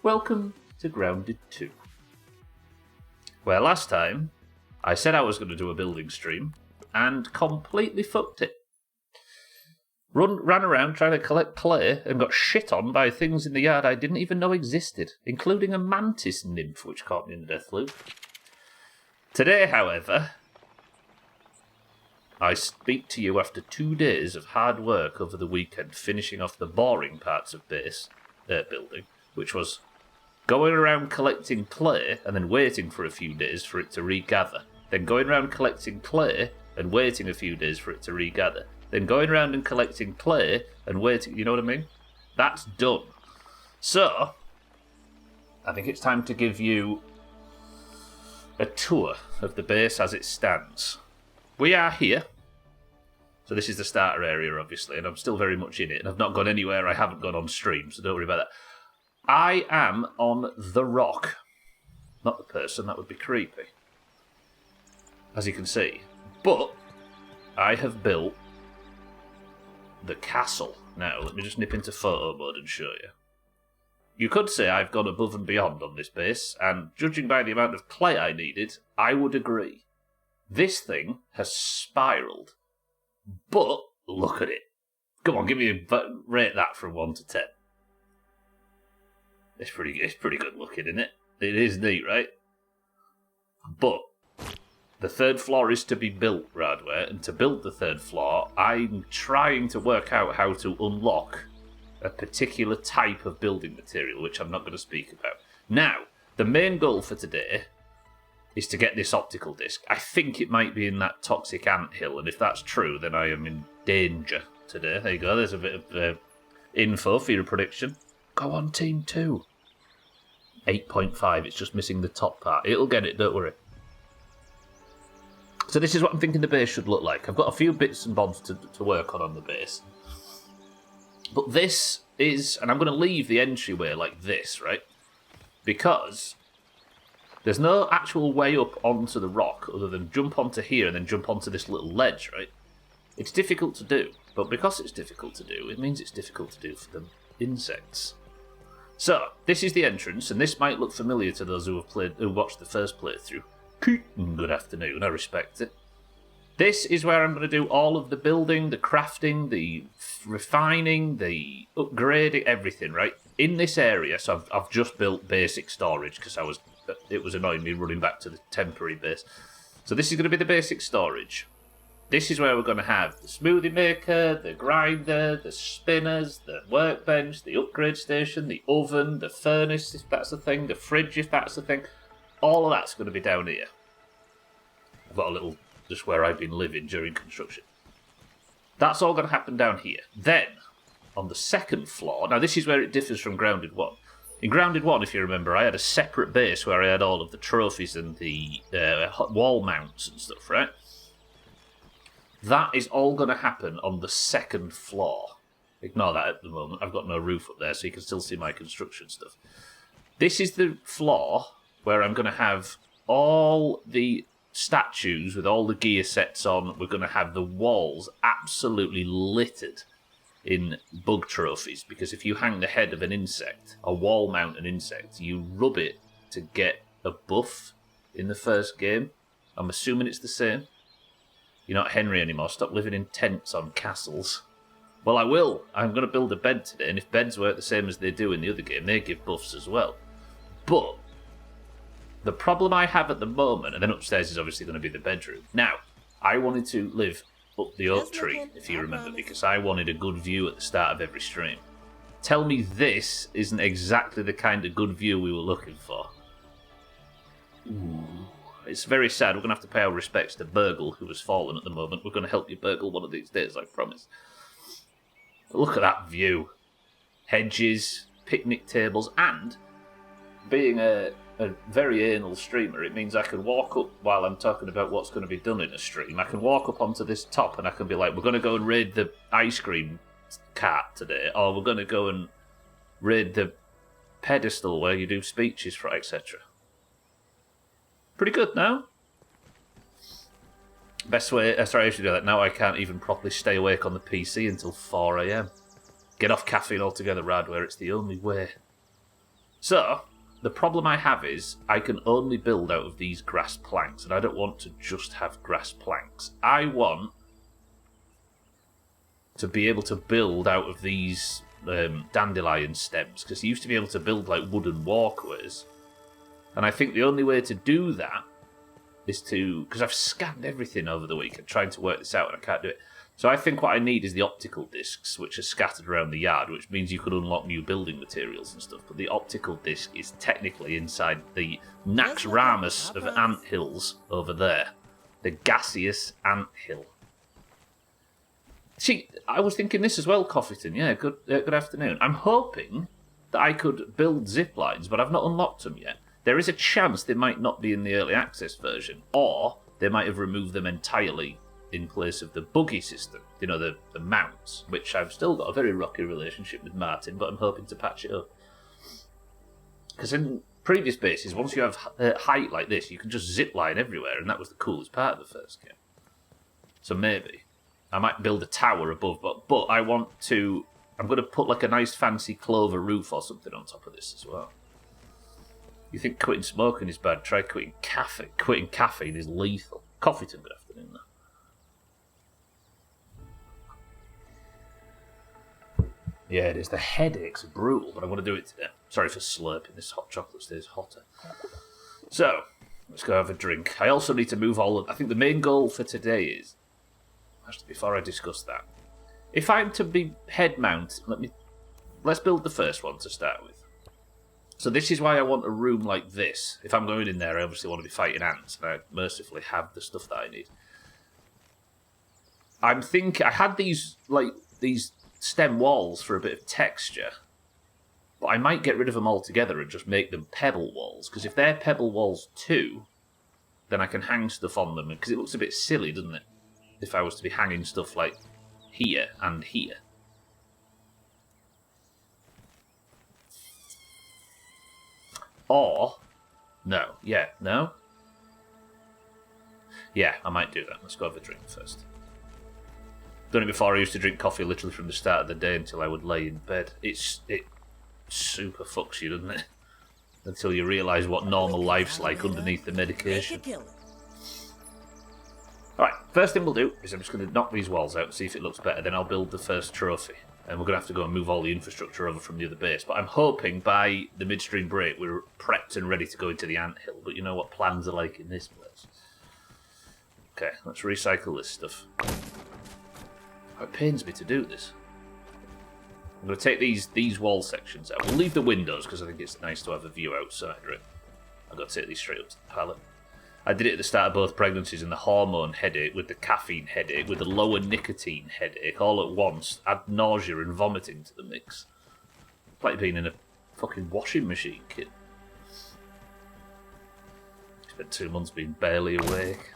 welcome to Grounded 2. Where last time, I said I was going to do a building stream, and completely fucked it. Ran around trying to collect clay, and got shit on by things in the yard I didn't even know existed, including a mantis nymph which caught me in the death loop. Today, however, I speak to you after 2 days of hard work over the weekend, finishing off the boring parts of building, which was going around collecting clay and then waiting for a few days for it to regather. Then going around collecting clay and waiting a few days for it to regather. Then going around and collecting clay and waiting, you know what I mean? That's done. So, I think it's time to give you a tour of the base as it stands. We are here. So this is the starter area, obviously, and I'm still very much in it, and I've not gone anywhere I haven't gone on stream, so don't worry about that. I am on the rock. Not the person, that would be creepy. As you can see. But I have built the castle. Now, let me just nip into photo mode and show you. You could say I've gone above and beyond on this base, and judging by the amount of clay I needed, I would agree. This thing has spiralled. But, look at it. Come on, rate that from 1 to 10. It's pretty good looking, isn't it? It is neat, right? But the third floor is to be built, Radware, and to build the third floor, I'm trying to work out how to unlock a particular type of building material, which I'm not going to speak about. Now, the main goal for today is to get this optical disc. I think it might be in that toxic anthill, and if that's true, then I am in danger today. There you go, there's a bit of info for your prediction. Go on, Team 2. 8.5, it's just missing the top part. It'll get it, don't worry. So this is what I'm thinking the base should look like. I've got a few bits and bobs to work on the base. But this is, and I'm going to leave the entryway like this, right? Because there's no actual way up onto the rock other than jump onto here and then jump onto this little ledge, right? It's difficult to do, but because it's difficult to do, it means it's difficult to do for the insects. So, this is the entrance, and this might look familiar to those who watched the first playthrough. Good afternoon, I respect it. This is where I'm going to do all of the building, the crafting, the refining, the upgrading, everything, right? In this area, so I've just built basic storage, because it was annoying me running back to the temporary base. So this is going to be the basic storage. This is where we're going to have the smoothie maker, the grinder, the spinners, the workbench, the upgrade station, the oven, the furnace, if that's a thing, the fridge, if that's a thing. All of that's going to be down here. I've got a little, just where I've been living during construction. That's all going to happen down here. Then, on the second floor, now this is where it differs from Grounded 1. In Grounded 1, if you remember, I had a separate base where I had all of the trophies and the wall mounts and stuff, right? That is all going to happen on the second floor. Ignore that at the moment. I've got no roof up there, so you can still see my construction stuff. This is the floor where I'm going to have all the statues with all the gear sets on. We're going to have the walls absolutely littered in bug trophies, because if you hang the head of an insect, a wall mount an insect, you rub it to get a buff in the first game. I'm assuming it's the same. You're not Henry anymore. Stop living in tents on castles. Well, I will. I'm going to build a bed today, and if beds work the same as they do in the other game, they give buffs as well. But the problem I have at the moment, and then upstairs is obviously going to be the bedroom. Now, I wanted to live up the oak tree, if you remember, because I wanted a good view at the start of every stream. Tell me this isn't exactly the kind of good view we were looking for. Ooh. It's very sad. We're going to have to pay our respects to Burgle, who has fallen at the moment. We're going to help you, Burgle, one of these days, I promise. But look at that view. Hedges, picnic tables, and being a very anal streamer, it means I can walk up while I'm talking about what's going to be done in a stream. I can walk up onto this top and I can be like, we're going to go and raid the ice cream cart today, or we're going to go and raid the pedestal where you do speeches for, etc. Pretty good now. Best way... sorry, I should do that. Now I can't even properly stay awake on the PC until 4 AM. Get off caffeine altogether, Radware. It's the only way. So, the problem I have is I can only build out of these grass planks, and I don't want to just have grass planks. I want to be able to build out of these dandelion stems, because you used to be able to build like wooden walkways. And I think the only way to do that is to... Because I've scanned everything over the weekend trying to work this out, and I can't do it. So I think what I need is the optical discs, which are scattered around the yard, which means you could unlock new building materials and stuff. But the optical disc is technically inside the Naxxramas of ant hills over there. The Gaseous ant hill. See, I was thinking this as well, Coffeeton. Yeah, good afternoon. I'm hoping that I could build zip lines, but I've not unlocked them yet. There is a chance they might not be in the early access version, or they might have removed them entirely in place of the buggy system, you know, the mounts, which I've still got a very rocky relationship with Martin, but I'm hoping to patch it up. Because in previous bases, once you have height like this, you can just zip line everywhere, and that was the coolest part of the first game. So maybe I might build a tower above, but I want to... I'm going to put like a nice fancy clover roof or something on top of this as well. You think quitting smoking is bad? Try quitting caffeine. Quitting caffeine is lethal. Coffeeton, good afternoon, though. Yeah, it is. The headaches are brutal, but I'm going to do it today. Sorry for slurping. This hot chocolate stays hotter. So, let's go have a drink. I also need to move all of... I think the main goal for today is... Actually, before I discuss that, if I'm to be head mount, let's build the first one to start with. So this is why I want a room like this. If I'm going in there, I obviously want to be fighting ants, and I mercifully have the stuff that I need. I'm thinking... I had these stem walls for a bit of texture, but I might get rid of them altogether and just make them pebble walls, because if they're pebble walls too, then I can hang stuff on them, because it looks a bit silly, doesn't it, if I was to be hanging stuff like here and here. Or no, yeah, I might do that. Let's go have a drink first. Done it before. I used to drink coffee literally from the start of the day until I would lay in bed. It super fucks you, doesn't it? Until you realise what normal life's like underneath the medication. Alright, first thing we'll do is I'm just going to knock these walls out and see if it looks better. Then I'll build the first trophy. And we're going to have to go and move all the infrastructure over from the other base. But I'm hoping by the midstream break we're prepped and ready to go into the anthill. But you know what plans are like in this place. Okay, let's recycle this stuff. It pains me to do this. I'm going to take these wall sections out. We'll leave the windows because I think it's nice to have a view outside, right? I've got to take these straight up to the pallet. I did it at the start of both pregnancies, and the hormone headache, with the caffeine headache, with the lower nicotine headache, all at once, add nausea and vomiting to the mix. It's like being in a fucking washing machine, kid. Spent 2 months being barely awake.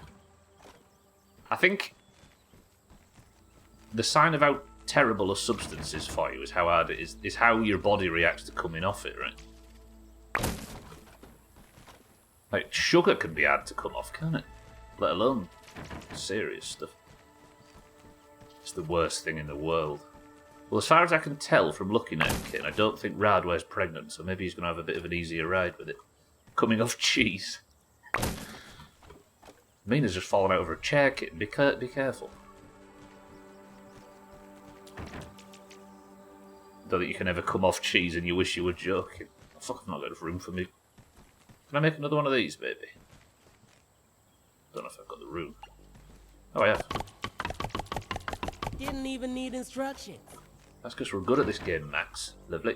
I think the sign of how terrible a substance is for you is how hard it is how your body reacts to coming off it, right? Like, sugar can be hard to come off, can't it? Let alone serious stuff. It's the worst thing in the world. Well, as far as I can tell from looking at him, Kit, I don't think Radware's pregnant, so maybe he's going to have a bit of an easier ride with it. Coming off cheese. Mina's just fallen out of her chair, Kit. Be careful. Don't think you can ever come off cheese and you wish you were joking. Fuck, I've not got enough room for me. Can I make another one of these, baby? Don't know if I've got the room. Oh, I have. Didn't even need instructions. That's because we're good at this game, Max. Lovely.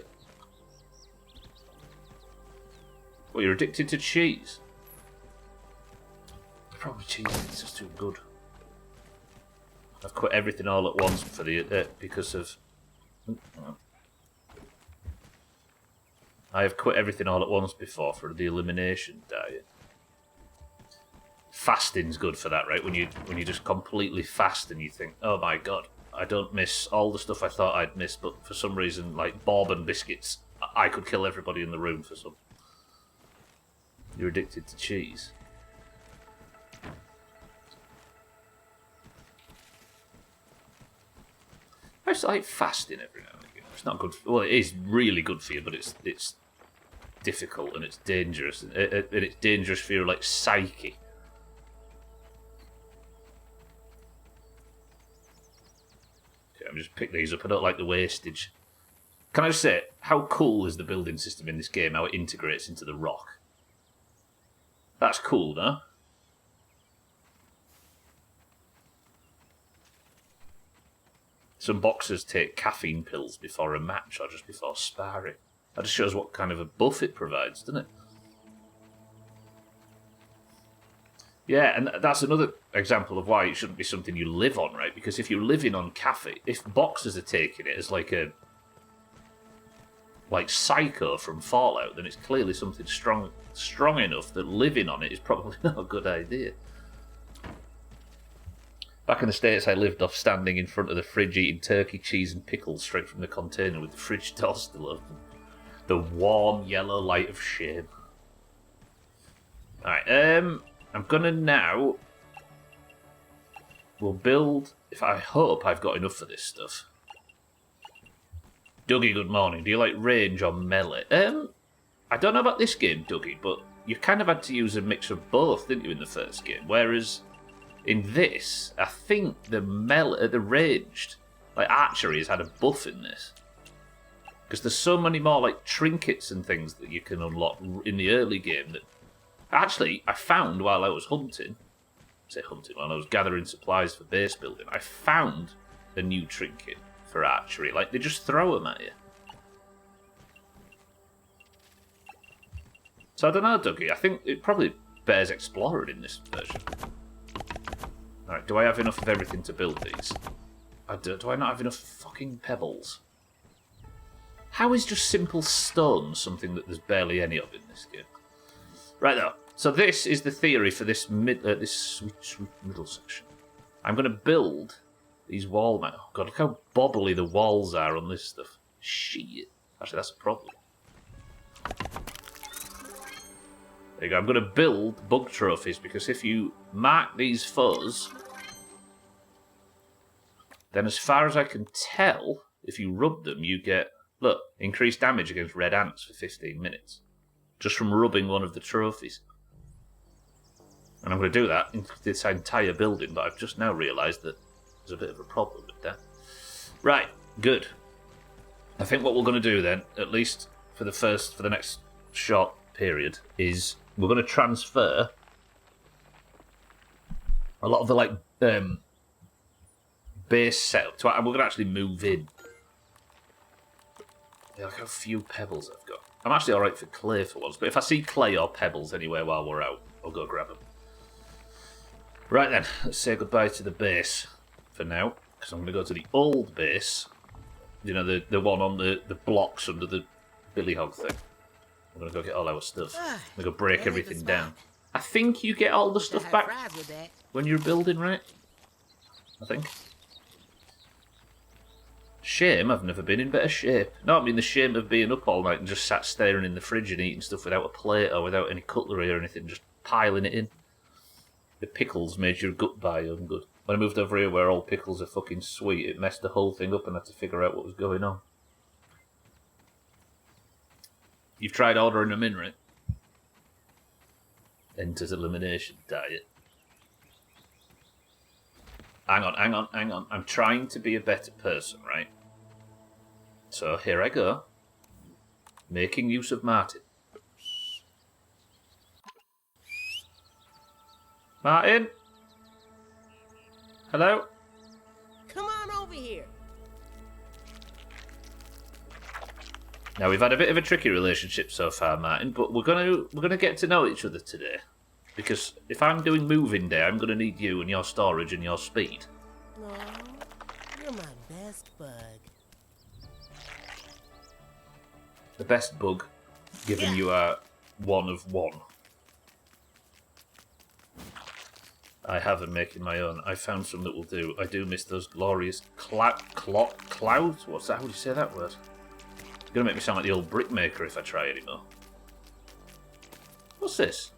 Well, you're addicted to cheese. Probably cheese. It's just too good. I've quit everything all at once for the because of. I have quit everything all at once before for the elimination diet. Fasting's good for that, right? When you just completely fast and you think, oh my god, I don't miss all the stuff I thought I'd miss, but for some reason, like bourbon biscuits, I could kill everybody in the room for some. You're addicted to cheese. I just like fasting every now and again. It's not good. Well, it is really good for you, but it's difficult and it's dangerous, and it's dangerous for your like psyche. Okay, I'm just pick these up. I don't like the wastage. Can I just say, how cool is the building system in this game? How it integrates into the rock? That's cool, no? Some boxers take caffeine pills before a match or just before sparring. That just shows what kind of a buff it provides, doesn't it? Yeah, and that's another example of why it shouldn't be something you live on, right? Because if you're living on caffeine, if boxers are taking it as like Psycho from Fallout, then it's clearly something strong enough that living on it is probably not a good idea. Back in the States, I lived off standing in front of the fridge eating turkey, cheese and pickles straight from the container with the fridge door still open. The warm yellow light of shame. Alright, I'm gonna now... We'll build... I hope I've got enough for this stuff. Dougie, good morning. Do you like range or melee? I don't know about this game, Dougie, but you kind of had to use a mix of both, didn't you, in the first game? Whereas... in this, I think the ranged, like archery has had a buff in this. Because there's so many more like trinkets and things that you can unlock in the early game that actually I found while I was while I was gathering supplies for base building, I found a new trinket for archery. Like they just throw them at you. So I don't know, Dougie, I think it probably bears exploring in this version. Alright, do I have enough of everything to build these? Do I not have enough fucking pebbles? How is just simple stone something that there's barely any of in this game? Right though, so this is the theory for this sweet middle section. I'm going to build these wall mounts. Oh god, look how bobbly the walls are on this stuff. Shit. Actually, that's a problem. There you go. I'm going to build bug trophies because if you mark these foes, then as far as I can tell, if you rub them, you get, look, increased damage against red ants for 15 minutes. Just from rubbing one of the trophies. And I'm going to do that in this entire building, but I've just now realised that there's a bit of a problem with that. Right, good. I think what we're going to do then, at least for the next short period, is we're going to transfer a lot of the base setup to, and we're going to actually move in. Yeah, look how few pebbles I've got. I'm actually alright for clay for once, but if I see clay or pebbles anywhere while we're out, I'll go grab them. Right then, let's say goodbye to the base for now, because I'm going to go to the old base. You know, the one on the blocks under the billy hog thing. I'm going to go get all our stuff. I'm going to go break everything down. I think you get all the stuff back when you're building, right? I think. Shame I've never been in better shape. No, I mean the shame of being up all night and just sat staring in the fridge and eating stuff without a plate or without any cutlery or anything, just piling it in. The pickles made your gut biome good. When I moved over here where all pickles are fucking sweet, it messed the whole thing up and I had to figure out what was going on. You've tried ordering them in, right? Enters elimination diet. Hang on. I'm trying to be a better person, right? So here I go. Making use of Martin. Martin? Hello? Come on over here. Now we've had a bit of a tricky relationship so far, Martin, but we're gonna get to know each other today. Because if I'm doing moving day, I'm gonna need you and your storage and your speed. No, you're my best bug. The best bug, given you are one of one. I haven't making my own. I found some that will do. I do miss those glorious clouds. What's that? How do you say that word? It's gonna make me sound like the old brickmaker if I try anymore. What's this?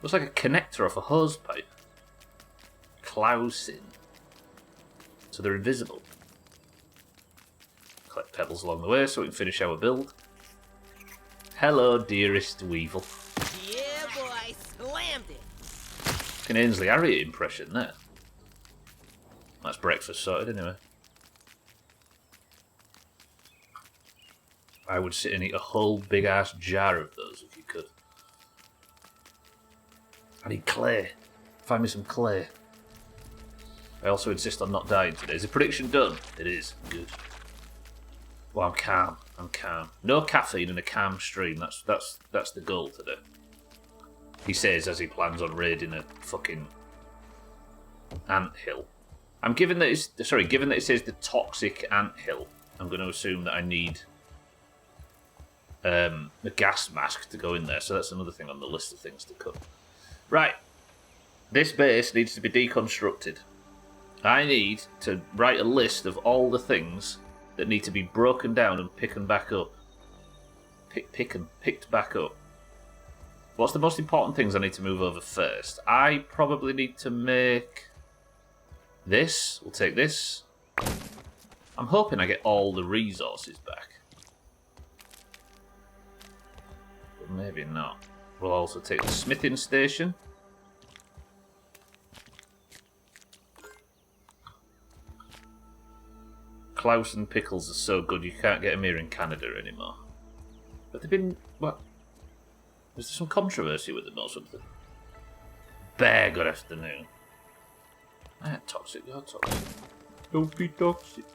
Looks like a connector off a hose pipe. Klausin. So they're invisible. Collect pebbles along the way so we can finish our build. Hello, dearest Weevil. Yeah, boy, slammed it. Fucking Ainsley Harriott impression there. That's breakfast sorted anyway. I would sit and eat a whole big ass jar of those if you could. I need clay. Find me some clay. I also insist on not dying today. Is the prediction done? It is. Good. Well, I'm calm. I'm calm. No caffeine and a calm stream. That's the goal today. He says as he plans on raiding a fucking anthill. Given that it says the toxic anthill, I'm going to assume that I need a gas mask to go in there. So that's another thing on the list of things to cut. Right. This base needs to be deconstructed. I need to write a list of all the things that need to be broken down and picked back up. Picked back up. What's the most important things I need to move over first? I probably need to make this. We'll take this. I'm hoping I get all the resources back. But maybe not. We'll also take the smithing station. Klaus and pickles are so good you can't get them here in Canada anymore. But they've been... what? Was there some controversy with them or something? Bear, good afternoon. Ah, toxic, you're toxic. Don't be toxic.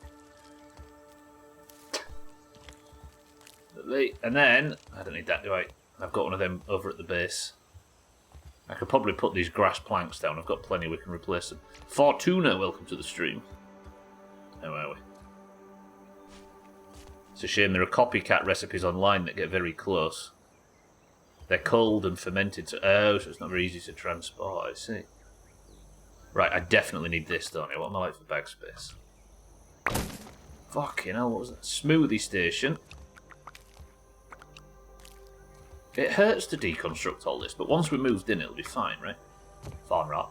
And then, I don't need that, do I? I've got one of them over at the base. I could probably put these grass planks down. I've got plenty, we can replace them. Fortuna, welcome to the stream. How are we? It's a shame there are copycat recipes online that get very close. They're cold and fermented, so it's not very easy to transport, I see. Right, I definitely need this, don't I? What am I like for bag space? Fucking hell, what was that? Smoothie station. It hurts to deconstruct all this, but once we moved in, it'll be fine, right? Fine, right.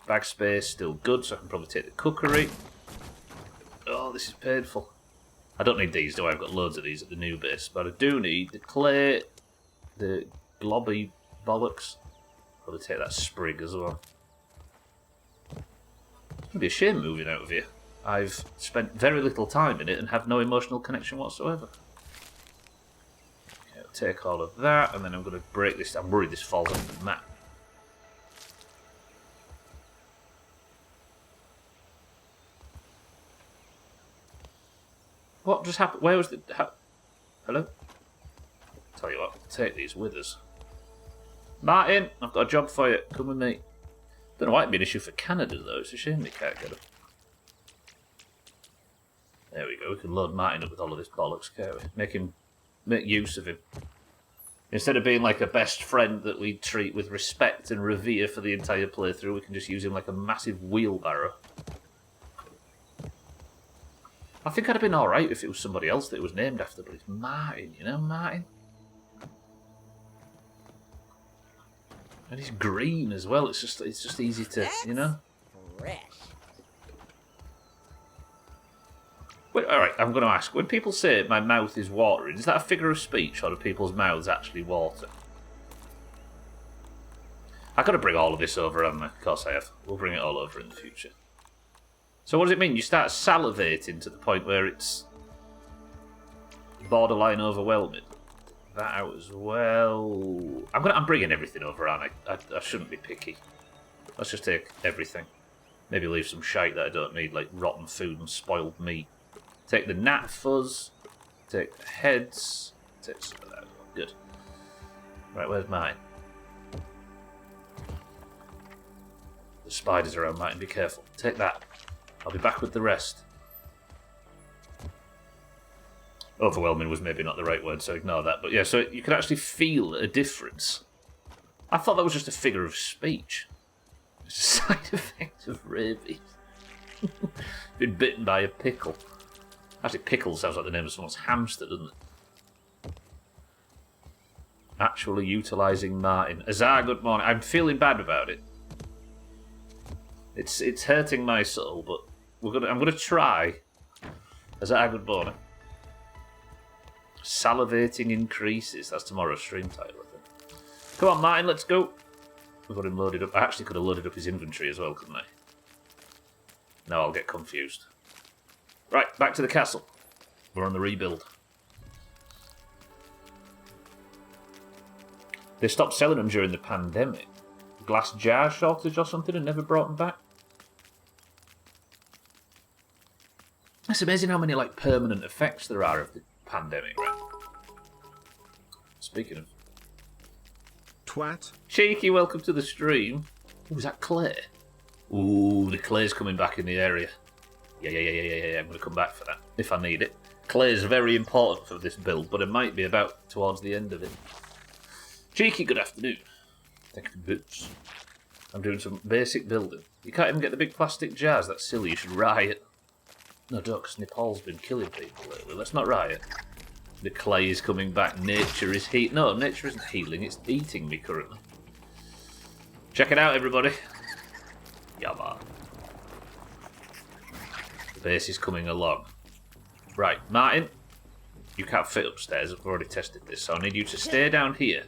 Bag space, still good, so I can probably take the cookery. Oh, this is painful. I don't need these, do I? I've got loads of these at the new base, but I do need the clay, the globby bollocks. Probably take that sprig as well. It's going to be a shame moving out of here. I've spent very little time in it and have no emotional connection whatsoever. Okay, I'll take all of that, and then I'm going to break this. I'm worried this falls off the map. What just happened? Where was the... Hello? Tell you what, take these with us. Martin, I've got a job for you. Come with me. Don't know why it'd be an issue for Canada, though. It's a shame they can't get them. There we go. We can load Martin up with all of this bollocks, can't we? Make use of him. Instead of being like a best friend that we treat with respect and revere for the entire playthrough, we can just use him like a massive wheelbarrow. I think I'd have been alright if it was somebody else that it was named after, but it's Martin, you know, Martin? And he's green as well, it's just easy to, you know? Fresh. Wait, alright, I'm going to ask, when people say my mouth is watering, is that a figure of speech, or do people's mouths actually water? I've got to bring all of this over, haven't I? Of course I have. We'll bring it all over in the future. So what does it mean? You start salivating to the point where it's borderline overwhelming. That out as well. I'm bringing everything over, aren't I? I shouldn't be picky. Let's just take everything. Maybe leave some shite that I don't need, like rotten food and spoiled meat. Take the gnat fuzz. Take the heads. Take some of that. Good. Right, where's mine? The spiders around mine. Be careful. Take that. I'll be back with the rest. Overwhelming was maybe not the right word, so ignore that. But yeah, so you can actually feel a difference. I thought that was just a figure of speech. It's a side effect of rabies. Been bitten by a pickle. Actually, pickle sounds like the name of someone's hamster, doesn't it? Actually utilising Martin. Azar, good morning. I'm feeling bad about it. It's hurting my soul, but I'm gonna try Is that a good morning? Salivating increases. That's tomorrow's stream title, I think. Come on, Martin, let's go. We've got him loaded up. I actually could have loaded up his inventory as well, couldn't I? No, I'll get confused. Right, back to the castle. We're on the rebuild. They stopped selling them during the pandemic. Glass jar shortage or something and never brought them back. It's amazing how many like permanent effects there are of the pandemic, right? Speaking of... Twat. Cheeky, welcome to the stream. Oh, is that clay? Ooh, the clay's coming back in the area. Yeah. I'm going to come back for that, if I need it. Clay is very important for this build, but it might be about towards the end of it. Cheeky, good afternoon. Thank you for the boots. I'm doing some basic building. You can't even get the big plastic jars. That's silly. You should riot. No, don't, because Nepal's been killing people lately. Let's not riot. The clay is coming back. Nature is healing. No, nature isn't healing. It's eating me currently. Check it out, everybody. Yeah, man. The base is coming along. Right, Martin. You can't fit upstairs. I've already tested this, so I need you to stay down here.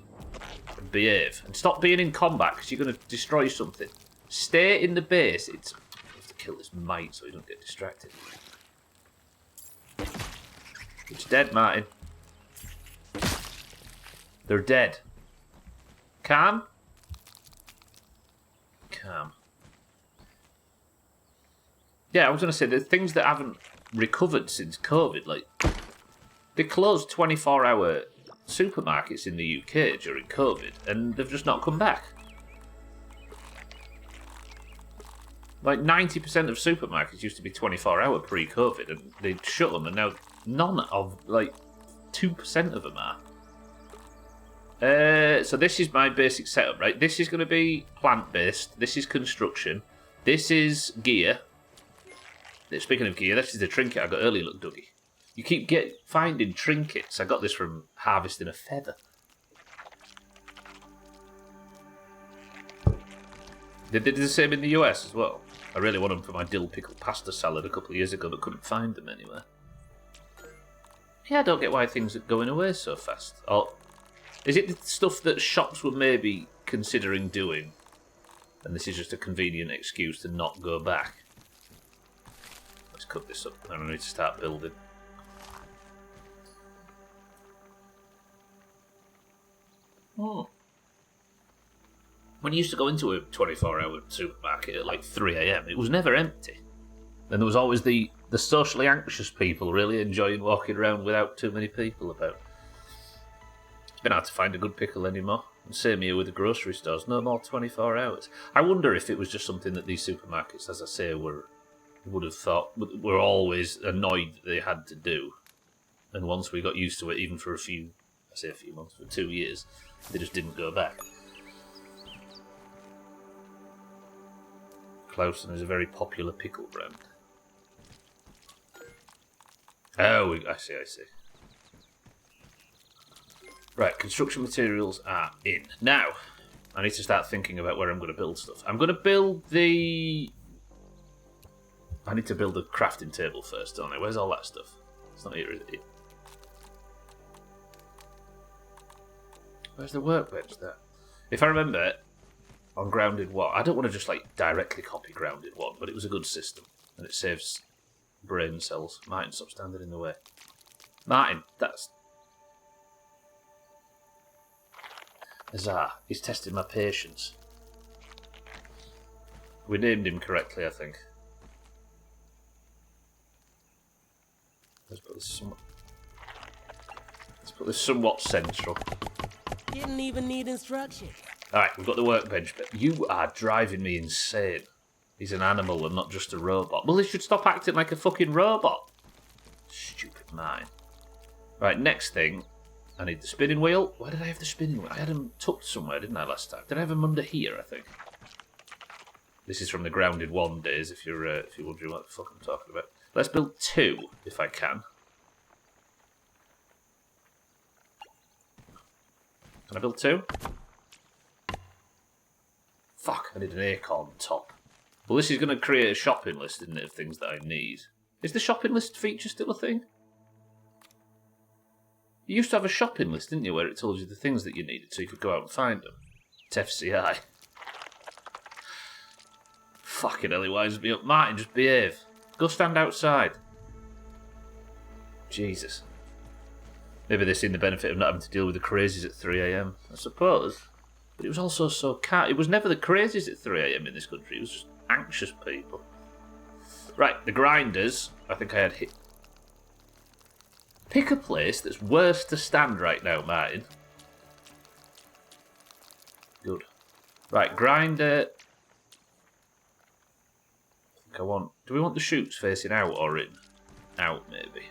And behave. And stop being in combat, because you're going to destroy something. Stay in the base. I have to kill this mite so he don't get distracted. It's dead, Martin. They're dead. Calm? Calm. Yeah, I was going to say, the things that haven't recovered since COVID, like, they closed 24-hour supermarkets in the UK during COVID, and they've just not come back. Like, 90% of supermarkets used to be 24-hour pre-COVID, and they'd shut them, and now none of, like, 2% of them are. So this is my basic setup, right? This is going to be plant-based. This is construction. This is gear. Speaking of gear, this is the trinket I got earlier. Look, Dougie. You keep finding trinkets. I got this from harvesting a feather. They did the same in the US as well. I really want them for my dill pickle pasta salad a couple of years ago, but couldn't find them anywhere. Yeah, I don't get why things are going away so fast. Or is it the stuff that shops were maybe considering doing, and this is just a convenient excuse to not go back? Let's cut this up, and I need to start building. Oh. When you used to go into a 24-hour supermarket at like 3 AM, it was never empty. And there was always the socially anxious people really enjoying walking around without too many people about. It's been hard to find a good pickle anymore. And same here with the grocery stores, no more 24 hours. I wonder if it was just something that these supermarkets, as I say, would have thought, were always annoyed that they had to do. And once we got used to it, even for a few months, for 2 years, they just didn't go back. Clausen is a very popular pickle brand. Oh, I see. Right, construction materials are in. Now, I need to start thinking about where I'm going to build stuff. I'm going to build I need to build a crafting table first, don't I? Where's all that stuff? It's not here, is it? Where's the workbench there? If I remember, on Grounded 1, I don't want to just like directly copy Grounded 1, but it was a good system, and it saves brain cells. Martin, stop standing in the way. Martin, that's... Huzzah, he's testing my patience. We named him correctly, I think. Let's put this somewhat central. Didn't even need instruction. Alright, we've got the workbench, but you are driving me insane. He's an animal and not just a robot. Well, he should stop acting like a fucking robot. Stupid mind. Right, next thing. I need the spinning wheel. Where did I have the spinning wheel? I had them tucked somewhere, didn't I, last time? Did I have them under here, I think? This is from the Grounded 1 days, if you're wondering what the fuck I'm talking about. Let's build 2, if I can. Can I build 2? Fuck, I need an acorn top. Well, this is going to create a shopping list, isn't it, of things that I need. Is the shopping list feature still a thing? You used to have a shopping list, didn't you, where it told you the things that you needed so you could go out and find them. It's FCI. Fucking hell, he winds me up. Martin, just behave. Go stand outside. Jesus. Maybe they've seen the benefit of not having to deal with the crazies at 3 AM, I suppose. But it was also so calm. It was never the crazies at 3 AM in this country. It was just anxious people. Right, the grinders. I think I had hit. Pick a place that's worse to stand right now, Martin. Good. Right, grinder. I think I want. Do we want the chutes facing out or in? Out, maybe.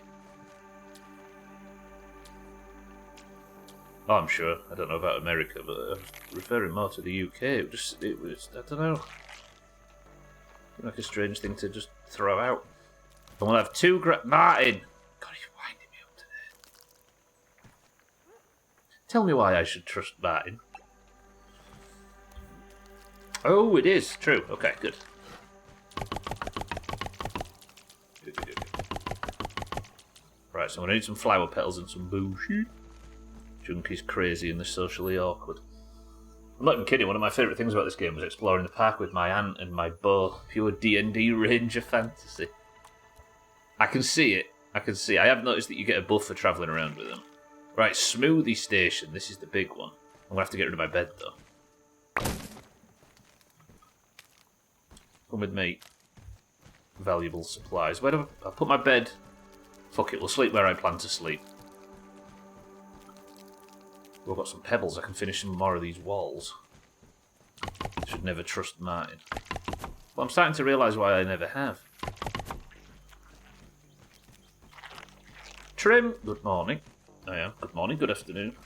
Oh, I'm sure. I don't know about America, but I was referring more to the UK. It was. I don't know. Like a strange thing to just throw out. And we'll have two Martin! God, he's winding me up today. Tell me why I should trust Martin. Oh, it is. True. Okay, good. Good. Right, so I'm going to need some flower petals and some bullshit. Junkie's crazy and the socially awkward. I'm not even kidding, one of my favourite things about this game was exploring the park with my aunt and my bow. Pure D&D Ranger fantasy. I can see it. I have noticed that you get a buff for travelling around with them. Right, smoothie station. This is the big one. I'm going to have to get rid of my bed, though. Come with me. Valuable supplies. Where do I put my bed? Fuck it, we'll sleep where I plan to sleep. We've got some pebbles. I can finish some more of these walls. Should never trust Martin. But I'm starting to realise why I never have. Trim, good morning. I am. Good morning, good afternoon.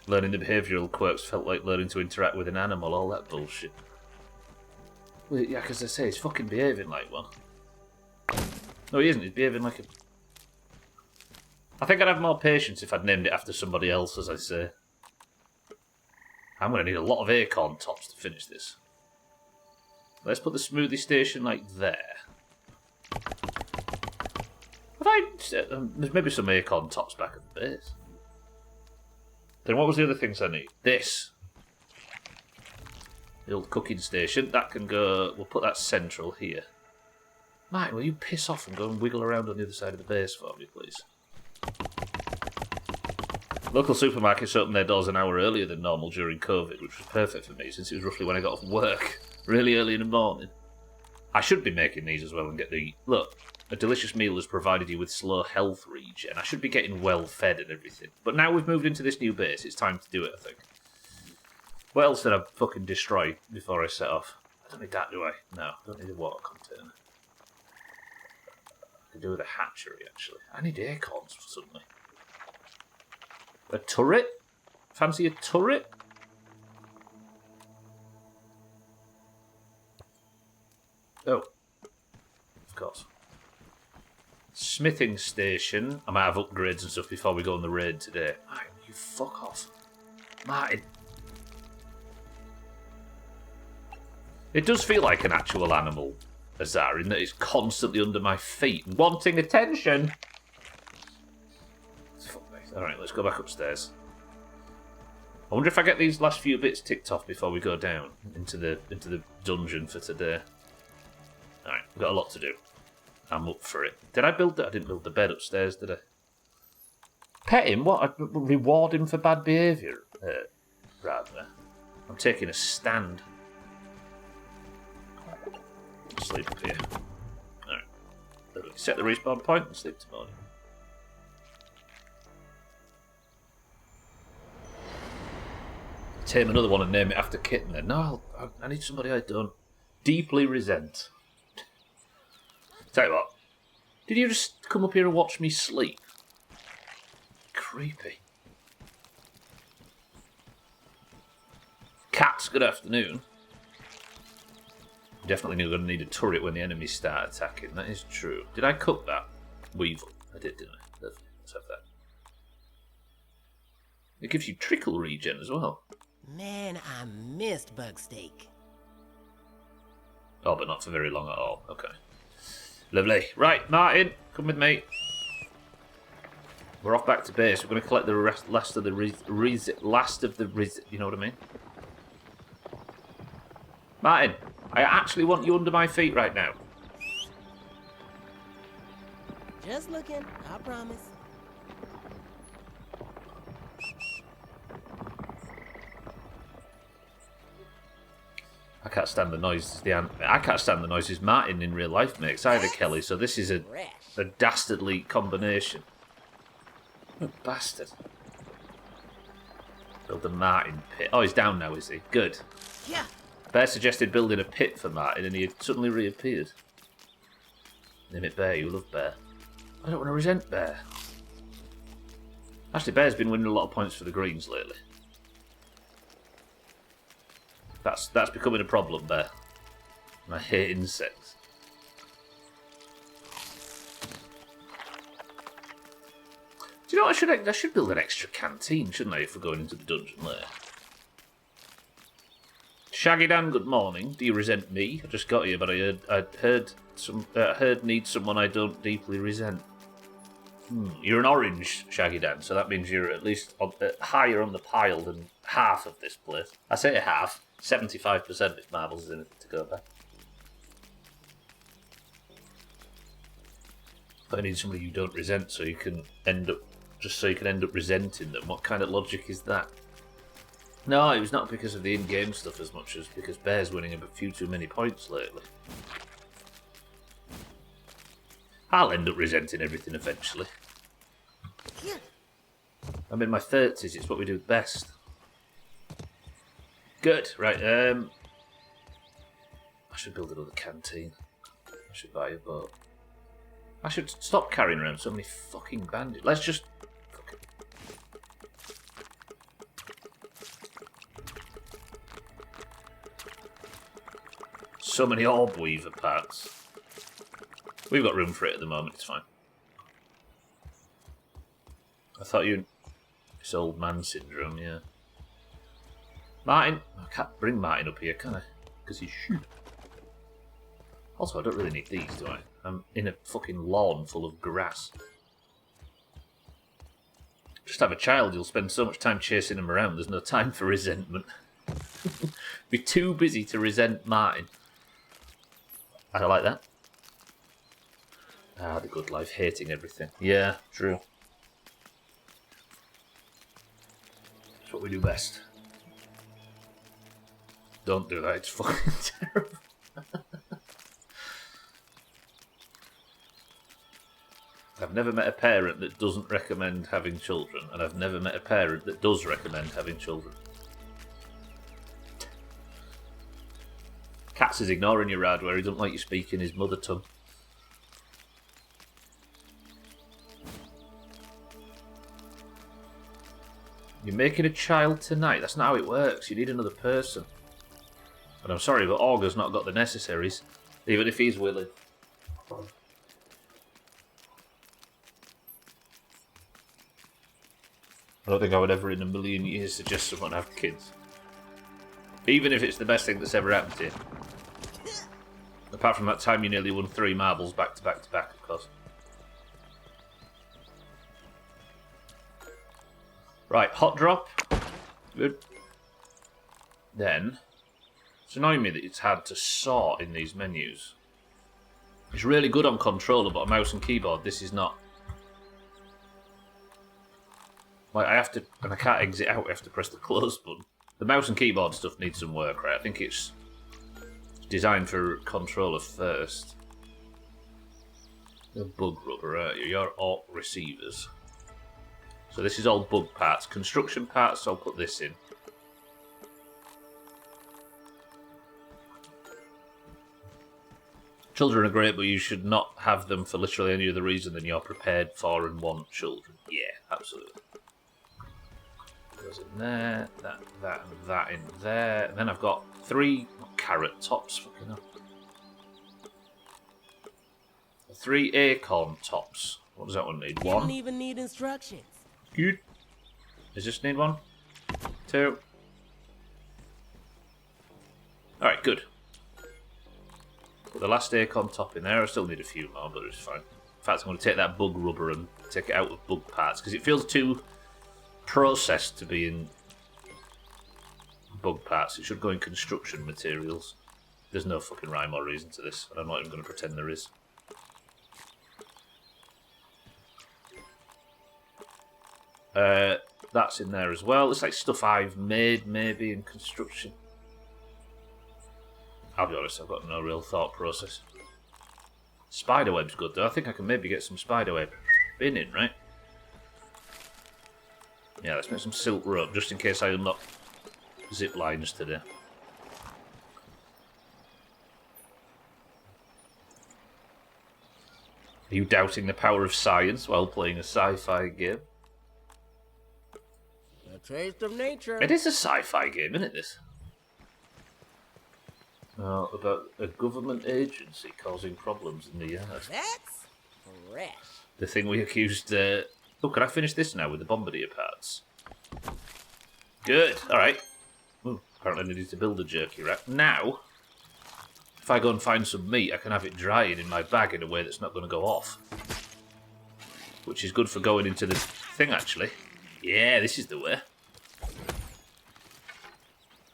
Learning the behavioural quirks felt like learning to interact with an animal, all that bullshit. Well, yeah, because I say, he's fucking behaving like one. No, he isn't. He's behaving like a... I think I'd have more patience if I'd named it after somebody else, as I say. I'm going to need a lot of acorn tops to finish this. Let's put the smoothie station, like, there. There's maybe some acorn tops back at the base. Then what was the other things I need? This. The old cooking station. That can go... We'll put that central here. Mike, will you piss off and go and wiggle around on the other side of the base for me, please? Local supermarkets opened their doors an hour earlier than normal during COVID, which was perfect for me since it was roughly when I got off work, really early in the morning. I should be making these as well and get the... Look, a delicious meal has provided you with slow health regen. I should be getting well fed and everything. But now we've moved into this new base, it's time to do it, I think. What else did I fucking destroy before I set off? I don't need that, do I? No, I don't need a water container. I could do with a hatchery, actually. I need acorns suddenly. A turret? Fancy a turret? Oh. Of course. Smithing station. I might have upgrades and stuff before we go on the raid today. Martin, you fuck off. Martin. It does feel like an actual animal, Azar, in that it's constantly under my feet, wanting attention. Alright, let's go back upstairs. I wonder if I get these last few bits ticked off before we go down into the dungeon for today. Alright, we've got a lot to do. I'm up for it. Did I build that? I didn't build the bed upstairs, did I? Pet him? What? I'd reward him for bad behaviour? Rather. I'm taking a stand. Sleep up here. Alright. Set the respawn point and sleep tomorrow. Tame another one and name it after Kitten then. No, I need somebody I don't deeply resent. Tell you what, did you just come up here and watch me sleep? Creepy. Cats, good afternoon. Definitely going to need a turret when the enemies start attacking, that is true. Did I cook that? Weevil. I did, didn't I? Lovely. Let's have that. It gives you trickle regen as well. Man, I missed bug steak. Oh, but not for very long at all. Okay. Lovely. Right, Martin, come with me. We're off back to base. We're going to collect the last of the you know what I mean? Martin, I actually want you under my feet right now. Just looking, I promise. I can't stand the noises. I can't stand the noises Martin in real life makes either, Kelly. So this is a dastardly combination. Oh, bastard. Build a Martin pit. Oh, he's down now, is he? Good. Yeah. Bear suggested building a pit for Martin, and he had suddenly reappeared. Name it Bear. You love Bear. I don't want to resent Bear. Actually, Bear's been winning a lot of points for the Greens lately. That's becoming a problem, Bear. And I hate insects. Do you know what I should build an extra canteen, shouldn't I, if we're going into the dungeon later? Shaggy Dan, good morning. Do you resent me? I just got here, but I heard need someone I don't deeply resent. You're an orange, Shaggy Dan, so that means you're at least higher on the pile than half of this place. I say half, 75% if Marbles is in it to go back. But I need somebody you don't resent so you can end up resenting them. What kind of logic is that? No, it was not because of the in-game stuff as much as because Bear's winning a few too many points lately. I'll end up resenting everything eventually. I'm in my 30s, it's what we do best. Good, right, I should build another canteen. I should buy a boat. I should stop carrying around so many fucking bandits. Let's just... Fuck it. So many orb weaver parts. We've got room for it at the moment, it's fine. I thought you... This old man syndrome, yeah. Martin! I can't bring Martin up here, can I? Because he's shit. Also, I don't really need these, do I? I'm in a fucking lawn full of grass. Just have a child, you'll spend so much time chasing him around, there's no time for resentment. Be too busy to resent Martin. I like that. Ah, the good life, hating everything. Yeah, true. That's what we do best. Don't do that, it's fucking terrible. I've never met a parent that doesn't recommend having children, and I've never met a parent that does recommend having children. Katz is ignoring you, Rad, where he doesn't like you speaking his mother tongue. You're making a child tonight? That's not how it works. You need another person. And I'm sorry, but Augur's not got the necessaries, even if he's willing. I don't think I would ever in a million years suggest someone have kids. Even if it's the best thing that's ever happened to you. Apart from that time you nearly won 3 marbles back to back to back, of course. Right, hot drop. Good. Then, it's annoying me that it's hard to sort in these menus. It's really good on controller, but on mouse and keyboard, this is not. Like, I have to, and I can't exit out, I have to press the close button. The mouse and keyboard stuff needs some work, right? I think it's designed for controller first. You're bug rubber, aren't you? You're AUK receivers. So this is all bug parts. Construction parts, so I'll put this in. Children are great, but you should not have them for literally any other reason than you're prepared for and want children. Yeah, absolutely. Goes in there, that, and that in there. And then I've got 3 carrot tops, fucking hell. 3 acorn tops. What does that one need? 1? Didn't even need instructions. Good. Does this need 1? 2. Alright, good. Put the last acorn top in there. I still need a few more, but it's fine. In fact, I'm going to take that bug rubber and take it out with bug parts, because it feels too processed to be in bug parts. It should go in construction materials. There's no fucking rhyme or reason to this, and I'm not even going to pretend there is. That's in there as well. It's like stuff I've made, maybe, in construction. I'll be honest, I've got no real thought process. Spiderweb's good, though. I think I can maybe get some spiderweb in, right? Yeah, let's make some silk rope, just in case I unlock zip lines today. Are you doubting the power of science while playing a sci-fi game? A taste of nature. It is a sci-fi game, isn't it, this? About a government agency causing problems in the yard. That's fresh. The thing we accused... Oh, can I finish this now with the bombardier parts? Good, alright. Apparently I needed to build a jerky rack. Now, if I go and find some meat, I can have it drying in my bag in a way that's not going to go off. Which is good for going into the thing, actually. Yeah, this is the way.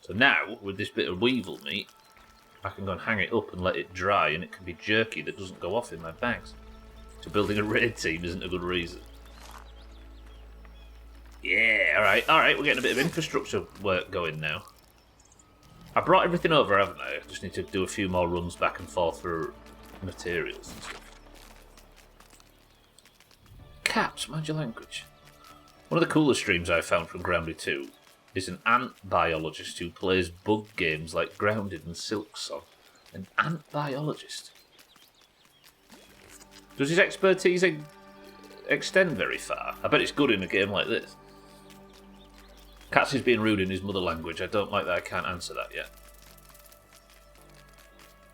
So now, with this bit of weevil meat, I can go and hang it up and let it dry, and it can be jerky that doesn't go off in my bags. So building a raid team isn't a good reason. Yeah, alright, we're getting a bit of infrastructure work going now. I brought everything over, haven't I? I just need to do a few more runs back and forth for materials and stuff. Cats, mind your language. One of the coolest streams I found from Grounded 2 is an ant biologist who plays bug games like Grounded and Silksong. An ant biologist. Does his expertise extend very far? I bet it's good in a game like this. Katz is being rude in his mother language. I don't like that I can't answer that yet.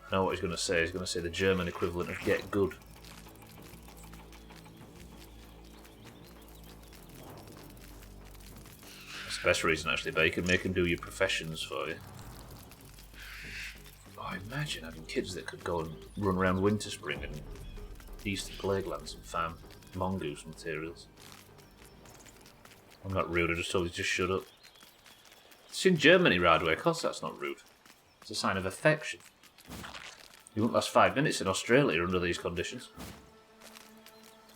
I know what he's going to say. He's going to say the German equivalent of get good. That's the best reason, actually, but you can make them do your professions for you. Oh, imagine having kids that could go and run around Winter Spring and Eastern Plaguelands and farm mongoose materials. I'm not rude, I just told you to just shut up. It's in Germany, Radway. Of course that's not rude. It's a sign of affection. You won't last 5 minutes in Australia under these conditions.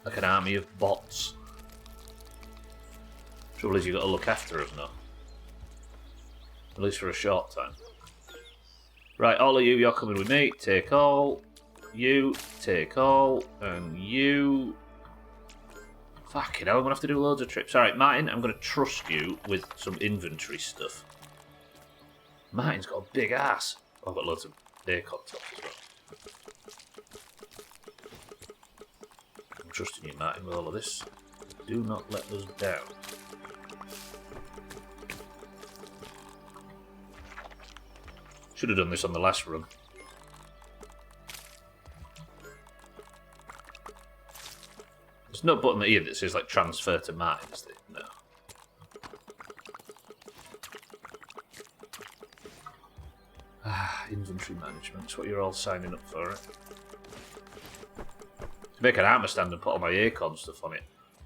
Like an army of bots. Trouble is you've got to look after them, though. At least for a short time. Right, all of you, you're coming with me. Take all. You, take all. And you... Fucking hell, I'm going to have to do loads of trips. Alright, Martin, I'm going to trust you with some inventory stuff. Martin's got a big ass. Oh, I've got loads of acorn tops as well. I'm trusting you, Martin, with all of this. Do not let us down. Should have done this on the last run. There's no button here that says like transfer to Martin, is there? No. Inventory management. That's what you're all signing up for, right? To make an armour stand and put all my acorn stuff on it.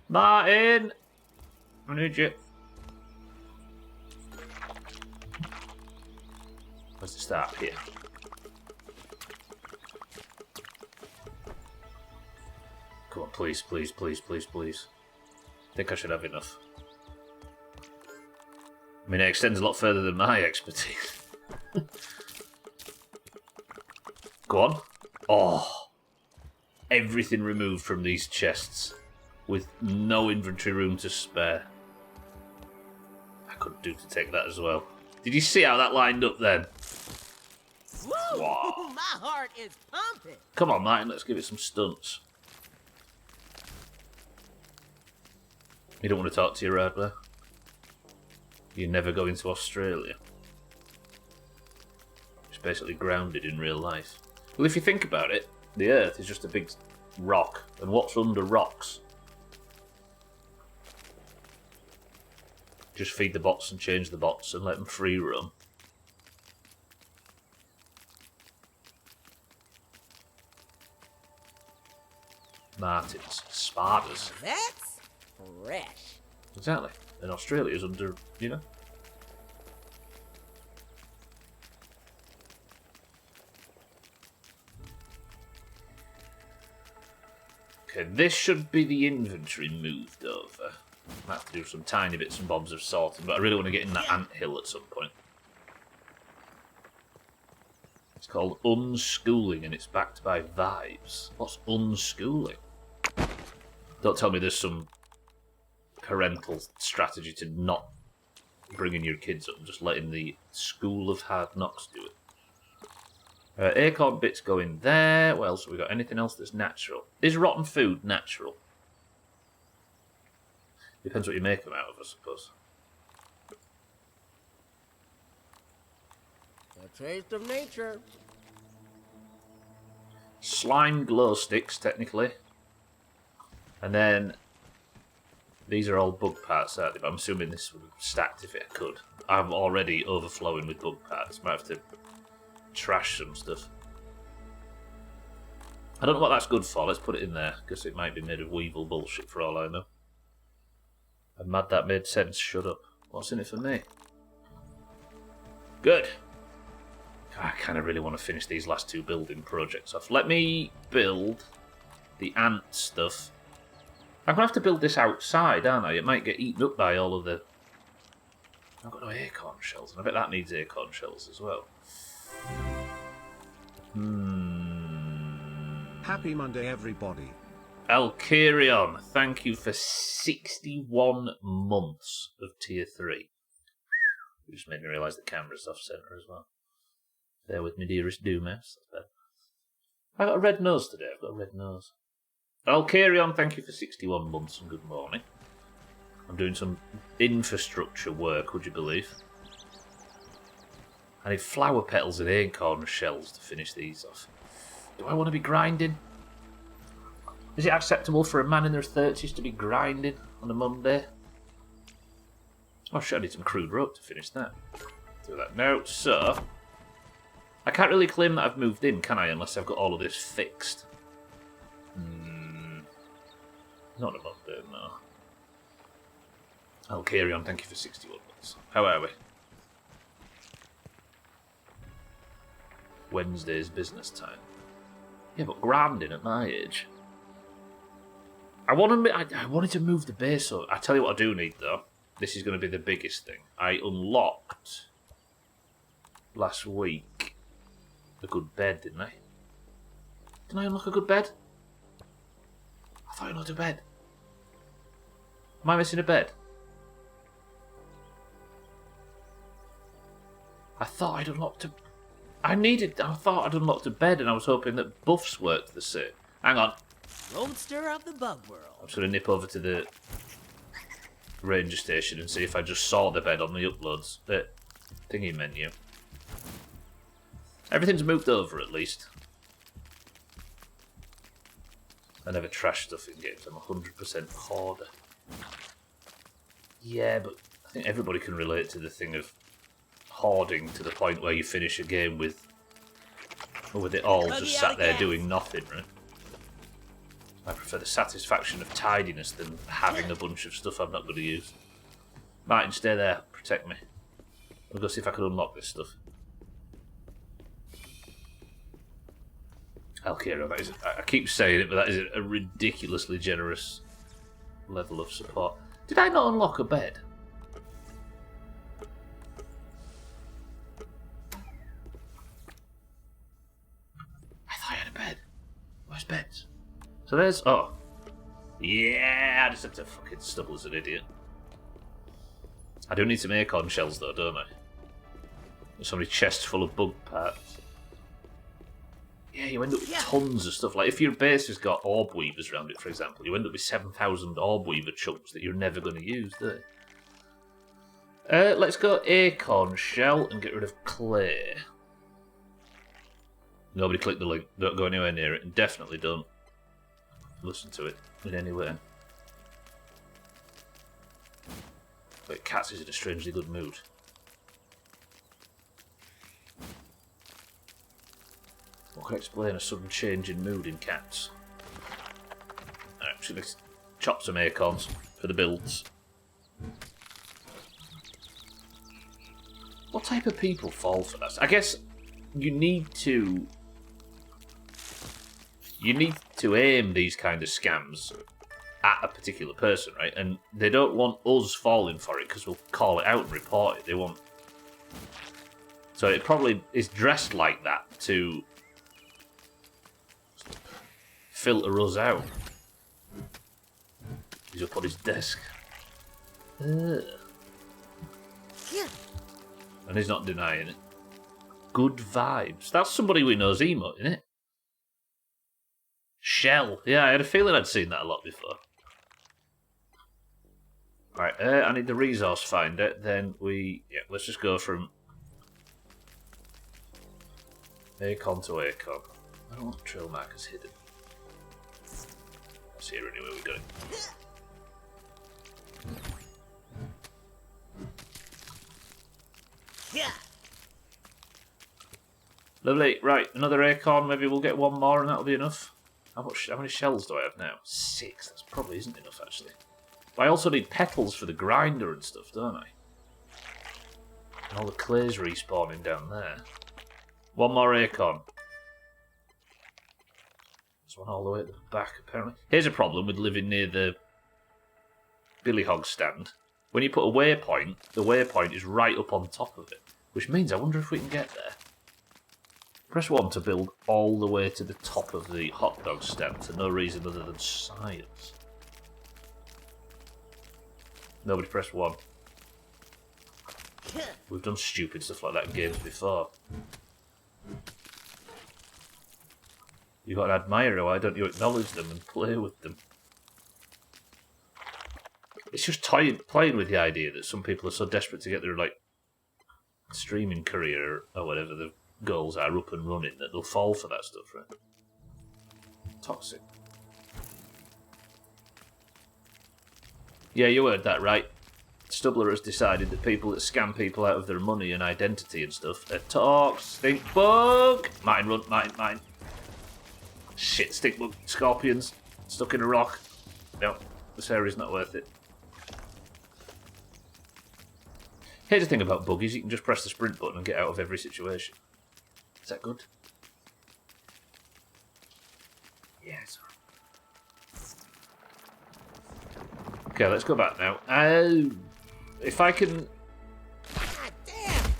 Martin! I need you. Where's the start? Here. Come on, please, please, please, please, please. I think I should have enough. I mean, it extends a lot further than my expertise. Go on. Oh. Everything removed from these chests with no inventory room to spare. I couldn't do to take that as well. Did you see how that lined up then? Woo! Wow. My heart is pumping. Come on, Martin, let's give it some stunts. You don't want to talk to your Radler? You never go into Australia. It's basically grounded in real life. Well, if you think about it, the Earth is just a big rock, and what's under rocks? Just feed the bots and change the bots and let them free roam. martins, spardas. That's fresh. Exactly. And Australia's under, you know. Okay, this should be the inventory moved over. Might have to do some tiny bits and bobs of sorting, but I really want to get in that anthill at some point. It's called Unschooling and it's backed by Vibes. What's unschooling? Don't tell me there's some parental strategy to not bringing your kids up and just letting the School of Hard Knocks do it. Acorn bits go in there. What else have we got? Anything else that's natural? Is rotten food natural? Depends what you make them out of, I suppose. The taste of nature. Slime glow sticks, technically. And then these are all bug parts, aren't they? But I'm assuming this would have stacked if it could. I'm already overflowing with bug parts. Might have to trash some stuff. I don't know what that's good for. Let's put it in there, because it might be made of weevil bullshit for all I know. I'm mad that made sense. Shut up. What's in it for me? Good. I kind of really want to finish these last two building projects off. Let me build the ant stuff. I'm going to have to build this outside, aren't I? It might get eaten up by all of the... I've got no acorn shells, and I bet that needs acorn shells as well. Happy Monday, everybody. Alkarion, thank you for 61 months of tier 3. You just made me realise the camera's off centre as well. There with me, dearest Doomhaus. I got a red nose today. I've got a red nose. Alkarion, thank you for 61 months and good morning. I'm doing some infrastructure work, would you believe? I need flower petals and acorn shells to finish these off. Do I want to be grinding? Is it acceptable for a man in their 30s to be grinding on a Monday? Oh shit, I need some crude rope to finish that. Do that now. So, I can't really claim that I've moved in, can I? Unless I've got all of this fixed. Not a Monday, no. Alkarion, thank you for 61 months. How are we? Wednesday's business time. Yeah, but grinding at my age. I wanted to move the base up. I tell you what I do need, though. This is going to be the biggest thing. I unlocked last week a good bed, didn't I? Didn't I unlock a good bed? I thought I unlocked a bed. Am I missing a bed? I thought I'd unlocked a... I thought I'd unlocked a bed and I was hoping that buffs worked the same. Hang on. Roadster of the bug world. I'm just going to nip over to the ranger station and see if I just saw the bed on the uploads. The thingy menu. Everything's moved over at least. I never trash stuff in games. I'm 100% hoarder. Yeah, but I think everybody can relate to the thing of hoarding to the point where you finish a game with it all just sat there doing nothing, right? I prefer the satisfaction of tidiness than having a bunch of stuff I'm not going to use. Martin, stay there. Protect me. I'll go see if I can unlock this stuff. Alkira, that is, I keep saying it, but that is a ridiculously generous level of support. Did I not unlock a bed? I thought I had a bed. Where's beds? So there's... Oh. Yeah, I just had to fucking stumble as an idiot. I do need some acorn shells though, don't I? There's so many chests full of bug parts. Yeah, you end up with tons of stuff. Like, if your base has got orb weavers around it, for example, you end up with 7,000 orb weaver chunks that you're never going to use, do you? Let's go acorn shell and get rid of clay. Nobody click the link. Don't go anywhere near it. And definitely don't listen to it in any way. But Cats is in a strangely good mood. What can explain a sudden change in mood in Cats? Just gonna chop some acorns for the builds. What type of people fall for that? I guess you need to aim these kind of scams at a particular person, right? And they don't want us falling for it because we'll call it out and report it. They want... So it probably is dressed like that to filter us out. He's up on his desk. And he's not denying it. Good vibes. That's somebody we know's emote, isn't it? Shell. Yeah, I had a feeling I'd seen that a lot before. Right, I need the resource finder. Then let's just go from acorn to acorn. I don't want trail markers hidden. That's here anyway, we got it. Yeah. Lovely. Right, another acorn. Maybe we'll get one more and that'll be enough. How many shells do I have now? 6. That probably isn't enough, actually. But I also need petals for the grinder and stuff, don't I? And all the clay's respawning down there. One more acorn. There's one all the way at the back, apparently. Here's a problem with living near the Billy Hog stand. When you put a waypoint, the waypoint is right up on top of it. Which means I wonder if we can get there. Press 1 to build all the way to the top of the hot dog stand for no reason other than science. Nobody pressed 1. We've done stupid stuff like that in games before. You've got an admirer, why don't you acknowledge them and play with them? It's just playing with the idea that some people are so desperate to get their streaming career or whatever the goals are up and running that they'll fall for that stuff, right? Toxic. Yeah, you heard that right. Stubbler has decided that people that scam people out of their money and identity and stuff are stink bug! Mine run, mine. Shit, stink bug, scorpions, stuck in a rock. No, this area's not worth it. Here's the thing about buggies, you can just press the sprint button and get out of every situation. Is that good? Yeah, it's alright. Okay, let's go back now. If I can... God damn!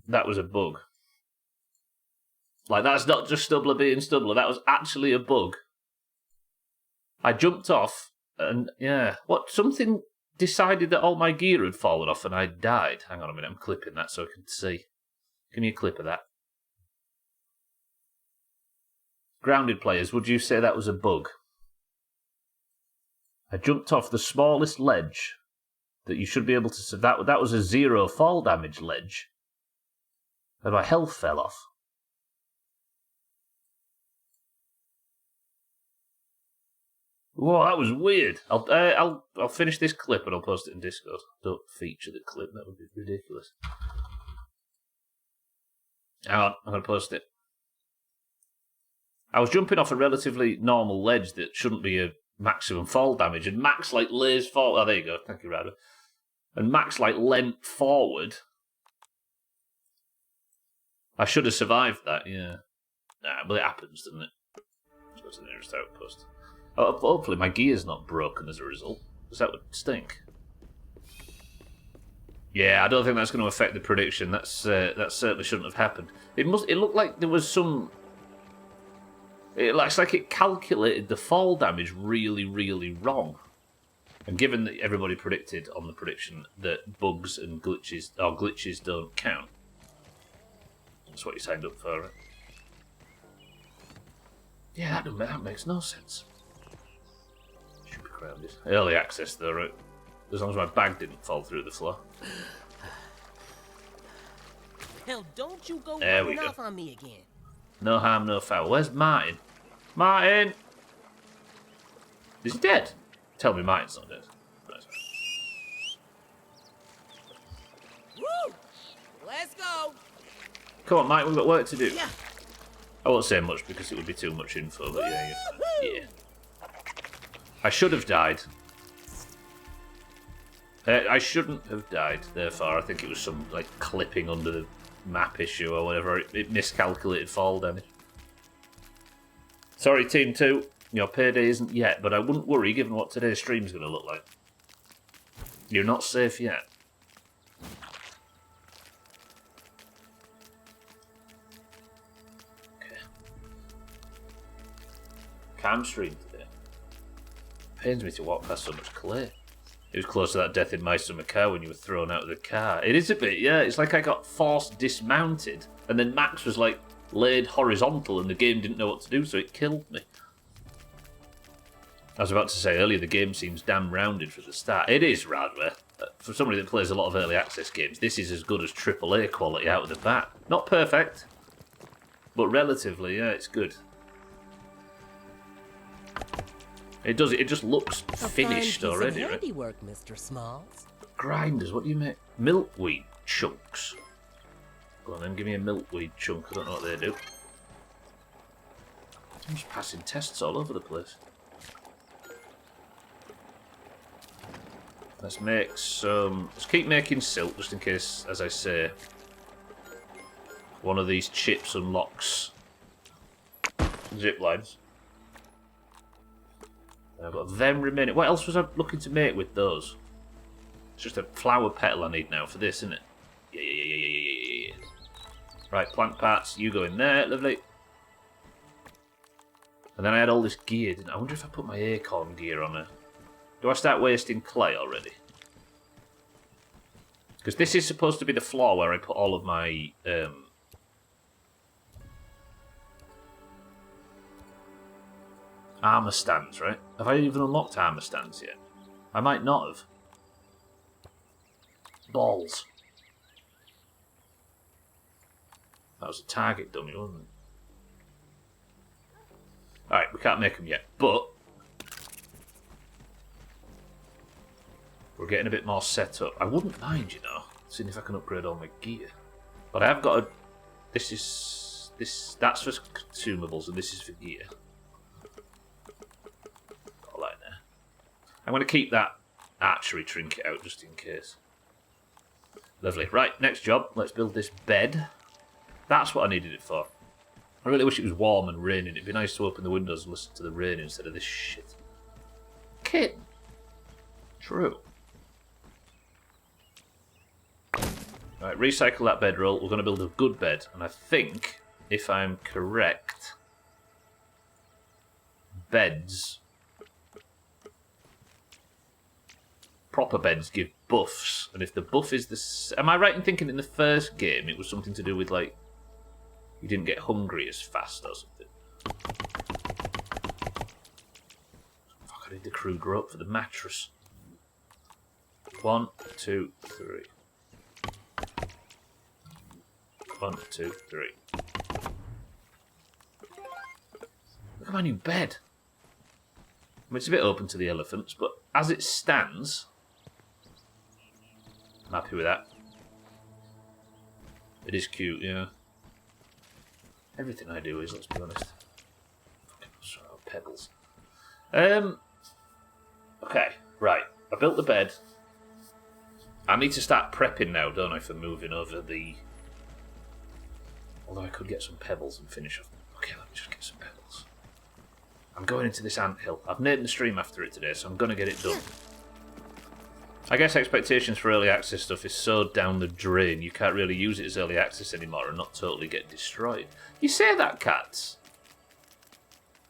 That was a bug. Like, that's not just Stubbler being Stubbler, that was actually a bug. I jumped off, and yeah, something decided that all my gear had fallen off and I died. Hang on a minute, I'm clipping that so I can see. Give me a clip of that. Grounded players, would you say that was a bug? I jumped off the smallest ledge that you should be able to... That was a 0 fall damage ledge. And my health fell off. Whoa, that was weird. I'll finish this clip and I'll post it in Discord. Don't feature the clip, that would be ridiculous. Hang on, I'm going to post it. I was jumping off a relatively normal ledge that shouldn't be a maximum fall damage, and Max lays forward. Oh, there you go. Thank you, Ryder. And Max leant forward. I should have survived that, yeah. Nah, but it happens, doesn't it? Let's go to the nearest outpost. Oh, hopefully my gear's not broken as a result, because that would stink. Yeah, I don't think that's going to affect the prediction. That certainly shouldn't have happened. It looked like there was some... It looks like it calculated the fall damage really, really wrong. And given that everybody predicted on the prediction that bugs and glitches don't count, that's what you signed up for, right? Yeah, that makes no sense. Should be crowded. Early access though, right? As long as my bag didn't fall through the floor. Hell, don't you go There running we go. off on me again. No harm, no foul. Where's Martin? Martin! Is he dead? Tell me Martin's not dead. Let's go. Come on, Mike, we've got work to do. Yeah. I won't say much because it would be too much info, but yeah, yeah. I should have died. I shouldn't have died, therefore. I think it was some, like, clipping under the map issue or whatever. It miscalculated fall damage. Sorry, Team 2. Your payday isn't yet, but I wouldn't worry given what today's stream's going to look like. You're not safe yet. Okay. Calm stream today. Pains me to walk past so much clay. It was close to that death in my summer car when you were thrown out of the car. It is a bit, yeah. It's like I got forced dismounted, and then Max was like laid horizontal, and the game didn't know what to do, so it killed me. I was about to say earlier, the game seems damn rounded for the start. It is rather. For somebody that plays a lot of early access games, this is as good as AAA quality out of the bat. Not perfect, but relatively, yeah, it's good. It does. It just looks finished already, right? Handiwork, Mr. Smalls. Grinders. What do you make? Milkweed chunks. Go on then, give me a milkweed chunk. I don't know what they do. I'm just passing tests all over the place. Let's make some... Let's keep making silk, just in case, as I say, one of these chips unlocks zip lines. I've got them remaining. What else was I looking to make with those? It's just a flower petal I need now for this, isn't it? Yeah. Right, plant parts, you go in there, lovely. And then I had all this gear, didn't I? I wonder if I put my acorn gear on her. Do I start wasting clay already? Because this is supposed to be the floor where I put all of my... armour stands, right? Have I even unlocked armour stands yet? I might not have. Balls. That was a target dummy, wasn't it? Alright, we can't make them yet, but we're getting a bit more set up. I wouldn't mind, you know, seeing if I can upgrade all my gear. But I have got a... That's for consumables, and this is for gear. I'm going to keep that archery trinket out just in case. Lovely. Right, next job. Let's build this bed. That's what I needed it for. I really wish it was warm and raining. It'd be nice to open the windows and listen to the rain instead of this shit. Kid. True. Right, recycle that bedroll. We're going to build a good bed. And I think, if I'm correct, beds... proper beds give buffs, and if the buff is the... Am I right in thinking in the first game it was something to do with, like, you didn't get hungry as fast or something? Fuck, I need the crude rope for the mattress. 1, 2, 3. 1, 2, 3. Look at my new bed. I mean, it's a bit open to the elephants, but as it stands... I'm happy with that. It is cute, yeah. Everything I do is, let's be honest. Sorry, pebbles. Okay, right. I built the bed. I need to start prepping now, don't I, for moving over the... Although I could get some pebbles and finish off. Okay, let me just get some pebbles. I'm going into this anthill. I've named the stream after it today, so I'm going to get it done. I guess expectations for early access stuff is so down the drain, you can't really use it as early access anymore and not totally get destroyed. You say that, Cats.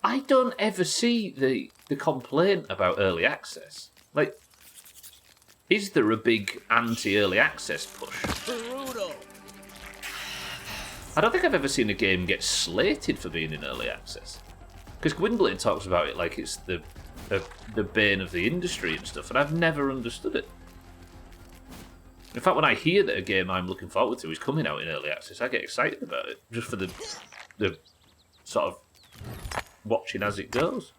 I don't ever see the complaint about early access. Like, is there a big anti-early access push? Brutal. I don't think I've ever seen a game get slated for being in early access. Because Gwynblade talks about it like it's the bane of the industry and stuff, and I've never understood it. In fact, when I hear that a game I'm looking forward to is coming out in early access, I get excited about it, just for the sort of watching as it goes.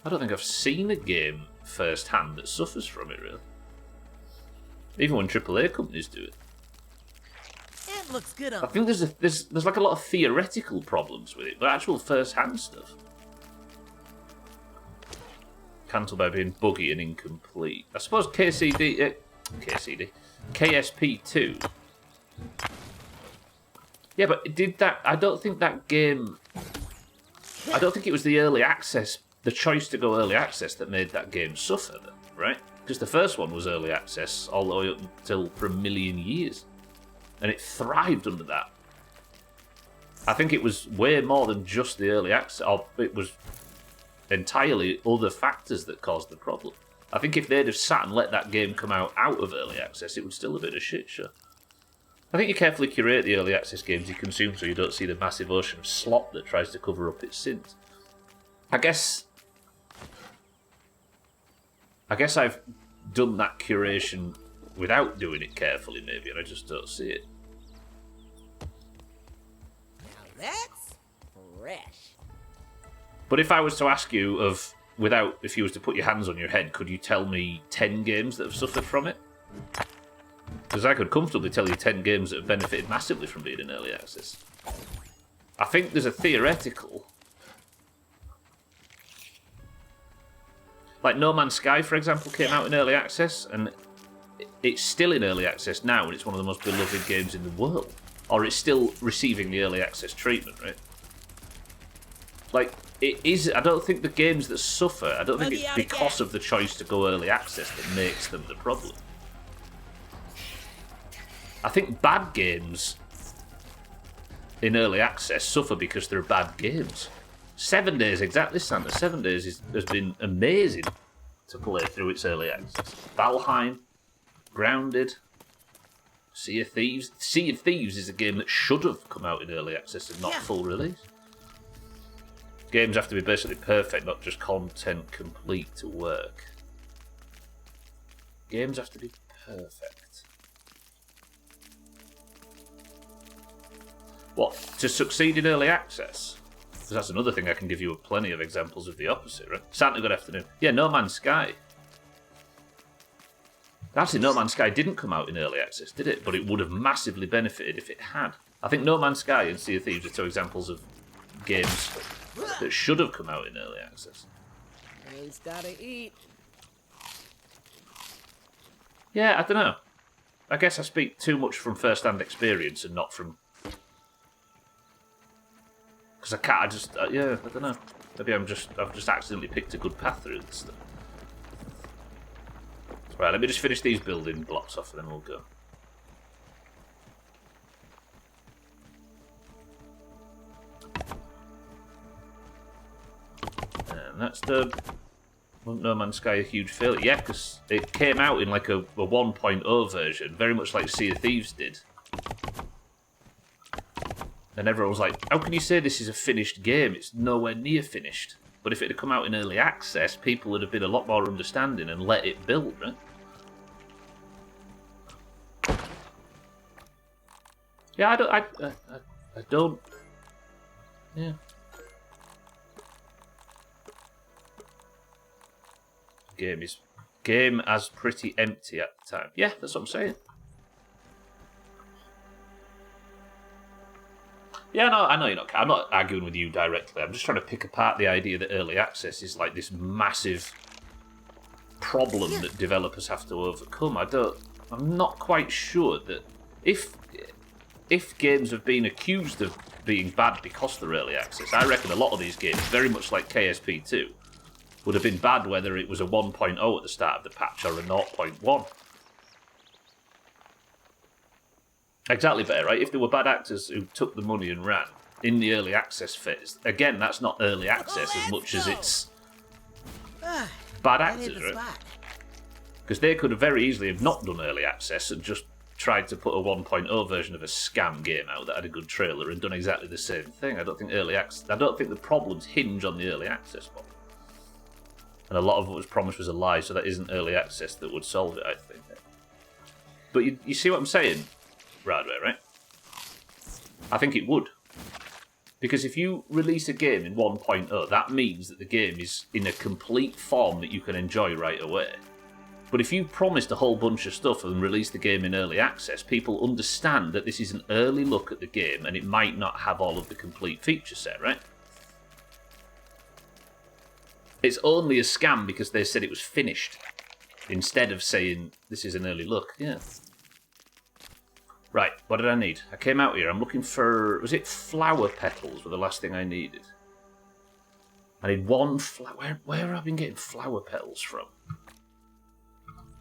I don't think I've seen a game firsthand that suffers from it, really. Even when AAA companies do it. It looks good I on. think there's like a lot of theoretical problems with it, but actual first-hand stuff. Cancelled by being buggy and incomplete. I suppose KSP2. Yeah, but did that? I don't think that game. I don't think it was the early access, the choice to go early access that made that game suffer, right? Because the first one was early access all the way up until for a million years, and it thrived under that. I think it was way more than just the early access. Or it was entirely other factors that caused the problem. I think if they'd have sat and let that game come out of early access, it would still have been a shit show. I think you carefully curate the early access games you consume so you don't see the massive ocean of slop that tries to cover up its sins. I guess I've done that curation without doing it carefully, maybe, and I just don't see it. Now that's fresh. But if I was to ask you if you was to put your hands on your head, could you tell me 10 games that have suffered from it? Because I could comfortably tell you 10 games that have benefited massively from being in early access. I think there's a theoretical... Like No Man's Sky, for example, came out in early access, and it's still in early access now, and it's one of the most beloved games in the world. Or it's still receiving the early access treatment, right? Like, it is... I don't think the games that suffer, I don't think it's because of the choice to go early access that makes them the problem. I think bad games in early access suffer because they're bad games. 7 Days, exactly, Santa. 7 Days has been amazing to play through its early access. Valheim, Grounded, Sea of Thieves. Sea of Thieves is a game that should have come out in early access and not full release. Games have to be basically perfect, not just content complete to work. Games have to be perfect. What? To succeed in early access? Because that's another thing I can give you plenty of examples of the opposite, right? Santa, good afternoon. Yeah, No Man's Sky. Actually, No Man's Sky didn't come out in early access, did it? But it would have massively benefited if it had. I think No Man's Sky and Sea of Thieves are two examples of games that should have come out in early access. Man's gotta eat. Yeah, I don't know. I guess I speak too much from first-hand experience and not from... Because I can't, I don't know. Maybe I've just accidentally picked a good path through this stuff. Right, let me just finish these building blocks off and then we'll go. And that's done. Wasn't No Man's Sky a huge failure? Yeah, because it came out in like a 1.0 version, very much like Sea of Thieves did. And everyone was like, how can you say this is a finished game? It's nowhere near finished. But if it had come out in early access, people would have been a lot more understanding and let it build, right? Yeah, I don't... Yeah. Game as pretty empty at the time. Yeah, that's what I'm saying. Yeah, no, I know you're not. I'm not arguing with you directly. I'm just trying to pick apart the idea that early access is like this massive problem that developers have to overcome. I'm not quite sure that if games have been accused of being bad because they're early access, I reckon a lot of these games, very much like KSP2, would have been bad whether it was a 1.0 at the start of the patch or a 0.1. Exactly, better, right? If there were bad actors who took the money and ran in the early access phase, again, that's not early access as much as it's bad actors, right? Because they could have very easily have not done early access and just tried to put a 1.0 version of a scam game out that had a good trailer and done exactly the same thing. I don't think the problems hinge on the early access one. And a lot of what was promised was a lie, so that isn't early access that would solve it, I think. But you see what I'm saying? Radway, right? I think it would. Because if you release a game in 1.0, that means that the game is in a complete form that you can enjoy right away. But if you promised a whole bunch of stuff and released the game in early access, people understand that this is an early look at the game and it might not have all of the complete feature set, right? It's only a scam because they said it was finished, instead of saying this is an early look. Yeah. Right, what did I need? I came out here, I'm looking for... Was it flower petals were the last thing I needed? I need one flower... Where have I been getting flower petals from?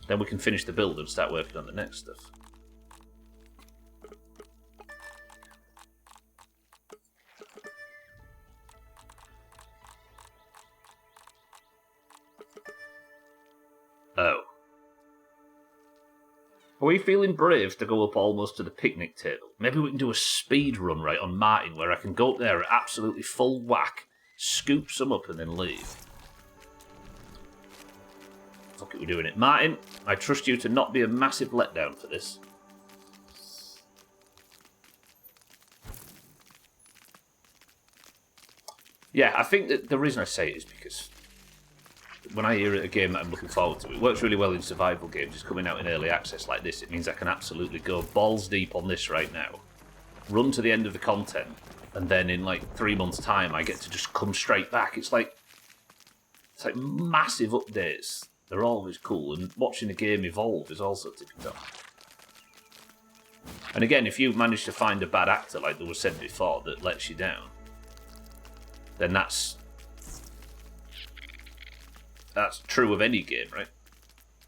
Then we can finish the build and start working on the next stuff. Oh. Are we feeling brave to go up almost to the picnic table? Maybe we can do a speed run right on Martin where I can go up there at absolutely full whack, scoop some up and then leave. Fuck it, we're doing it. Martin, I trust you to not be a massive letdown for this. Yeah, I think that the reason I say it is because when I hear a game that I'm looking forward to, it works really well in survival games. It's coming out in early access like this. It means I can absolutely go balls deep on this right now, run to the end of the content, and then in like 3 months' time, I get to just come straight back. It's like massive updates. They're always cool, and watching a game evolve is also tipping off. And again, if you manage to find a bad actor, like there was said before, that lets you down, then that's true of any game, right?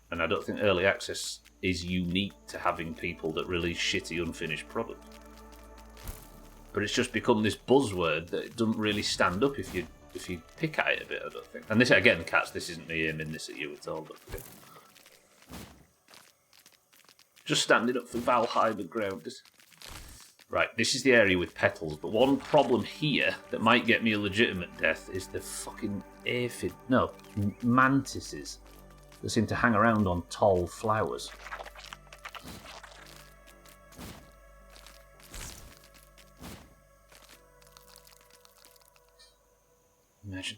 And I don't think early access is unique to having people that release shitty, unfinished product. But it's just become this buzzword that it doesn't really stand up if you pick at it a bit, I don't think. And this, again, Cats, this isn't me aiming this at you at all, but okay. Just standing up for Valheim and Grounded. Right, this is the area with petals, but one problem here that might get me a legitimate death is the fucking aphid... No, mantises that seem to hang around on tall flowers. Imagine.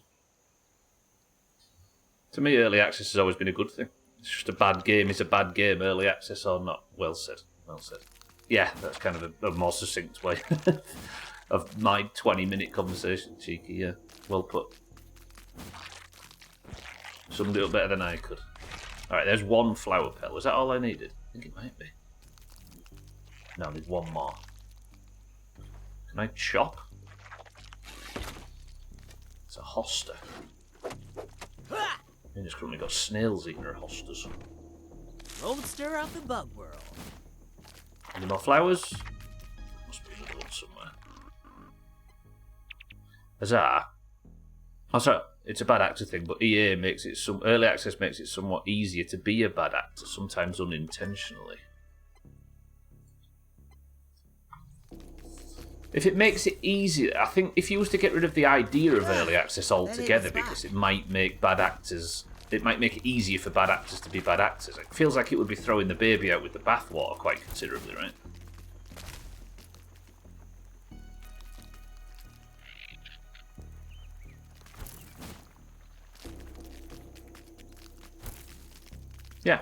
To me, early access has always been a good thing. It's just a bad game is a bad game, early access or not. Well said. Well said. Yeah, that's kind of a more succinct way of my 20-minute conversation, Cheeky. Yeah, well put. Summed it up better than I could. Alright, there's one flower petal. Was that all I needed? I think it might be. No, I need one more. Can I chop? It's a hosta. And it's currently got snails eating her hostas. Roadster of the bug world. Any more flowers? Must be another one somewhere. Huzzah. Oh, sorry, it's a bad actor thing, but EA makes it early access makes it somewhat easier to be a bad actor, sometimes unintentionally. If it makes it easier, I think if you was to get rid of the idea of early access altogether, because it might make bad actors, it might make it easier for bad actors to be bad actors. It feels like it would be throwing the baby out with the bathwater quite considerably, right? Yeah,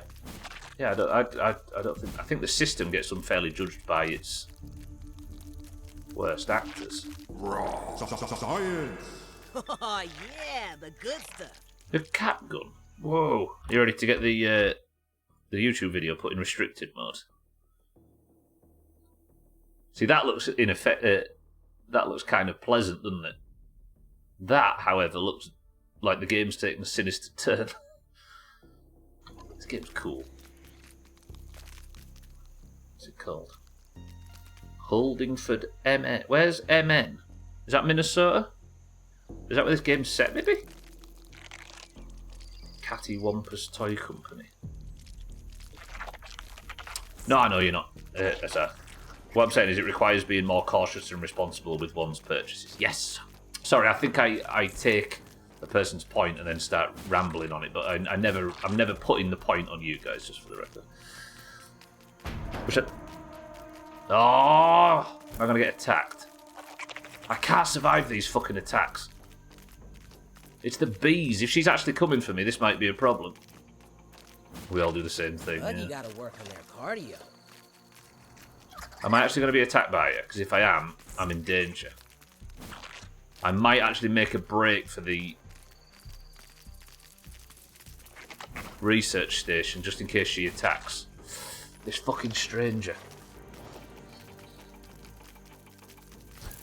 I don't think. I think the system gets unfairly judged by its worst actors. Science! Oh yeah, the good stuff. The cat gun. Whoa! You ready to get the YouTube video put in restricted mode? See, that looks in effect. That looks kind of pleasant, doesn't it? That, however, looks like the game's taking a sinister turn. This game's cool. What's it called? Holdingford MN. Where's MN? Is that Minnesota? Is that where this game's set, maybe? Catty Wampus Toy Company. No, I know you're not. What I'm saying is it requires being more cautious and responsible with one's purchases. Yes. Sorry, I think I take a person's point and then start rambling on it, but I'm never putting the point on you guys, just for the record. Oh, I'm gonna get attacked. I can't survive these fucking attacks. It's the bees. If she's actually coming for me, this might be a problem. We all do the same thing. But Yeah. you gotta work on their cardio. Am I actually going to be attacked by it? Because if I am, I'm in danger. I might actually make a break for the research station just in case she attacks. This fucking stranger.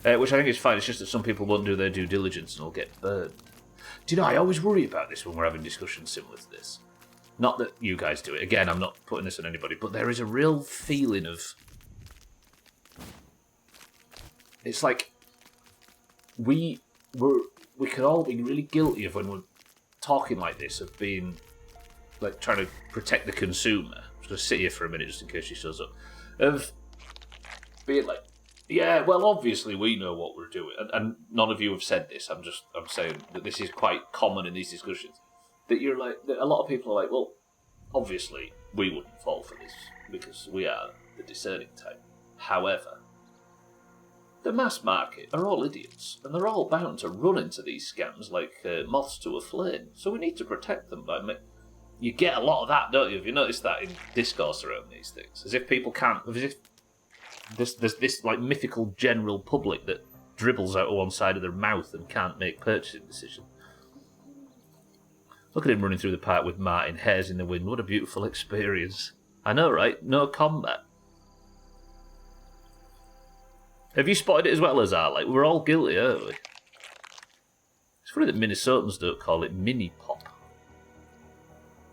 Which I think is fine, it's just that some people won't do their due diligence and will get burned. Do you know, I always worry about this when we're having discussions similar to this. Not that you guys do it. Again, I'm not putting this on anybody, but there is a real feeling of... It's like... We could all be really guilty of when we're talking like this, of being... like, trying to protect the consumer. I'm just going to sit here for a minute just in case she shows up. Of being like... Yeah, well, obviously we know what we're doing, and none of you have said this. I'm saying that this is quite common in these discussions. That you're like, that a lot of people are like, well, obviously we wouldn't fall for this because we are the discerning type. However, the mass market are all idiots, and they're all bound to run into these scams like moths to a flame. So we need to protect them by. You get a lot of that, don't you? Have you noticed that in discourse around these things? As if people can't. As if there's this like mythical general public that dribbles out of one side of their mouth and can't make purchasing decisions. Look at him running through the park with Martin, hairs in the wind. What a beautiful experience. I know, right? No combat. Have you spotted it as well as I? Like, we're all guilty, aren't we? It's funny that Minnesotans don't call it mini pop.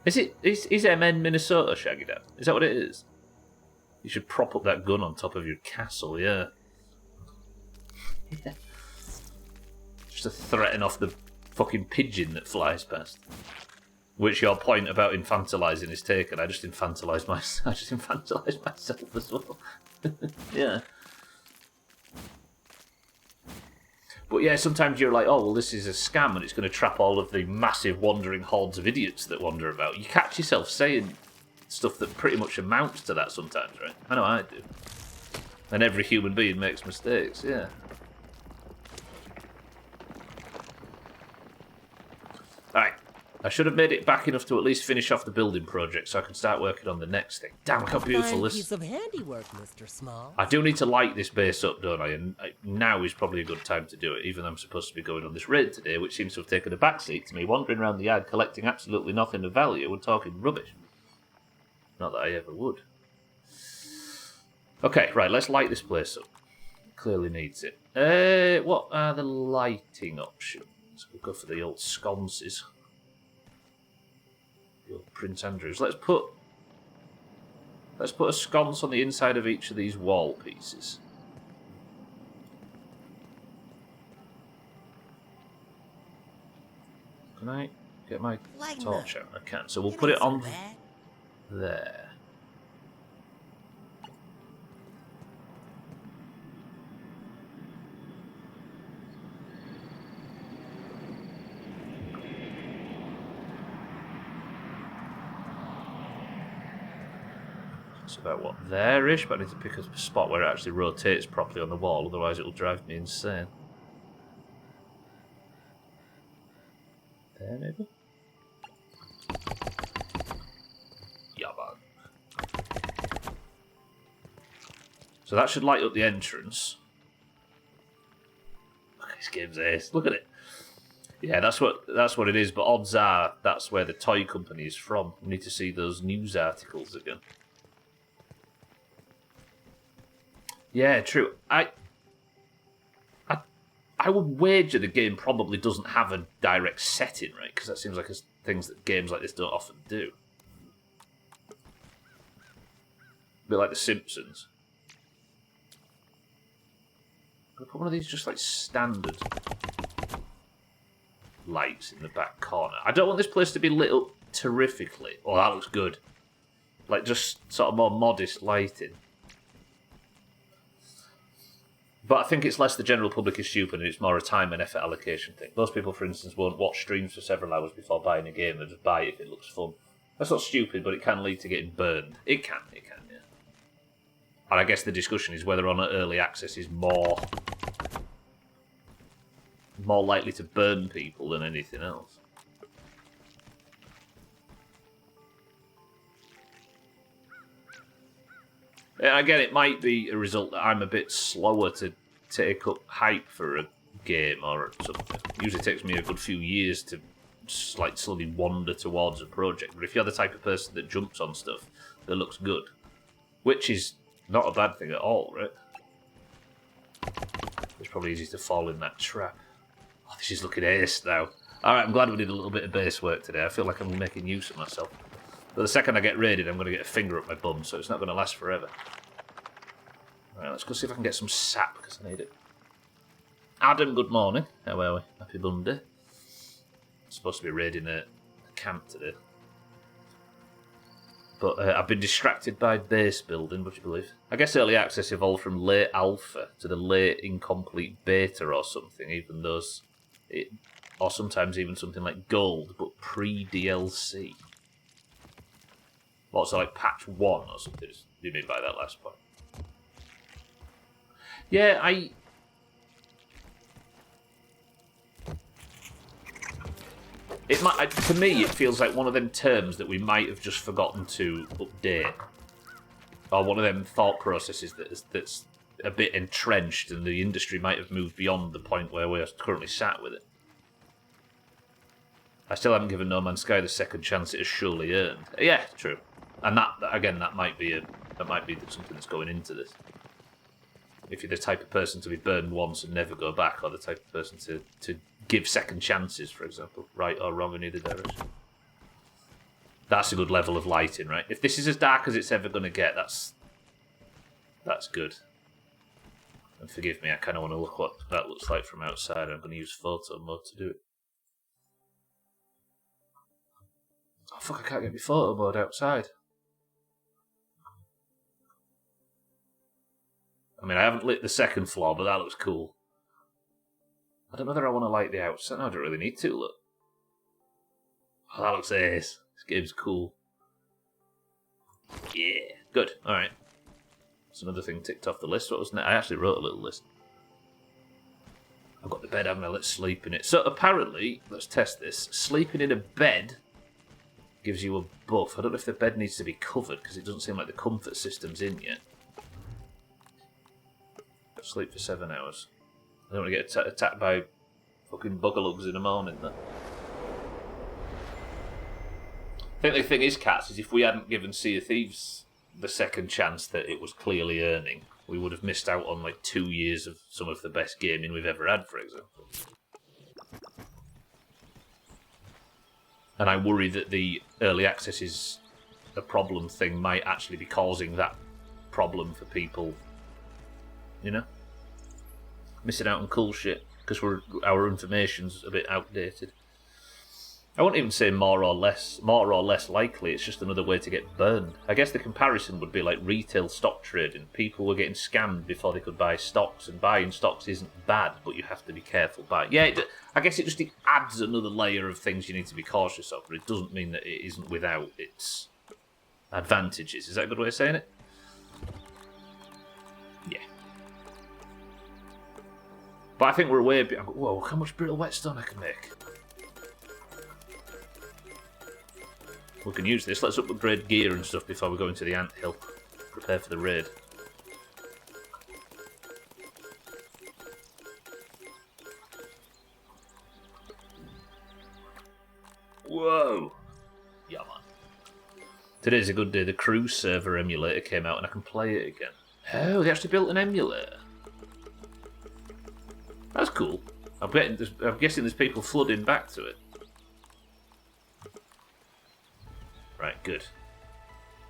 Is MN Minnesota, Shaggy Dad? Is that what it is? You should prop up that gun on top of your castle, yeah. Yeah. Just to threaten off the fucking pigeon that flies past. Which your point about infantilizing is taken. I just infantilized myself as well. Yeah. But yeah, sometimes you're like, oh, well, this is a scam and it's going to trap all of the massive wandering hordes of idiots that wander about. You catch yourself saying stuff that pretty much amounts to that sometimes, right? I know I do. And every human being makes mistakes, yeah. Alright. I should have made it back enough to at least finish off the building project so I can start working on the next thing. Damn, look how beautiful this is. Piece of handiwork, Mr. Small. I do need to light this base up, don't I? And now is probably a good time to do it, even though I'm supposed to be going on this raid today, which seems to have taken a backseat to me, wandering around the yard collecting absolutely nothing of value and talking rubbish. Not that I ever would. Okay, right, let's light this place up. Clearly needs it. What are the lighting options? We'll go for the old sconces. The old Prince Andrews. Let's put a sconce on the inside of each of these wall pieces. Can I get my torch out? I can. So we'll put it on there. It's about what, there-ish, but I need to pick a spot where it actually rotates properly on the wall, otherwise it'll drive me insane. There, maybe? Yeah, man. So that should light up the entrance. This game's ace. Look at it. Yeah, that's what it is, but odds are that's where the toy company is from. We need to see those news articles again. Yeah, true. I would wager the game probably doesn't have a direct setting, right? Because that seems like things that games like this don't often do. A bit like The Simpsons. I'll put one of these just like standard lights in the back corner. I don't want this place to be lit up terrifically. Oh, that looks good. Like just sort of more modest lighting. But I think it's less the general public is stupid and it's more a time and effort allocation thing. Most people, for instance, won't watch streams for several hours before buying a game and just buy it if it looks fun. That's not stupid, but it can lead to getting burned. It can, yeah. And I guess the discussion is whether or not early access is more likely to burn people than anything else. Again, it might be a result that I'm a bit slower to take up hype for a game or something. It usually takes me a good few years to just, like, slowly wander towards a project. But if you're the type of person that jumps on stuff that looks good, which is not a bad thing at all, right? It's probably easy to fall in that trap. Oh, this is looking ace now. Alright, I'm glad we did a little bit of base work today. I feel like I'm making use of myself. But the second I get raided, I'm going to get a finger up my bum, so it's not going to last forever. Alright, let's go see if I can get some sap, because I need it. Adam, good morning. How are we? Happy Monday. I'm supposed to be raiding a camp today. But I've been distracted by base building, would you believe? I guess early access evolved from late alpha to the late incomplete beta or something, even those... or sometimes even something like gold, but pre-DLC. What's like patch 1 or something? Do you mean by that last point? Yeah, it might, to me, it feels like one of them terms that we might have just forgotten to update, or one of them thought processes that's a bit entrenched, and the industry might have moved beyond the point where we're currently sat with it. I still haven't given No Man's Sky the second chance it has surely earned. Yeah, true. And that again, that might be something that's going into this. If you're the type of person to be burned once and never go back, or the type of person to give second chances, for example, right or wrong in either direction. That's a good level of lighting, right? If this is as dark as it's ever going to get, that's good. And forgive me, I kind of want to look what that looks like from outside. I'm going to use photo mode to do it. Oh fuck, I can't get my photo mode outside. I mean, I haven't lit the second floor, but that looks cool. I don't know whether I want to light the outside. No, I don't really need to, look. Oh, that looks ace. This game's cool. Yeah, good. Alright. That's another thing ticked off the list. What was next? I actually wrote a little list. I've got the bed, haven't I? Let's sleep in it. So apparently, let's test this. Sleeping in a bed gives you a buff. I don't know if the bed needs to be covered, because it doesn't seem like the comfort system's in yet. Sleep for 7 hours. I don't want to get attacked by fucking bugalugs in the morning, though. I think the thing is, Cats, is if we hadn't given Sea of Thieves the second chance that it was clearly earning, we would have missed out on like 2 years of some of the best gaming we've ever had, for example. And I worry that the early access is a problem thing might actually be causing that problem for people, you know? Missing out on cool shit because our information's a bit outdated. I won't even say more or less likely. It's just another way to get burned. I guess the comparison would be like retail stock trading. People were getting scammed before they could buy stocks, and buying stocks isn't bad, but you have to be careful. I guess it adds another layer of things you need to be cautious of, but it doesn't mean that it isn't without its advantages. Is that a good way of saying it? Yeah. But I think we're way beyond. Whoa, how much brittle whetstone I can make. We can use this. Let's upgrade gear and stuff before we go into the anthill. Prepare for the raid. Whoa! Yeah, man. Today's a good day. The cruise server emulator came out and I can play it again. Oh, they actually built an emulator. That's cool. I'm guessing there's people flooding back to it. Right, good.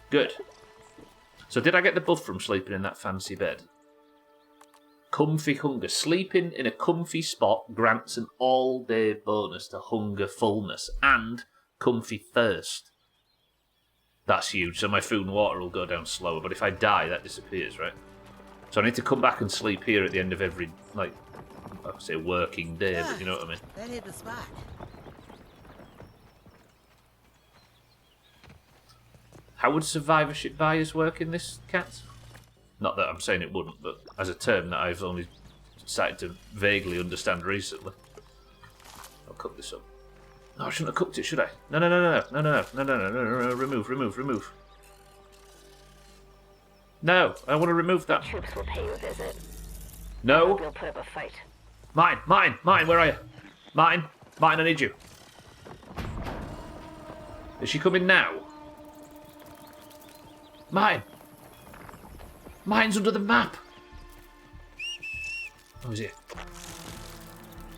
Good. So did I get the buff from sleeping in that fancy bed? Comfy hunger. Sleeping in a comfy spot grants an all-day bonus to hunger fullness and comfy thirst. That's huge. So my food and water will go down slower, but if I die, that disappears, right? So I need to come back and sleep here at the end of every, like, I would say working day, but you know what I mean. That hit the spot. How would survivorship bias work in this, Cat? Not that I'm saying it wouldn't, but as a term that I've only started to vaguely understand recently. I'll cook this up. No, I shouldn't have cooked it, should I? No, remove. No, I want to remove that. Troops will pay you a visit. No. We'll put up a fight. Mine, where are you? Mine, I need you. Is she coming now? Mine's under the map. Oh, is it?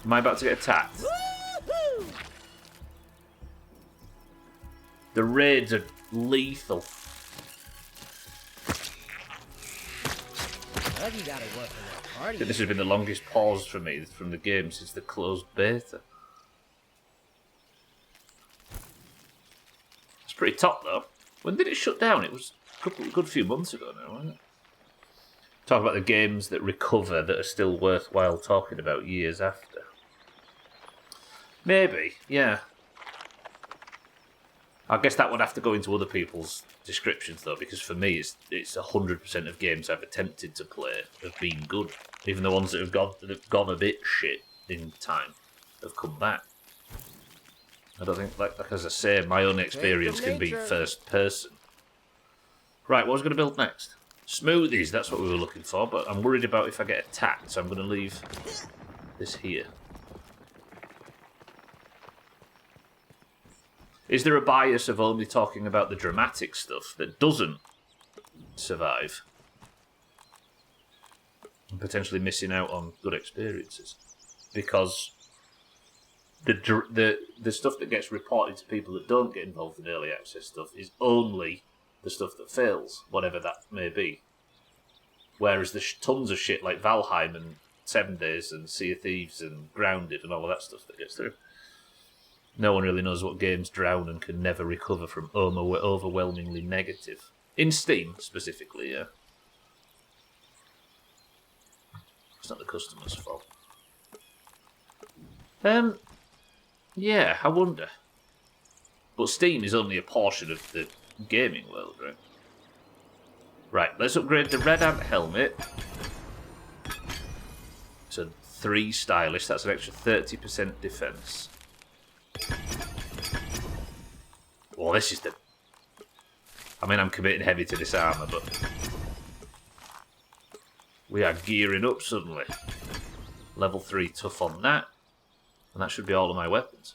Am I about to get attacked? The raids are lethal. Well, you gotta work on that cardio. This has been the longest pause for me from the game since the closed beta. It's pretty top though. When did it shut down? It was a good few months ago now, wasn't it? Talk about the games that recover that are still worthwhile talking about years after. Maybe, yeah. I guess that would have to go into other people's descriptions though, because for me it's 100% of games I've attempted to play have been good. Even the ones that have gone a bit shit in time have come back. I don't think, like as I say, my own experience can be first person. Right, what was I going to build next? Smoothies, that's what we were looking for, but I'm worried about if I get attacked, so I'm going to leave this here. Is there a bias of only talking about the dramatic stuff that doesn't survive? And potentially missing out on good experiences? Because the stuff that gets reported to people that don't get involved in early access stuff is only the stuff that fails, whatever that may be. Whereas there's tons of shit like Valheim and 7 Days and Sea of Thieves and Grounded and all of that stuff that gets through. No one really knows what games drown and can never recover from overwhelmingly negative. In Steam, specifically, yeah. It's not the customer's fault. Yeah, I wonder. But Steam is only a portion of the gaming world, right? Right, let's upgrade the Red Ant helmet to 3 stylish. That's an extra 30% defense. Well, this is the... I mean, I'm committing heavy to this armour, but... we are gearing up suddenly. Level 3 tough on that. And that should be all of my weapons.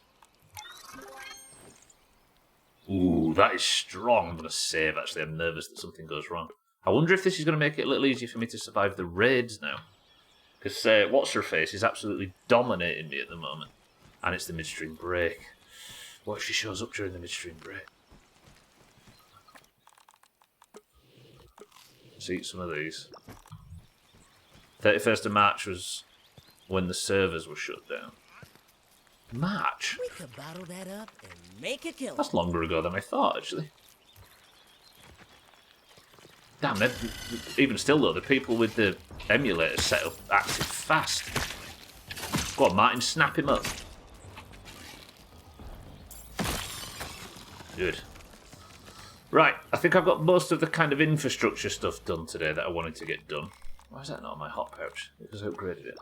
Ooh, that is strong. I'm going to save, actually. I'm nervous that something goes wrong. I wonder if this is going to make it a little easier for me to survive the raids now. Because What's-Her-Face is absolutely dominating me at the moment. And it's the midstream break. What if she shows up during the midstream break? Let's eat some of these. 31st of March was when the servers were shut down. March? We could bottle that up and make a kill. That's longer ago than I thought, actually. Damn, even still though, the people with the emulator set up acted fast. Go on, Martin, snap him up. Good. Right, I think I've got most of the kind of infrastructure stuff done today that I wanted to get done. Why is that not on my hot pouch? Because I upgraded it.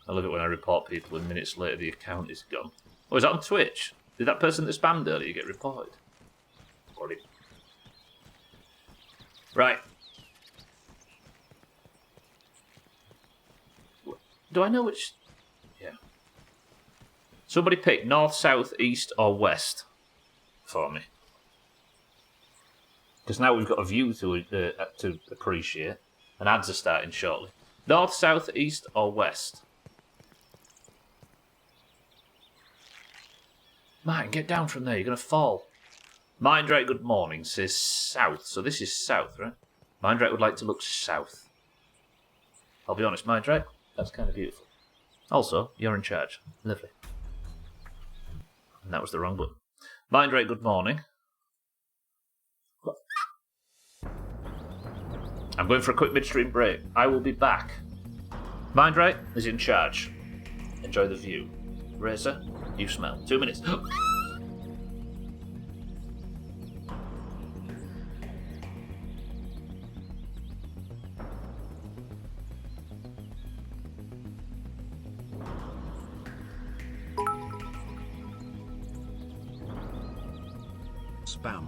I love it when I report people and minutes later the account is gone. Oh, is that on Twitch? Did that person that spammed earlier get reported? Sorry. Right. Do I know which... yeah. Somebody pick north, south, east or west for me. Because now we've got a view to appreciate. And ads are starting shortly. North, south, east or west? Martin, get down from there. You're going to fall. Mindrake, good morning, says south. So this is south, right? Mindrake would like to look south. I'll be honest, Mindrake, that's kind of beautiful. Also, you're in charge. Lovely. And that was the wrong button. Mindrake, good morning. I'm going for a quick midstream break. I will be back. Mindrake is in charge. Enjoy the view. Razor, you smell. 2 minutes. Spam.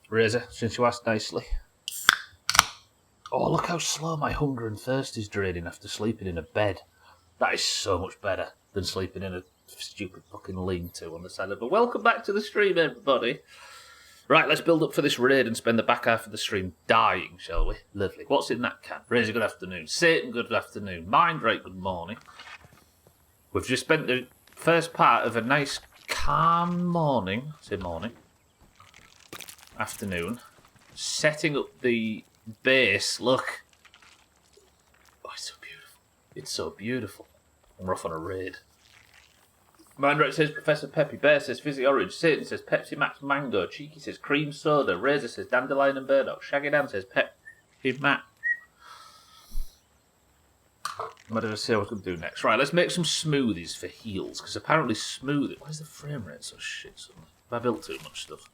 Razor, since you asked nicely. Oh, look how slow my hunger and thirst is draining after sleeping in a bed. That is so much better than sleeping in a stupid fucking lean-to on the side of it. Welcome back to the stream, everybody. Right, let's build up for this raid and spend the back half of the stream dying, shall we? Lovely. What's in that can? Razor, good afternoon. Satan, good afternoon. Mindrake, good morning. We've just spent the first part of a nice, calm morning. Say morning. Afternoon. Setting up the base. Look. Oh, it's so beautiful. It's so beautiful. And we're off on a raid. Mindrake says Professor Peppy. Bear says Fizzy Orange. Satan says Pepsi Max Mango. Cheeky says Cream Soda. Razor says Dandelion and Burdock. Shaggy Dan says Pepsi Max. What did I say I was going to do next? Right, let's make some smoothies for heals, because apparently smoothie... Why is the frame rate so shit suddenly? Have I built too much stuff?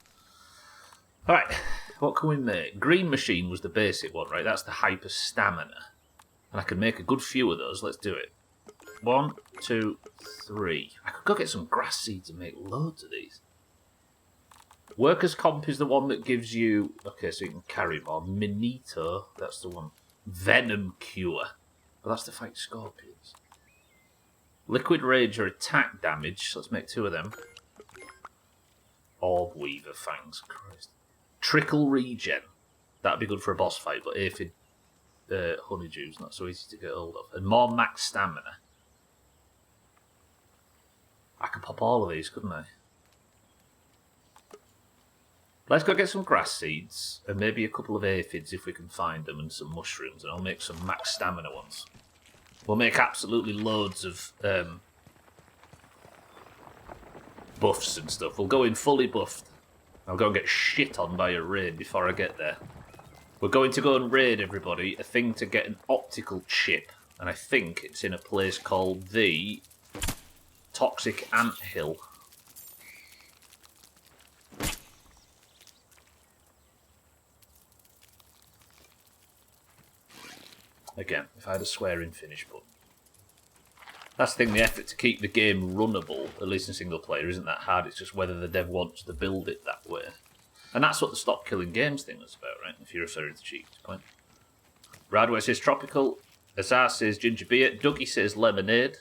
Alright, what can we make? Green Machine was the basic one, right? That's the hyper stamina. And I can make a good few of those. Let's do it. 1, 2, 3. I could go get some grass seeds and make loads of these. Workers' Comp is the one that gives you... Okay, so you can carry more. Minito, that's the one. Venom Cure. But that's to fight scorpions. Liquid Rage or attack damage. Let's make 2 of them. Orb Weaver Fangs. Christ. Trickle Regen. That'd be good for a boss fight, but aphid honeydew's not so easy to get hold of. And more max stamina. I could pop all of these, couldn't I? Let's go get some grass seeds and maybe a couple of aphids if we can find them and some mushrooms, and I'll make some max stamina ones. We'll make absolutely loads of buffs and stuff. We'll go in fully buffed. I'll go and get shit on by a raid before I get there. We're going to go and raid, everybody, a thing to get an optical chip, and I think it's in a place called the Toxic Anthill. Again, if I had a swearing finish button. That's the thing, the effort to keep the game runnable, at least in single player, isn't that hard. It's just whether the dev wants to build it that way. And that's what the stop killing games thing was about, right? If you're referring to Cheek's point. Radway says tropical. Azar says ginger beer. Dougie says lemonade.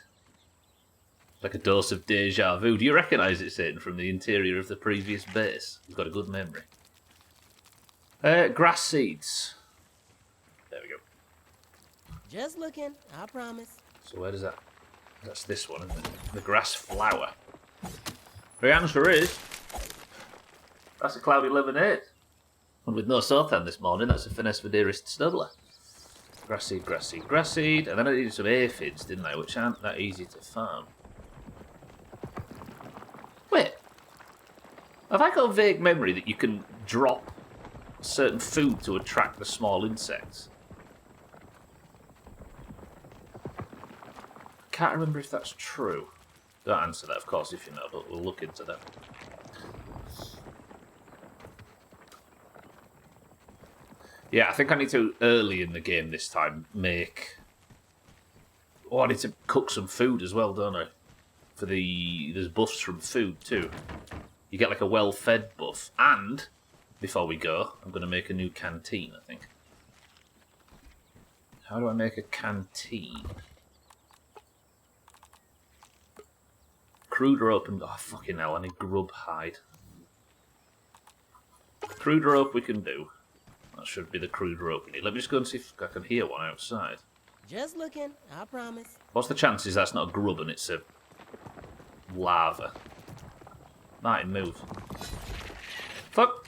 Like a dose of deja vu. Do you recognise it, Satan, from the interior of the previous base? You've got a good memory. Grass seeds. There we go. Just looking, I promise. So where does that... That's this one, isn't it? The grass flower. The answer is... That's a cloudy lemonade. And with no Sothan this morning, that's a finesse for dearest snuggler. Grass seed, grass seed, grass seed. And then I needed some aphids, didn't I? Which aren't that easy to farm. Wait. Have I got a vague memory that you can drop certain food to attract the small insects? Can't remember if that's true. Don't answer that, of course, if you know, but we'll look into that. Yeah, I think I need to, early in the game this time, make... Oh, I need to cook some food as well, don't I? For the... There's buffs from food, too. You get like a well-fed buff. And, before we go, I'm going to make a new canteen, I think. How do I make a canteen? Crude rope and... Oh, fucking hell, I need grub hide. Crude rope we can do. That should be the crude rope we need. Let me just go and see if I can hear one outside. Just looking, I promise. What's the chances that's not a grub and it's a... lava? Martin, move. Fuck!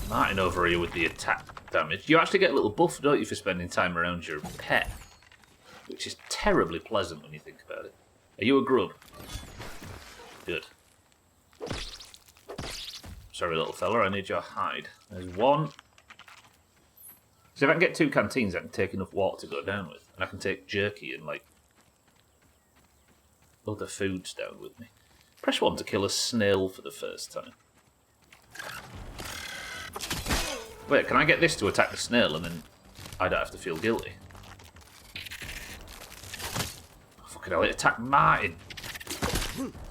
Martin over here with the attack damage. You actually get a little buff, don't you, for spending time around your pet? Which is terribly pleasant when you think about it. Are you a grub? Good. Sorry, little fella, I need your hide. There's one. So if I can get 2 canteens, I can take enough water to go down with. And I can take jerky and, like, other foods down with me. Press 1 to kill a snail for the first time. Wait, can I get this to attack the snail and then I don't have to feel guilty? Fucking hell, it attacked Martin.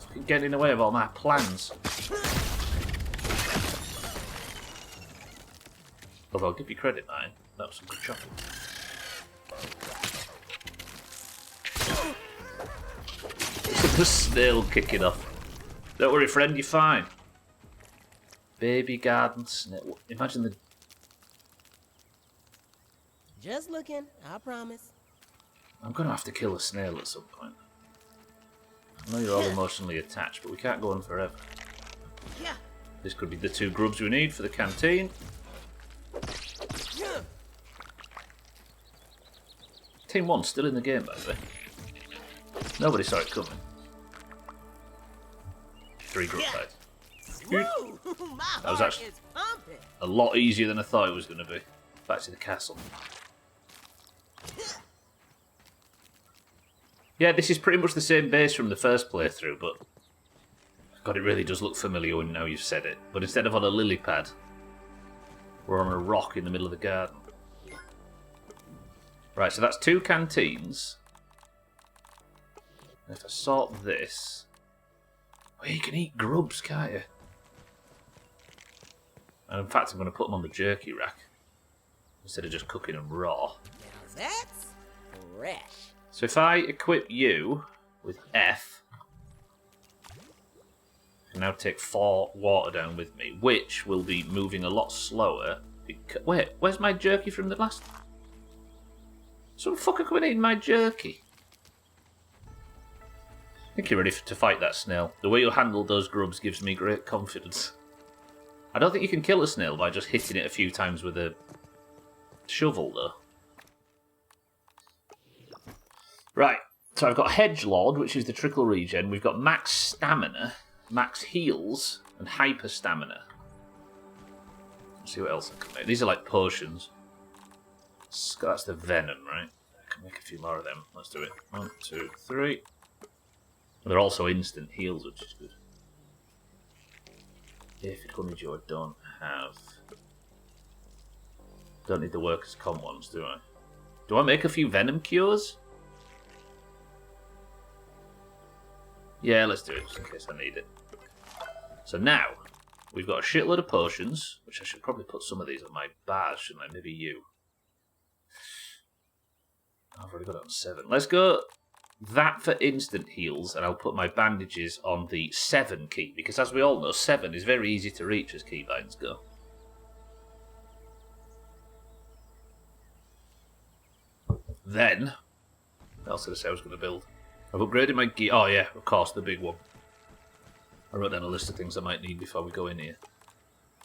Fucking fucking getting in the way of all my plans. Although I'll give you credit, mine. That was some good chopping. The snail kicking off. Don't worry, friend, you're fine. Baby garden snail. Imagine the... Just looking, I promise. I'm going to have to kill a snail at some point. I know you're all emotionally attached, but we can't go on forever. Yeah. This could be the 2 grubs we need for the canteen. Team 1's still in the game, by the way. Nobody saw it coming. 3 grub fights. Woo! My That was heart actually is pumping. a lot easier than I thought it was going to be. Back to the castle. Yeah, this is pretty much the same base from the first playthrough, but... God, it really does look familiar when now you've said it. But instead of on a lily pad, we're on a rock in the middle of the garden. Right, so that's 2 canteens. And if I sort this... Well, you can eat grubs, can't you? And in fact, I'm going to put them on the jerky rack. Instead of just cooking them raw. Now that's fresh. So if I equip you with F... I can now take 4 water down with me, which will be moving a lot slower. Because... Wait, where's my jerky from the last... Some fucker coming in my jerky. I think you're ready to fight that snail. The way you handle those grubs gives me great confidence. I don't think you can kill a snail by just hitting it a few times with a shovel, though. Right, so I've got Hedgelord, which is the trickle regen. We've got max stamina, max heals, and hyper stamina. Let's see what else I can make. These are like potions. That's the venom, right? I can make a few more of them. Let's do it. 1, 2, 3. They're also instant heals, which is good. If it comes you, I don't have... Don't need the workers' comp ones, do I? Do I make a few venom cures? Yeah, let's do it, just in case I need it. So now, we've got a shitload of potions, which I should probably put some of these on my bars, shouldn't I? Maybe you. I've already got it on 7. Let's go that for instant heals, and I'll put my bandages on the 7 key, because as we all know, 7 is very easy to reach as keybinds go. Then, what else did I say I was going to build? I've upgraded my gear. Oh yeah, of course, the big one. I wrote down a list of things I might need before we go in here.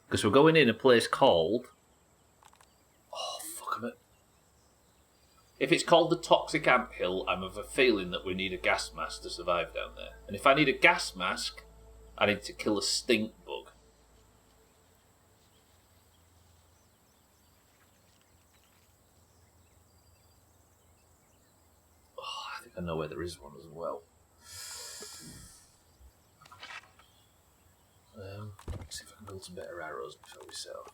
Because we're going in a place called... Oh, fuck a bit. If it's called the Toxic Anthill, I'm of a feeling that we need a gas mask to survive down there. And if I need a gas mask, I need to kill a stink bug. Oh, I think I know where there is one as well. Let's see if I can build some better arrows before we set off.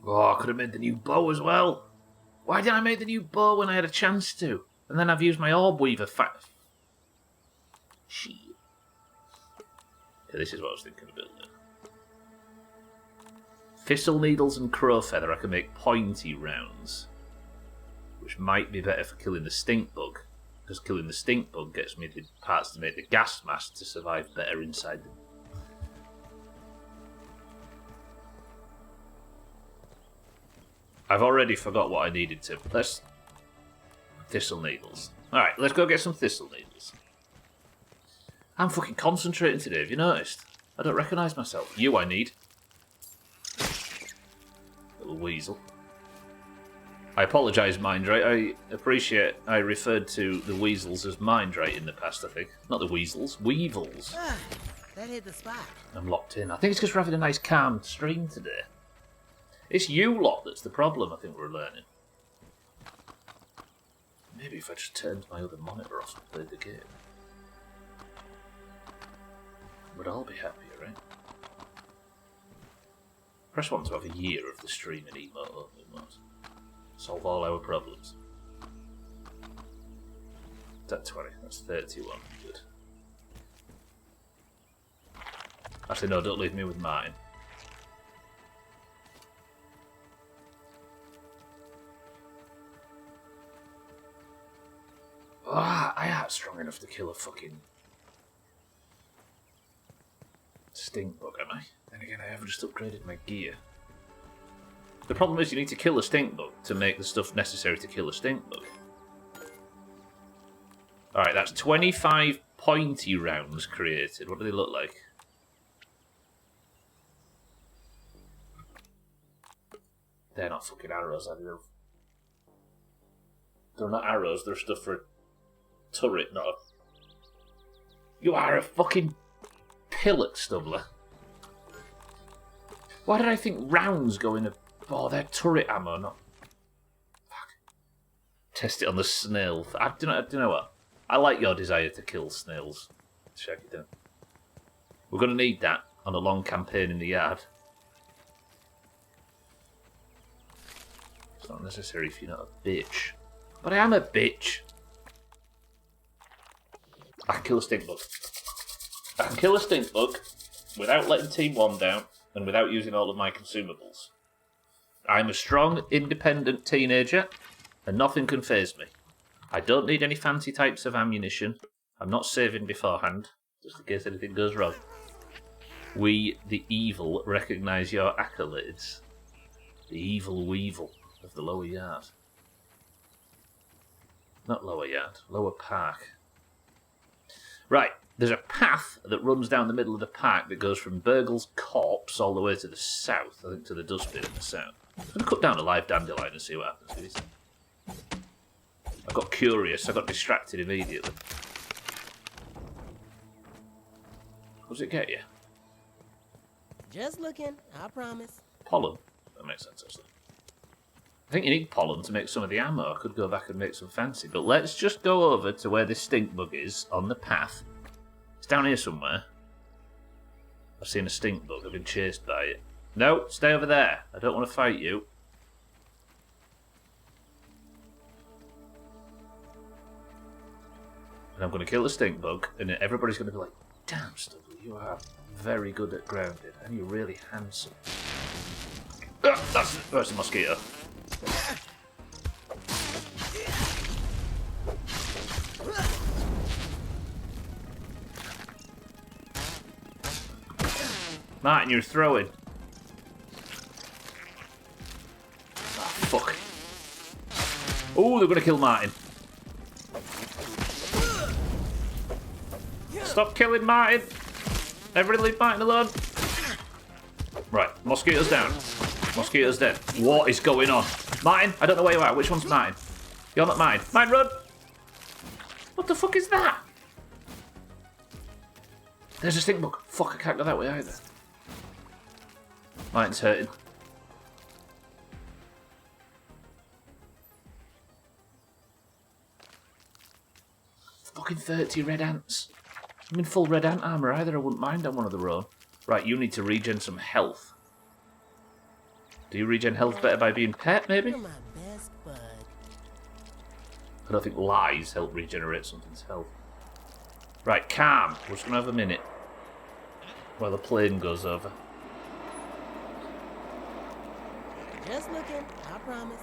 Oh, I could have made the new bow as well. Why didn't I make the new bow when I had a chance to? And then I've used my orb weaver Shit. Yeah, this is what I was thinking of building. Thistle needles and crow feather, I can make pointy rounds. Which might be better for killing the stink bug. Because killing the stink bug gets me the parts to make the gas mask to survive better inside them. I've already forgot what I needed to. Let's... Thistle needles. Alright, let's go get some thistle needles. I'm fucking concentrating today, have you noticed? I don't recognise myself. You I need. Little weasel. I apologise, Mindrite. I appreciate I referred to the weasels as Mindrite in the past, I think. Not the weasels, weevils. That hit the spot. I'm locked in. I think it's because we're having a nice calm stream today. It's you lot that's the problem, I think we're learning. Maybe if I just turned my other monitor off and played the game. We'd all be happier, right? Press 1 to have a year of the stream in emote only mode. Solve all our problems. That's 20. That's 31. Good. Actually, no, don't leave me with mine. Ah, I ain't strong enough to kill a fucking stink bug, am I? Then again, I have just upgraded my gear. The problem is you need to kill a stink bug to make the stuff necessary to kill a stink bug. Alright, that's 25 pointy rounds created. What do they look like? They're not fucking arrows, are they? They're not arrows, they're stuff for a turret, not a... You are a fucking pillock stumbler. Why did I think rounds go in a... Oh, they're turret ammo, not... Fuck. Test it on the snail. Do you know what? I like your desire to kill snails. Check it out. We're going to need that on a long campaign in the yard. It's not necessary if you're not a bitch. But I am a bitch. I can kill a stink bug. I can kill a stink bug without letting Team 1 down and without using all of my consumables. I'm a strong, independent teenager and nothing can faze me. I don't need any fancy types of ammunition. I'm not saving beforehand, just in case anything goes wrong. We, the evil, recognise your accolades. The evil weevil of the lower yard. Not lower yard, lower park. Right, there's a path that runs down the middle of the park that goes from Burgle's corpse all the way to the south, I think to the dustbin in the south. I'm going to cut down a live dandelion and see what happens with this. I got curious, I got distracted immediately. What does it get you? Just looking, I promise. Pollen. That makes sense, actually. I think you need pollen to make some of the ammo. I could go back and make some fancy. But let's just go over to where this stink bug is on the path. It's down here somewhere. I've seen a stink bug. I've been chased by it. No, stay over there. I don't want to fight you. And I'm going to kill the stink bug. And then everybody's going to be like, damn, Stubby, you are very good at grounded. And you're really handsome. That's a mosquito. Martin, you're throwing. Oh, fuck. Oh, they're going to kill Martin. Stop killing Martin. Everybody leave Martin alone. Right, mosquitoes down. Mosquito's dead. What is going on? Martin, I don't know where you are. Which one's Martin? You're not Martin. Martin, run! What the fuck is that? There's a stink bug. Fuck, I can't go that way either. Martin's hurting. Fucking 30 red ants. I'm in full red ant armour either. I wouldn't mind on one of the road. Right, you need to regen some health. Do you regen health better by being pet, maybe? You're my best bud. I don't think lies help regenerate something's health. Right, calm. We're just going to have a minute while the plane goes over. Just looking, I promise.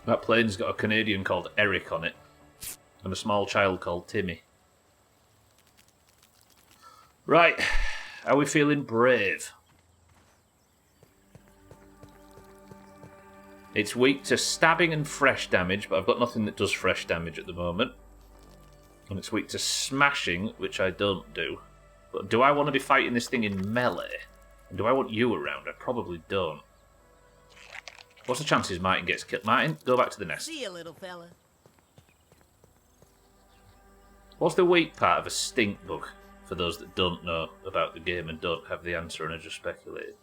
That plane's got a Canadian called Eric on it and a small child called Timmy. Right. Are we feeling brave? It's weak to stabbing and fresh damage, but I've got nothing that does fresh damage at the moment. And it's weak to smashing, which I don't do. But do I want to be fighting this thing in melee? And do I want you around? I probably don't. What's the chances Martin gets killed? Martin, go back to the nest. See you, little fella. What's the weak part of a stink bug? For those that don't know about the game and don't have the answer and are just speculating.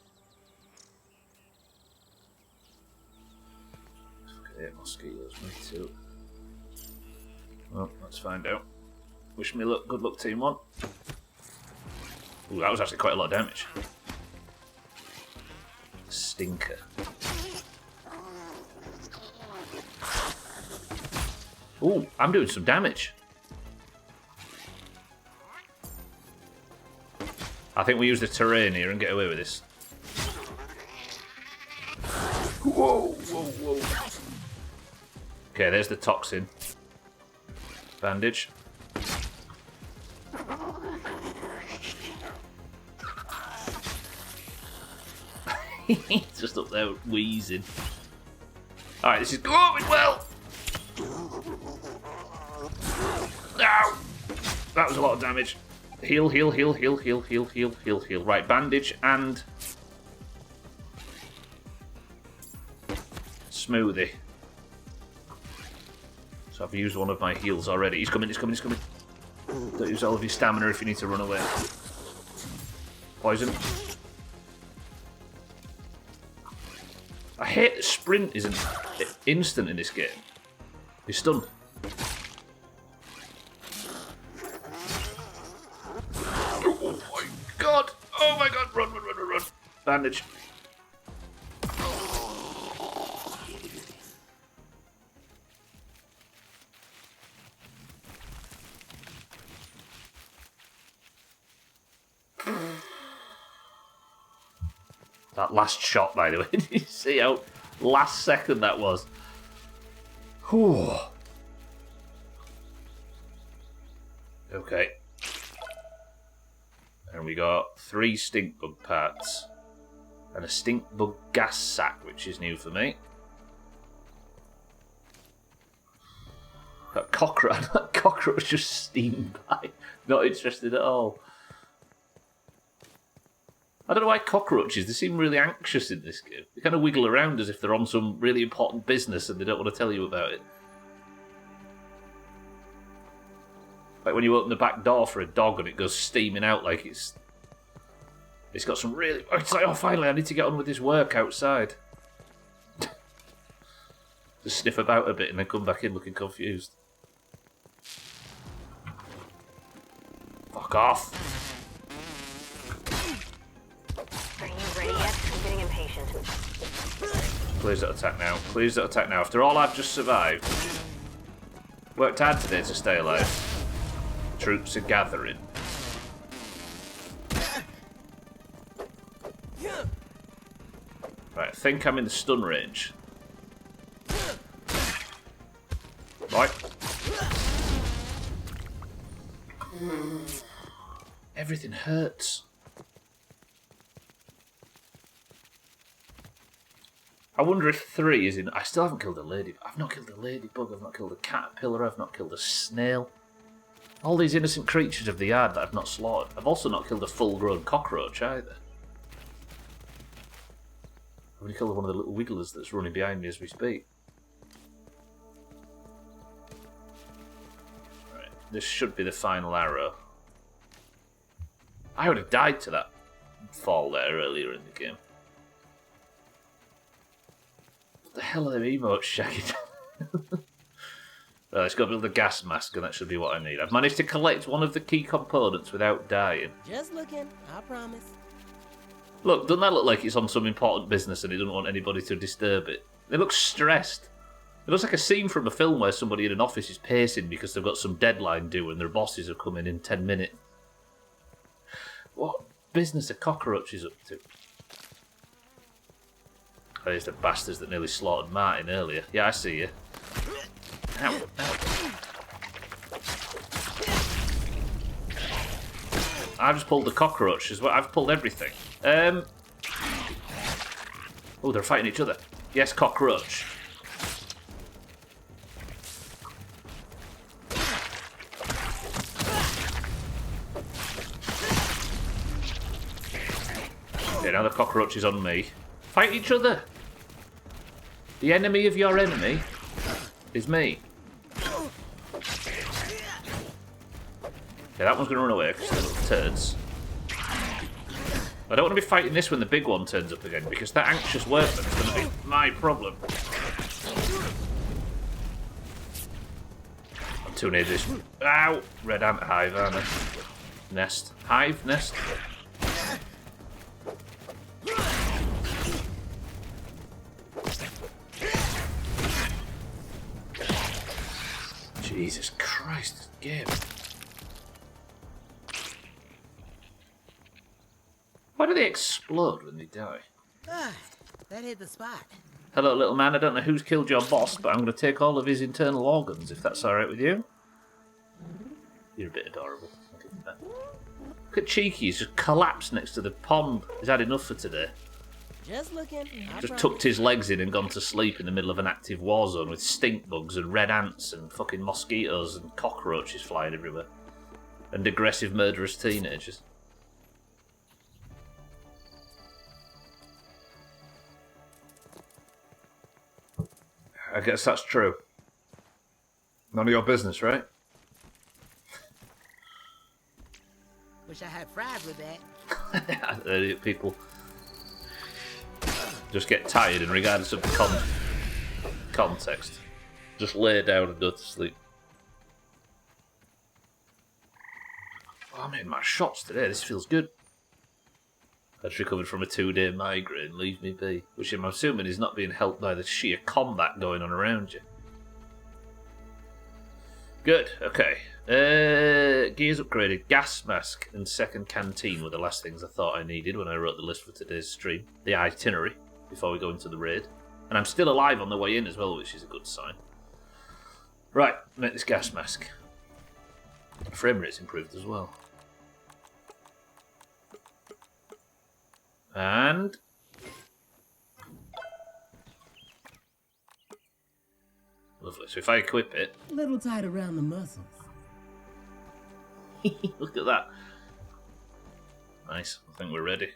Okay, mosquitoes, me too. Well, let's find out. Wish me luck. Good luck, Team 1. Ooh, that was actually quite a lot of damage. Stinker. Ooh, I'm doing some damage. I think we use the terrain here and get away with this. Whoa, whoa, whoa. Okay, there's the toxin. Bandage. He's just up there wheezing. Alright, this is going well! Ow! That was a lot of damage. Heal, heal, heal, heal, heal, heal, heal, heal, heal. Right, bandage and... smoothie. So I've used one of my heals already. He's coming, he's coming, he's coming. Don't use all of your stamina if you need to run away. Poison. I hate that sprint isn't instant in this game. You're stunned. Oh my god! Oh my god! Run, run, run, run, run! Bandage. That last shot, by the way, did you see how last second that was? Whew. Okay. And we got 3 stink bug parts. And a stink bug gas sack, which is new for me. That cockroach just steamed by. Not interested at all. I don't know why cockroaches, they seem really anxious in this game. They kind of wiggle around as if they're on some really important business and they don't want to tell you about it. Like when you open the back door for a dog and it goes steaming out like it's got some really... It's like, oh, finally, I need to get on with this work outside. Just sniff about a bit and then come back in looking confused. Fuck off. Are you ready yet? I'm getting impatient. Please don't attack now. Please don't attack now. After all I've just survived. Worked hard today to stay alive. Troops are gathering. Right, I think I'm in the stun range. Right. Everything hurts. I wonder if 3 is in... I still haven't killed a lady. I've not killed a ladybug. I've not killed a caterpillar. I've not killed a snail. All these innocent creatures of the yard that I've not slaughtered. I've also not killed a full-grown cockroach either. I've only killed one of the little wigglers that's running behind me as we speak. Right, this should be the final arrow. I would have died to that fall there earlier in the game. What the hell are them emotes shagging? Right, let's go build a gas mask and that should be what I need. I've managed to collect one of the key components without dying. Just looking, I promise. Look, doesn't that look like it's on some important business and it doesn't want anybody to disturb it? It looks stressed. It looks like a scene from a film where somebody in an office is pacing because they've got some deadline due and their bosses are coming in 10 minutes. What business are cockroaches up to? Oh, there's the bastards that nearly slaughtered Martin earlier. Yeah, I see you. Ow, ow. I've just pulled the cockroach as well. I've pulled everything. Oh, they're fighting each other. Yes, cockroach. Okay, now the cockroach is on me. Fight each other. The enemy of your enemy is me. Okay, that one's going to run away because they're little turds. I don't want to be fighting this when the big one turns up again because that anxious workman is going to be my problem. I'm too near this. Ow! Red ant hive, aren't I? Nest. Hive? Nest? Jesus Christ, this game. Why do they explode when they die? Ah, that hit the spot. Hello, little man. I don't know who's killed your boss, but I'm going to take all of his internal organs, if that's alright with you. You're a bit adorable. I'll give you that. Look at Cheeky. He's just collapsed next to the pond. He's had enough for today. Just looking. Just tucked his legs in and gone to sleep in the middle of an active war zone with stink bugs and red ants and fucking mosquitoes and cockroaches flying everywhere. And aggressive, murderous teenagers. I guess that's true. None of your business, right? Wish I had fries with that. People just get tired, and regardless of the context, just lay down and go to sleep. Oh, I made my shots today. This feels good. I just recovered from a 2-day migraine. Leave me be. Which I'm assuming is not being helped by the sheer combat going on around you. Good. Okay. Gears upgraded. Gas mask and second canteen were the last things I thought I needed when I wrote the list for today's stream. The itinerary before we go into the raid. And I'm still alive on the way in as well, which is a good sign. Right. Make this gas mask. Frame rate's improved as well. And lovely. So if I equip it, A little tight around the muscles. look at that. Nice. I think we're ready.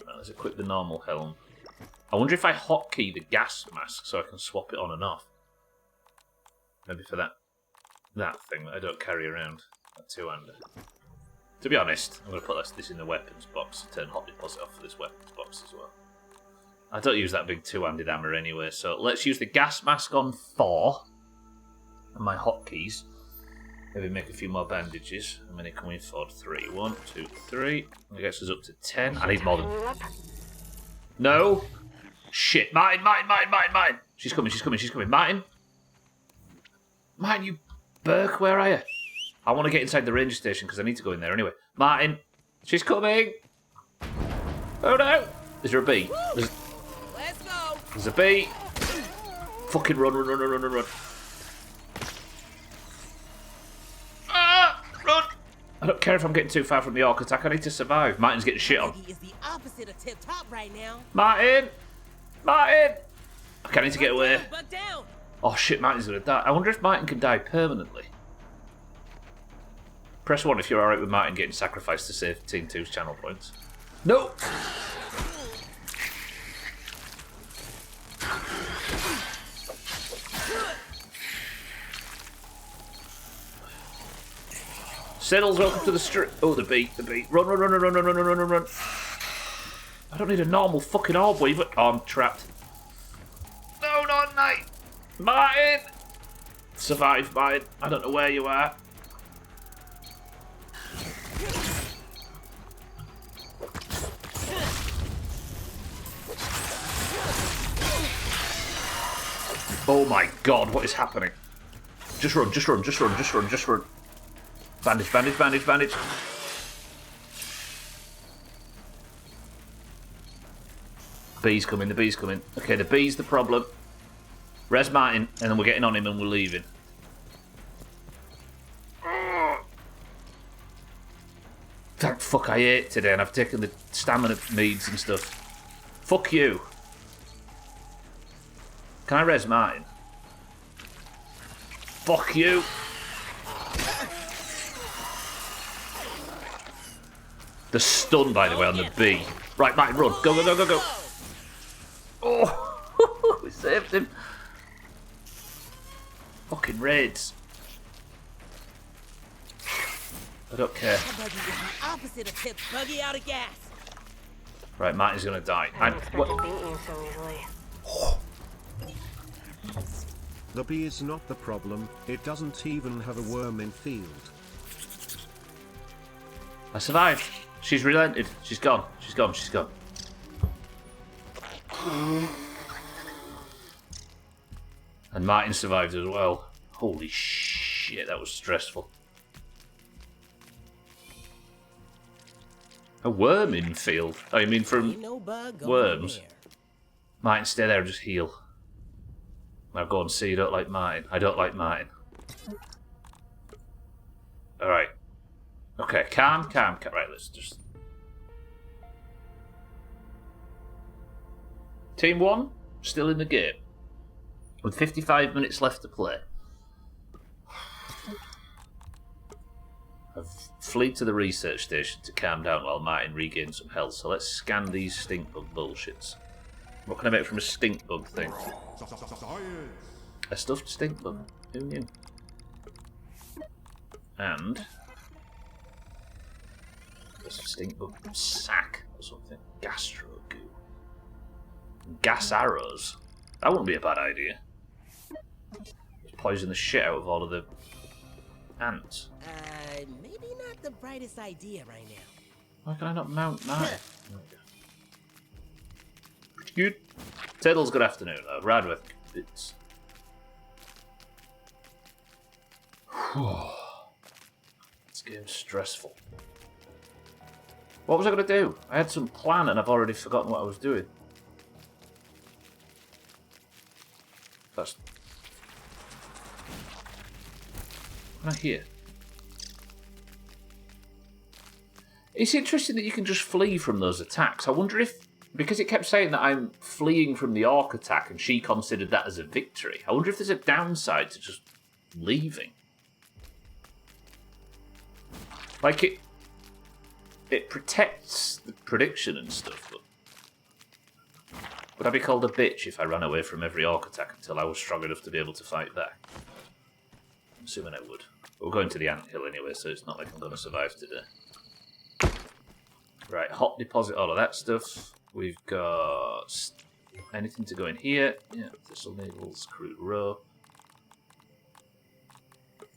Right, let's equip the normal helm. I wonder if I hotkey the gas mask so I can swap it on and off. Maybe for that thing that I don't carry around. That two-hander. To be honest, I'm going to put this in the weapons box. Turn hot deposit off for this weapons box as well. I don't use that big two-handed hammer anyway, so let's use the gas mask on 4. And my hotkeys. Maybe make a few more bandages. How many coming forward? 3. 1, 2, 3. I guess it's up to 10. I need more than... No! Shit! Martin! She's coming. Martin! Martin, you Burke, where are you? I want to get inside the ranger station because I need to go in there anyway. Martin, she's coming. Oh no! Is there a bee? Let's go. There's a bee. Fucking run. Ah! Run! I don't care if I'm getting too far from the orc attack. I need to survive. Martin's getting shit on. He is the opposite of tip top right now. Martin! Okay, I need to get away. Buck down. Oh shit, Martin's gonna die. I wonder if Martin can die permanently. Press 1 if you're alright with Martin getting sacrificed to save Team 2's channel points. No! Siddles, welcome to the street. Oh, the bee. Run. I don't need a normal fucking orb weaver. Oh, I'm trapped. No, not night. Martin! Survive, Martin. I don't know where you are. Oh my god, what is happening? Just run. Bandage. Bee's coming. Okay, the bee's the problem. Res Martin, and then we're getting on him and we're leaving. Thank fuck I ate today and I've taken the stamina meads and stuff. Fuck you. Can I res Martin? Fuck you. The stun, by the way, on the bee. Right, Martin, run. Go. Oh, we saved him. Fucking raids. I don't care. That buggy is the opposite of tip. Buggy out of gas. Right, Martin's gonna die. I didn't expect to beat you so easily. The bee is not the problem, it doesn't even have a worm in field. I survived. She's relented. She's gone. And Martin survived as well. Holy shit, that was stressful. A worm in field. Oh, you mean from Ain't no bug going worms? there. Martin, stay there and just heal. Now go and see you don't like Martin. I don't like Martin. Alright. Okay, calm. Right, let's just... Team 1, still in the game. With 55 minutes left to play. I've fled to the research station to calm down while Martin regains some health, so let's scan these stink bug bullshits. What can I make from a stink bug thing? Science. A stuffed stink bug. Who knew? And... a stink bug sack or something. Gastro goo. Gas arrows. That wouldn't be a bad idea. Just poison the shit out of all of the ants. Maybe not the brightest idea right now. Why can I not mount mine? Pretty good. Tiddles, good afternoon. Radwith, it's... This game's stressful. What was I going to do? I had some plan and I've already forgotten what I was doing. That's... What can I hear? It's interesting that you can just flee from those attacks. I wonder if... Because it kept saying that I'm fleeing from the orc attack and she considered that as a victory. I wonder if there's a downside to just leaving. Like, it protects the prediction and stuff, but... Would I be called a bitch if I ran away from every orc attack until I was strong enough to be able to fight back? I'm assuming I would. But we're going to the anthill anyway, so it's not like I'm going to survive today. Right, hot deposit, all of that stuff. We've got anything to go in here. Yeah, thistle needles, crude row.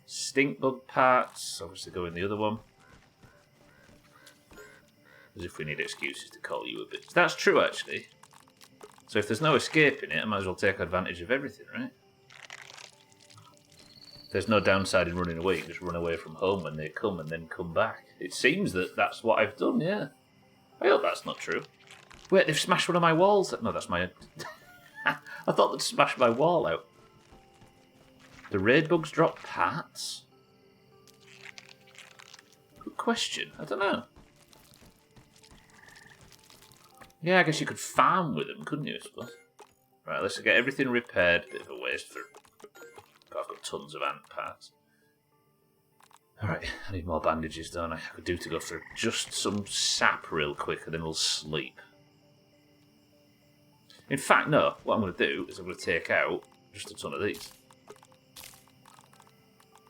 Stink bug parts, obviously go in the other one. As if we need excuses to call you a bitch. That's true, actually. So if there's no escaping it, I might as well take advantage of everything, right? There's no downside in running away. You can just run away from home when they come and then come back. It seems that that's what I've done, yeah. I hope that's not true. Wait, they've smashed one of my walls. No, that's my... I thought they'd smashed my wall out. The raid bugs drop parts? Good question. I don't know. Yeah, I guess you could farm with them, couldn't you, I suppose? Right, let's get everything repaired. Bit of a waste for... I've got tons of ant parts. Alright, I need more bandages, don't I? I could do to go for just some sap real quick and then we'll sleep. In fact, no. What I'm going to do is I'm going to take out just a ton of these.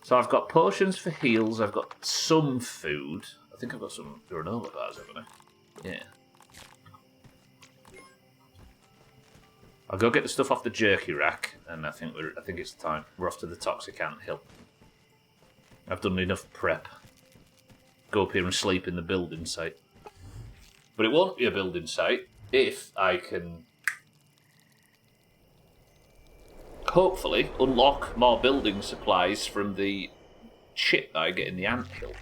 So I've got potions for heals. I've got some food. I think I've got some granola bars, haven't I? Yeah. I'll go get the stuff off the jerky rack, and I think it's time. We're off to the toxic ant hill. I've done enough prep. Go up here and sleep in the building site. But it won't be a building site if I can hopefully unlock more building supplies from the shit that I get in the anthill.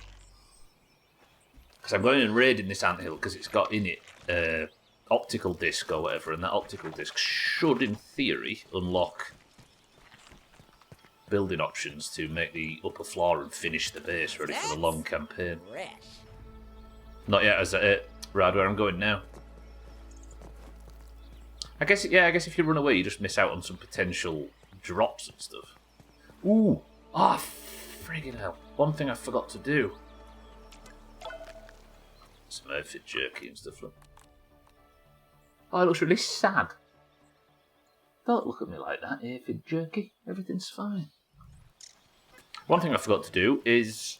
Because I'm going and raiding this anthill because it's got in it optical disc or whatever, and that optical disc should, in theory, unlock building options to make the upper floor and finish the base ready for the long campaign. Fresh. Not yet, is that it? Right, where I'm going now. I guess if you run away, you just miss out on some potential drops and stuff. Ooh! Ah, friggin' hell. One thing I forgot to do. Some outfit jerky and stuff. Look. Oh, it looks really sad. Don't look at me like that, aphid jerky. Everything's fine. One thing I forgot to do is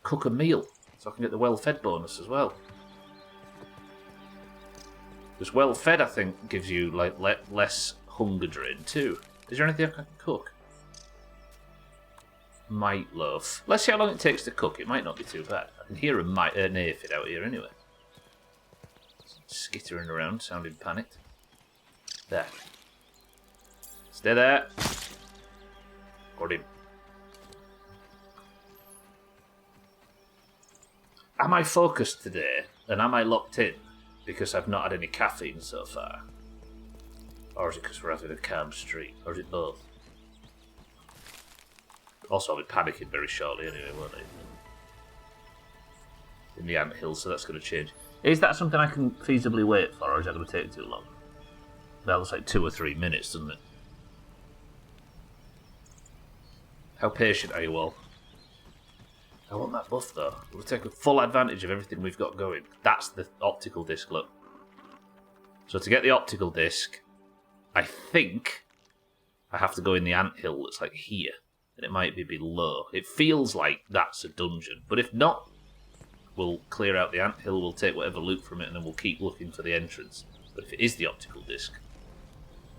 cook a meal, so I can get the well-fed bonus as well. Because well-fed, I think, gives you like less hunger drain too. Is there anything I can cook? Might loaf. Let's see how long it takes to cook. It might not be too bad. I can hear an aphid out here anyway. Skittering around, sounding panicked. There. Stay there. Got him. Am I focused today? And am I locked in? Because I've not had any caffeine so far? Or is it because we're having a calm stream? Or is it both? Also, I'll be panicking very shortly anyway, won't I? In the anthill, so that's going to change. Is that something I can feasibly wait for, or is that going to take too long? That looks like 2 or 3 minutes, doesn't it? How patient are you all? I want that buff though. We'll take full advantage of everything we've got going. That's the optical disc, look. So to get the optical disc, I think I have to go in the anthill that's like here. And it might be below. It feels like that's a dungeon. But if not, we'll clear out the anthill, we'll take whatever loot from it, and then we'll keep looking for the entrance. But if it is the optical disc,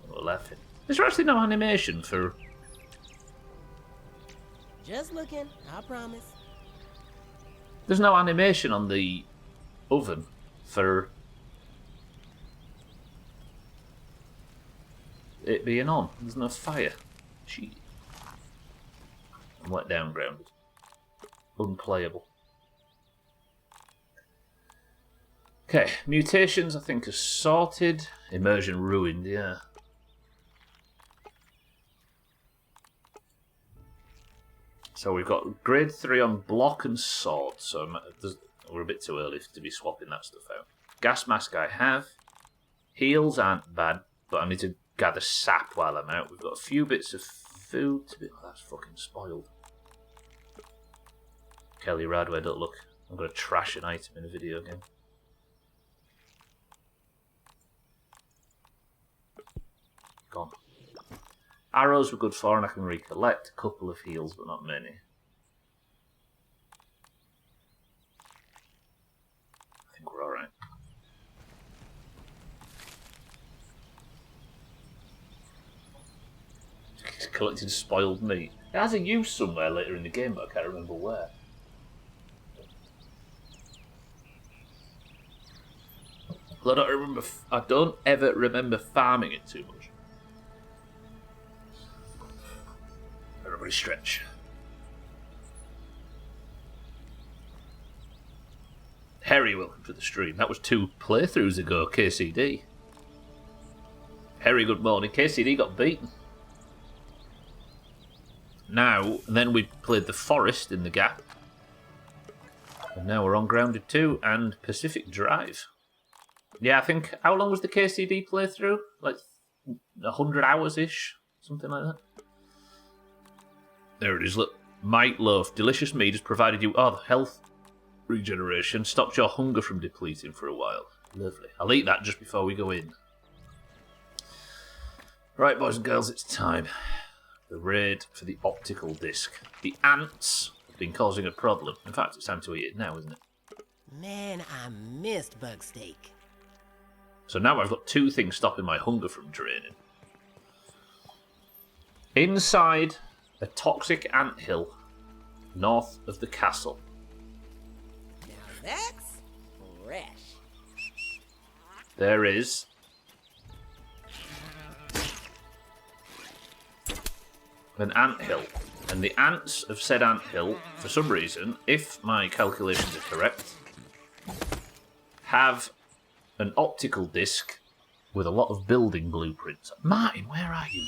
we're laughing. Is there actually no animation for... Just looking, I promise. There's no animation on the oven for it being on. There's no fire. Gee. I'm let down grounded. Unplayable. Okay, mutations I think are sorted. Immersion ruined, yeah. So we've got grade 3 on block and sword, so we're a bit too early to be swapping that stuff out. Gas mask I have. Heals aren't bad, but I need to gather sap while I'm out. We've got a few bits of food to be... Oh, that's fucking spoiled. Kelly Radway, don't look. I'm going to trash an item in a video game. Gone. Arrows were good for, and I can recollect a couple of heals, but not many. I think we're alright. Collecting spoiled meat. It has a use somewhere later in the game, but I can't remember where. Well, I don't ever remember farming it too much. Everybody stretch. Harry, welcome to the stream. That was 2 playthroughs ago, KCD. Harry, good morning. KCD got beaten. Now, then we played the Forest in the gap. And now we're on Grounded 2 and Pacific Drive. Yeah, I think, how long was the KCD playthrough? Like 100 hours-ish? Something like that. There it is, look. Might Loaf. Delicious meat has provided you... Oh, health regeneration. Stopped your hunger from depleting for a while. Lovely. I'll eat that just before we go in. Right, boys and girls, it's time. The raid for the optical disc. The ants have been causing a problem. In fact, it's time to eat it now, isn't it? Man, I missed bug steak. So now I've got 2 things stopping my hunger from draining. Inside a toxic anthill north of the castle. Now that's fresh. There is an anthill. And the ants of said anthill, for some reason, if my calculations are correct, have an optical disc with a lot of building blueprints. Martin, where are you?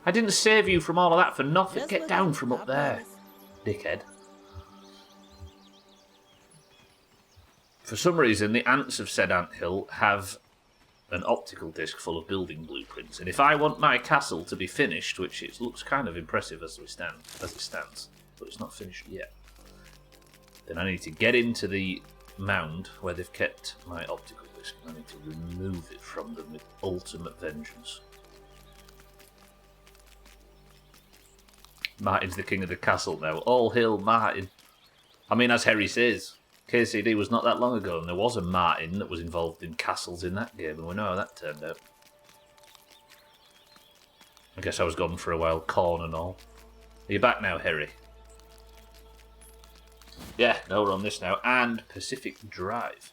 I didn't save you from all of that for nothing. Just Get down from up there, promise. dickhead. For some reason, the ants of said anthill have an optical disc full of building blueprints, and if I want my castle to be finished, which it looks kind of impressive as it stands, but it's not finished yet, then I need to get into the mound where they've kept my optical disc, and I need to remove it from them with ultimate vengeance. Martin's the king of the castle now. All hail Martin. I mean, as Harry says, KCD was not that long ago, and there was a Martin that was involved in castles in that game, and we know how that turned out. I guess I was gone for a while, corn and all. Are you back now, Harry? Yeah, no, we're on this now. And Pacific Drive.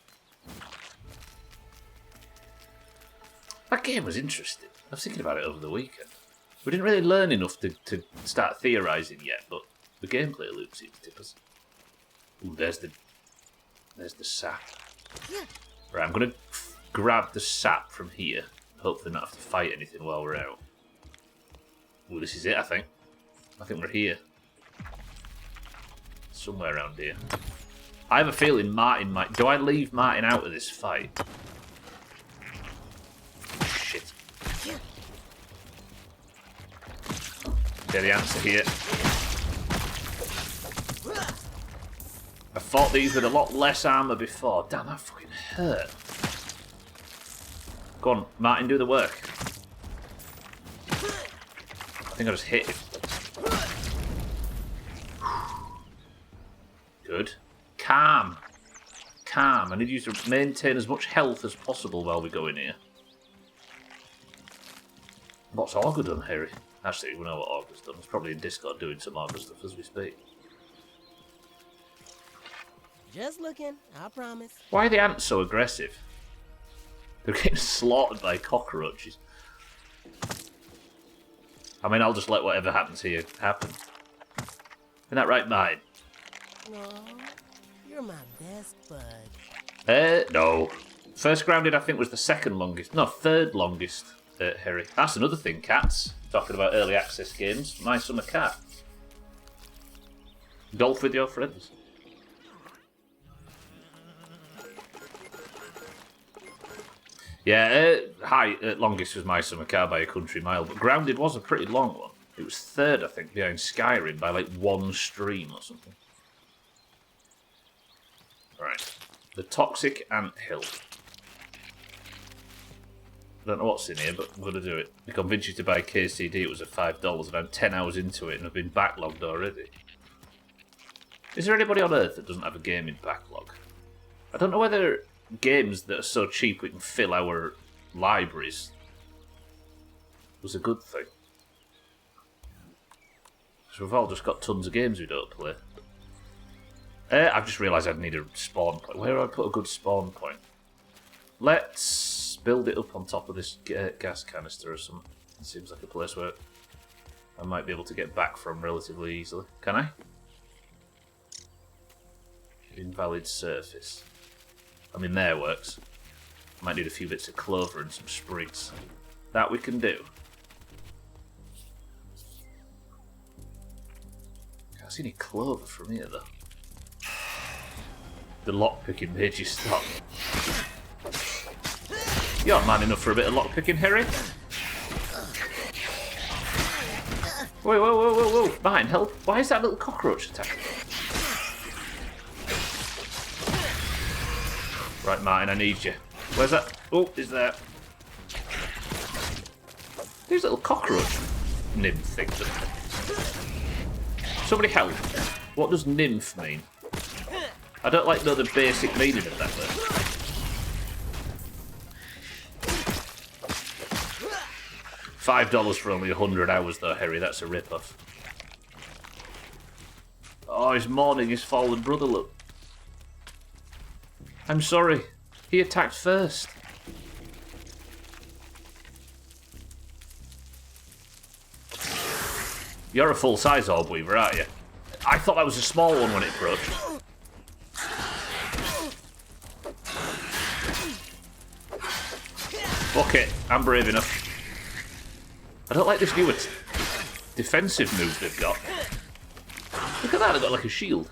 That game was interesting. I was thinking about it over the weekend. We didn't really learn enough to start theorising yet, but the gameplay loop seems to tip us. Ooh, there's the sap. Right, I'm going to grab the sap from here. Hopefully not have to fight anything while we're out. Ooh, this is it, I think. I think we're here. Somewhere around here. I have a feeling Martin might... Do I leave Martin out of this fight? Shit. Okay, the answer here. I thought these with a lot less armour before. Damn, that fucking hurt. Go on, Martin, do the work. I think I just hit him. Good. Calm. Calm. I need you to maintain as much health as possible while we go in here. What's Augur done, Harry? Actually, we know what Augur's done. He's probably in Discord doing some Augur stuff as we speak. Just looking, I promise. Why are the ants so aggressive? They're getting slaughtered by cockroaches. I mean, I'll just let whatever happens here happen. Isn't that right, Martin? No, you're my best bud. No. First grounded, I think, was the second longest. No, third longest, Harry. That's another thing, cats. Talking about early access games. My summer cat. Golf with your friends. Yeah, longest was My Summer Car by a country mile, but Grounded was a pretty long one. It was third, I think, behind Skyrim by like one stream or something. Right. The Toxic Ant Hill. I don't know what's in here, but I'm going to do it. I convinced you to buy KCD, it was at $5, and I'm 10 hours into it and I've been backlogged already. Is there anybody on Earth that doesn't have a gaming backlog? I don't know whether games that are so cheap we can fill our libraries was a good thing. So we've all just got tons of games we don't play. I've just realised I'd need a spawn point. Where do I put a good spawn point? Let's build it up on top of this gas canister or something. It seems like a place where I might be able to get back from relatively easily. Can I? Invalid surface. I mean, there works. Might need a few bits of clover and some sprigs. That we can do. Can't see any clover from here, though. The lockpicking made you stop. You're man enough for a bit of lockpicking, Harry. Whoa, whoa, whoa, whoa, whoa. Martin, help. Why is that little cockroach attacking? Right, Martin, I need you. Where's that? Oh, is there? These little cockroach nymph things. Somebody help. What does nymph mean? I don't like know the basic meaning of that word. $5 for only 100 hours though, Harry. That's a rip-off. Oh, he's mourning his fallen brother, look. I'm sorry. He attacked first. You're a full-size orb weaver, aren't you? I thought that was a small one when it approached. Fuck it. I'm brave enough. I don't like this new defensive move they've got. Look at that, they've got like a shield.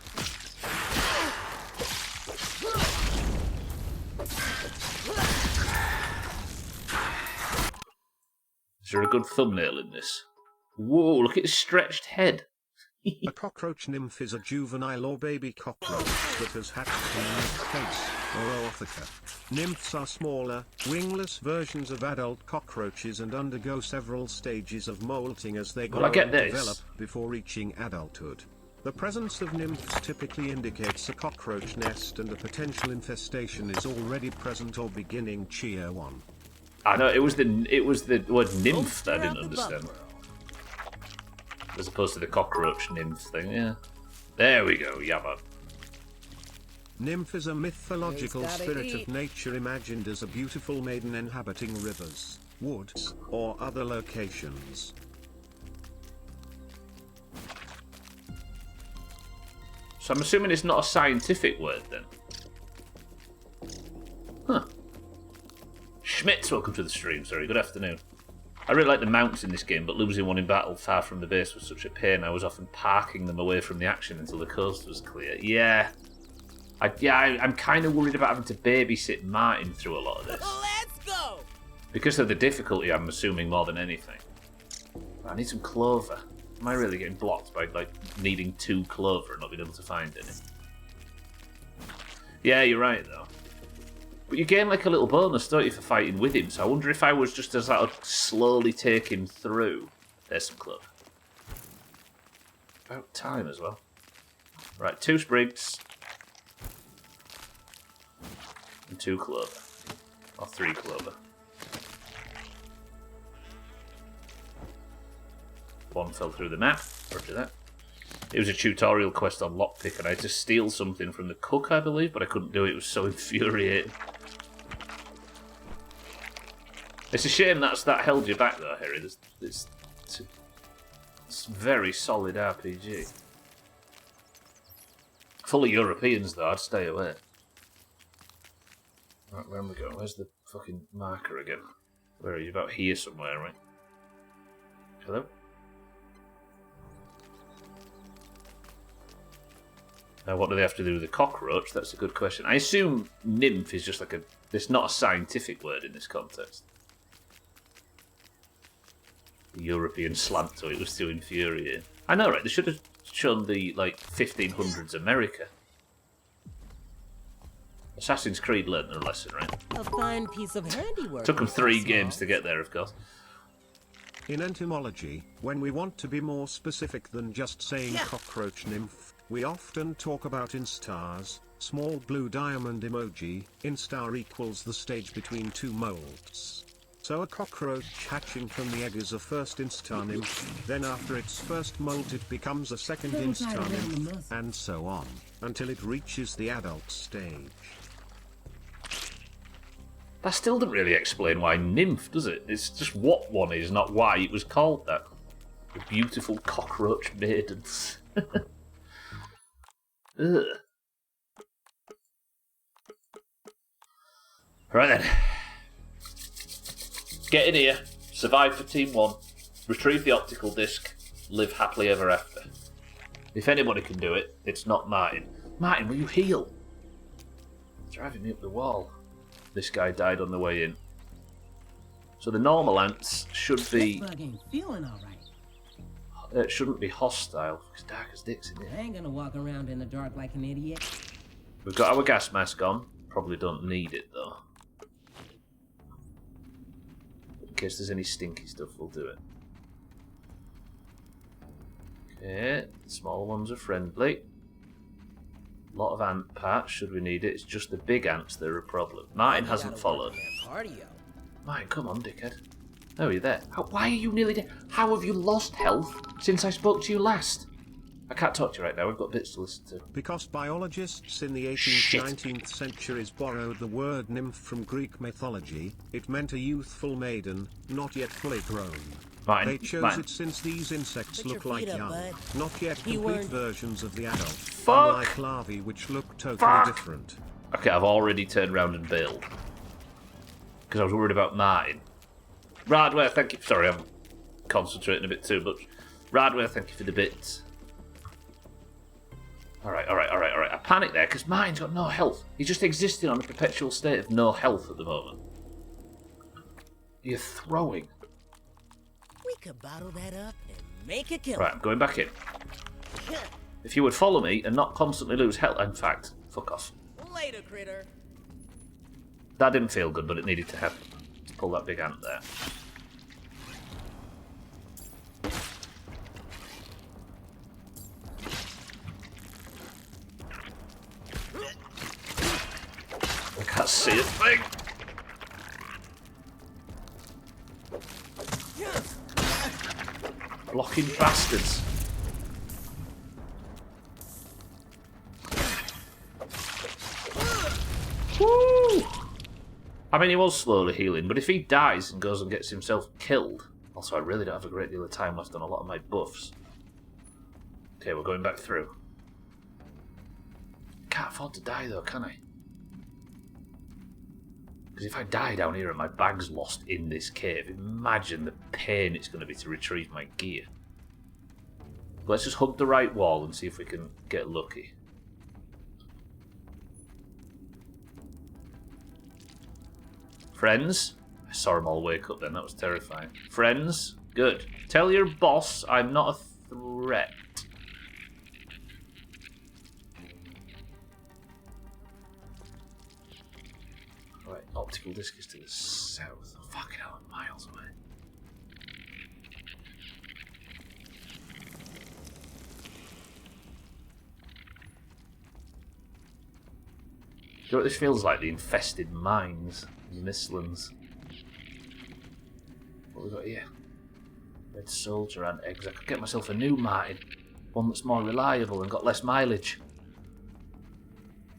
Is there a good thumbnail in this? Whoa, look at his stretched head. A cockroach nymph is a juvenile or baby cockroach that has hatched from a face or ootheca. Nymphs are smaller, wingless versions of adult cockroaches and undergo several stages of molting as they grow and develop before reaching adulthood. The presence of nymphs typically indicates a cockroach nest and a potential infestation is already present or beginning. Cheer 1. I know, it was the word nymph that I didn't understand. As opposed to the cockroach nymph thing, yeah. There we go, yabba. Nymph is a mythological spirit of nature imagined as a beautiful maiden inhabiting rivers, woods, or other locations. So I'm assuming it's not a scientific word then. Huh. Schmitz, welcome to the stream. Sorry, good afternoon. I really like the mounts in this game, but losing one in battle far from the base was such a pain. I was often parking them away from the action until the coast was clear. Yeah. I'm kind of worried about having to babysit Martin through a lot of this. Let's go! Because of the difficulty, I'm assuming, more than anything. I need some clover. Am I really getting blocked by, like, needing 2 clover and not being able to find any? Yeah, you're right, though. But you gain, like, a little bonus, don't you, for fighting with him? So I wonder if I was just to sort of slowly take him through. There's some clover. About time as well. Right, 2 sprigs. And 2 clover. Or 3 clover. 1 fell through the map. Roger that. It was a tutorial quest on lockpick, and I had to steal something from the cook, I believe, but I couldn't do it. It was so infuriating. It's a shame that held you back, though, Harry. It's very solid RPG. Full of Europeans, though. I'd stay away. Right, where am we going? Where's the fucking marker again? Where are you? About here somewhere, right? Hello? Now, what do they have to do with the cockroach? That's a good question. I assume nymph is just like a... It's not a scientific word in this context. The European slant to it was too infuriating. I know, right? They should have shown the, like, 1500s America. Assassin's Creed learned their lesson, right? A fine piece of handiwork. Took them 3 games to get there, of course. In entomology, when we want to be more specific than just saying cockroach nymph, we often talk about instars, small blue diamond emoji. Instar equals the stage between 2 molts. So a cockroach hatching from the egg is a first instar nymph, then after its first molt it becomes a second instar nymph, and so on, until it reaches the adult stage. That still doesn't really explain why nymph, does it? It's just what one is, not why it was called that. The beautiful cockroach maidens. Ugh. Right then. Get in here, survive for Team 1, retrieve the optical disc, live happily ever after. If anybody can do it, it's not Martin. Martin, will you heal? It's driving me up the wall. This guy died on the way in. So the normal ants should be... This bug ain't feeling all right. It shouldn't be hostile. It's dark as dicks in I here. ain't gonna walk around in the dark like an idiot. We've got our gas mask on. Probably don't need it though. In case there's any stinky stuff, we'll do it. Okay, the small ones are friendly. A lot of ant parts, should we need it. It's just the big ants that are a problem. Martin You hasn't gotta followed. work on that cardio. Martin, come on, dickhead. Oh, are you there? Why are you nearly dead? How have you lost health since I spoke to you last? I can't talk to you right now. We've got bits to listen to. Because biologists in the 18th, Shit. 19th centuries borrowed the word nymph from Greek mythology, it meant a youthful maiden, not yet fully grown. Martin, They chose Martin. it since these insects Put your look like feet up, young, bud. not yet You complete weren't- versions of the adult, Fuck. unlike larvae which look totally Fuck. different. Okay, I've already turned round and bailed. Because I was worried about Martin. Radware, thank you. Sorry, I'm concentrating a bit too much. Radware, thank you for the bits. Alright. I panicked there because Martin's got no health. He's just existing on a perpetual state of no health at the moment. You're throwing. We could bottle that up and make a kill. Right, I'm going back in. If you would follow me and not constantly lose health... In fact, fuck off. Later, critter. That didn't feel good, but it needed to happen. Let's pull that big ant there. I can't see a thing. Blocking bastards. Woo! I mean, he was slowly healing, but if he dies and goes and gets himself killed... Also, I really don't have a great deal of time left on a lot of my buffs. Okay, we're going back through. can't afford to die though, can I? Because if I die down here and my bag's lost in this cave, imagine the pain it's going to be to retrieve my gear. Let's just hug the right wall and see if we can get lucky. Friends? I saw them all wake up then, that was terrifying. Friends? Good. Tell your boss I'm not a threat. Right, optical disc is to the south. Oh, fucking hell, I'm miles away. Do you know what this feels like? The infested mines. Mistlands. What have we got here? Red soldier and eggs. I could get myself a new Martin. One that's more reliable and got less mileage.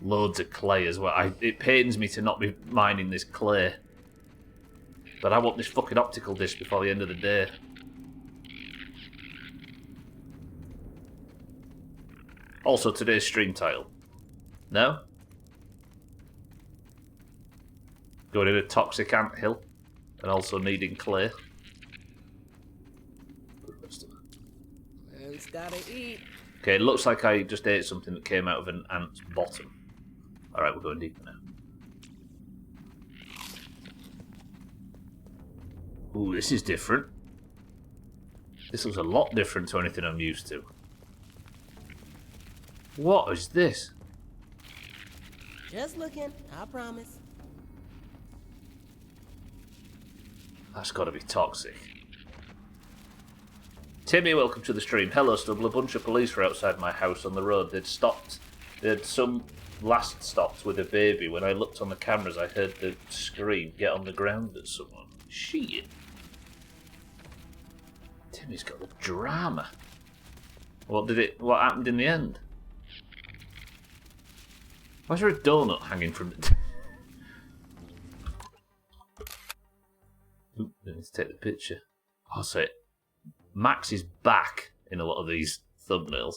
Loads of clay as well. It pains me to not be mining this clay. But I want this fucking optical disc before the end of the day. Also today's stream title. No? Going in a toxic anthill and also needing clay. Man's gotta eat. Okay, it looks like I just ate something that came out of an ant's bottom. Alright, we're going deeper now. Ooh, this is different. This looks a lot different to anything I'm used to. What is this? Just looking, I promise. That's got to be toxic. Timmy, welcome to the stream. Hello, Stubble. A bunch of police were outside my house on the road. They'd some last stopped with a baby. When I looked on the cameras, I heard the scream get on the ground at someone. Shit. Timmy's got the drama. What happened in the end? Why is there a donut hanging from the... Oop, I need to take the picture. Oh, so Max is back in a lot of these thumbnails.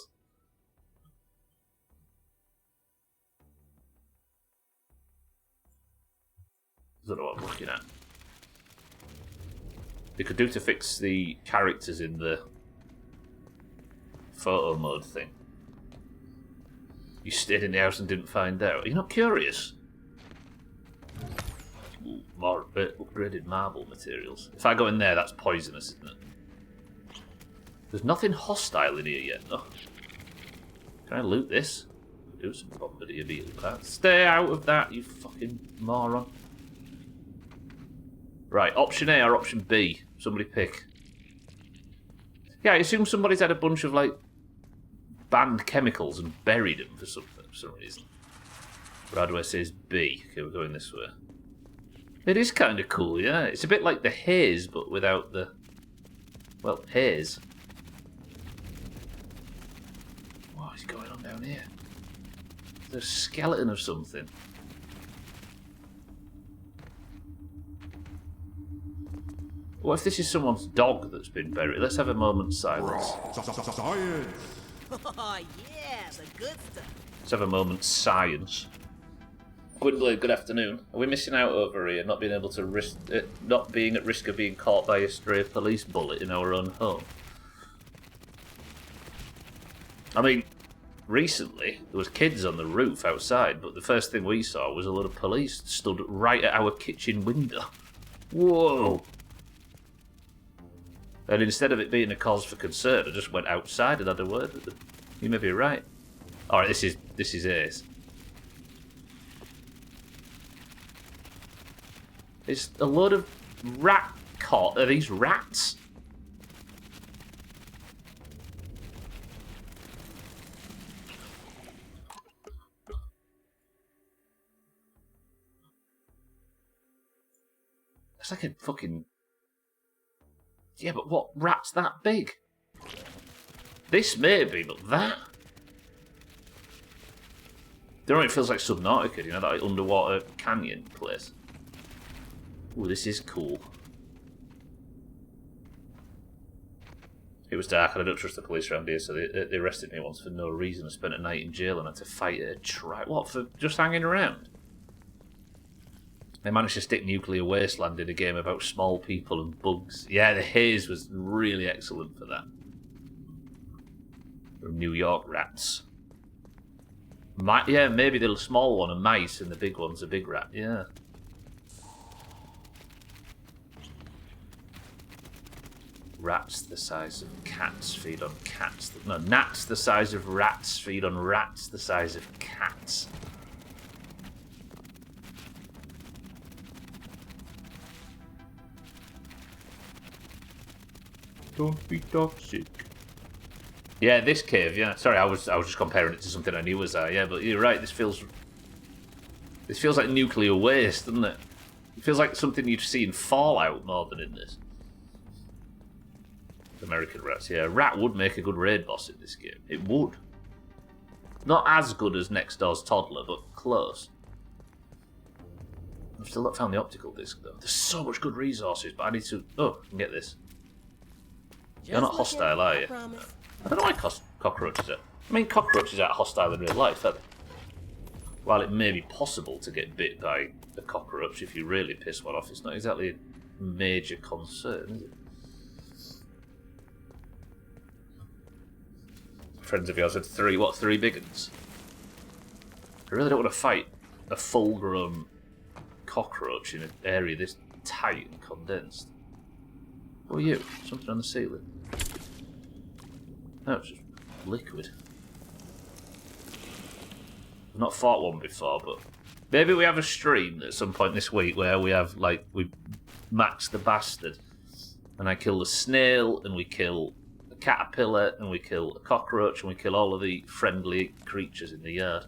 I don't know what I'm looking at. They could do to fix the characters in the photo mode thing. You stayed in the house and didn't find out. Are you not curious? Ooh, more upgraded marble materials. If I go in there, that's poisonous, isn't it? There's nothing hostile in here yet, though. Can I loot this? Do some bombardierville parts. Stay out of that, you fucking moron. Right, option A or option B? Somebody pick. Yeah, I assume somebody's had a bunch of, like, banned chemicals and buried them for some reason. But how do I say is B? Okay, we're going this way. It is kind of cool, yeah. It's a bit like the haze, but without the... well, haze. What is going on down here? There's a skeleton of something. What if this is someone's dog that's been buried? Let's have a moment's silence. Science! Oh, yeah, the good stuff. Let's have a moment's science. Gwynblade, good afternoon. Are we missing out over here, not being able to risk, not being at risk of being caught by a stray police bullet in our own home? I mean, recently there was kids on the roof outside, but the first thing we saw was a lot of police stood right at our kitchen window. Whoa! And instead of it being a cause for concern, I just went outside and had a word with them. You may be right. Alright, this is Ace. It's a load of rat caught. Are these rats? It's like a fucking... yeah, but what rat's that big? This may be, but that? Do you know, it feels like Subnautica, you know, that like underwater canyon place. Ooh, this is cool. It was dark and I don't trust the police around here, so they arrested me once for no reason. I spent a night in jail and had to fight a What, for just hanging around? They managed to stick nuclear wasteland in a game about small people and bugs. Yeah, the haze was really excellent for that. From New York rats. Yeah, maybe the small one are mice and the big one's a big rat, yeah. Rats the size of cats feed on cats. No, gnats the size of rats feed on rats the size of cats. Don't be toxic. Yeah, this cave, yeah. Sorry, I was just comparing it to something I knew was there, yeah, but you're right, this feels like nuclear waste, doesn't it? It feels like something you'd see in Fallout more than in this. American rats, yeah. A rat would make a good raid boss in this game. It would. Not as good as next door's toddler, but close. I've still not found the optical disc, though. There's so much good resources, but I need to... Oh, I can get this. You're not hostile, are you? I don't know why cockroaches are... I mean, cockroaches aren't hostile in real life, are they? While it may be possible to get bit by a cockroach if you really piss one off, it's not exactly a major concern, is it? Friends of yours had three big uns? I really don't want to fight a full-grown cockroach in an area this tight and condensed. What are you? Something on the ceiling? No, it's just liquid. I've not fought one before, but maybe we have a stream at some point this week where we have, like, we max the bastard, and I kill the snail, and we kill a caterpillar, and we kill a cockroach, and we kill all of the friendly creatures in the yard.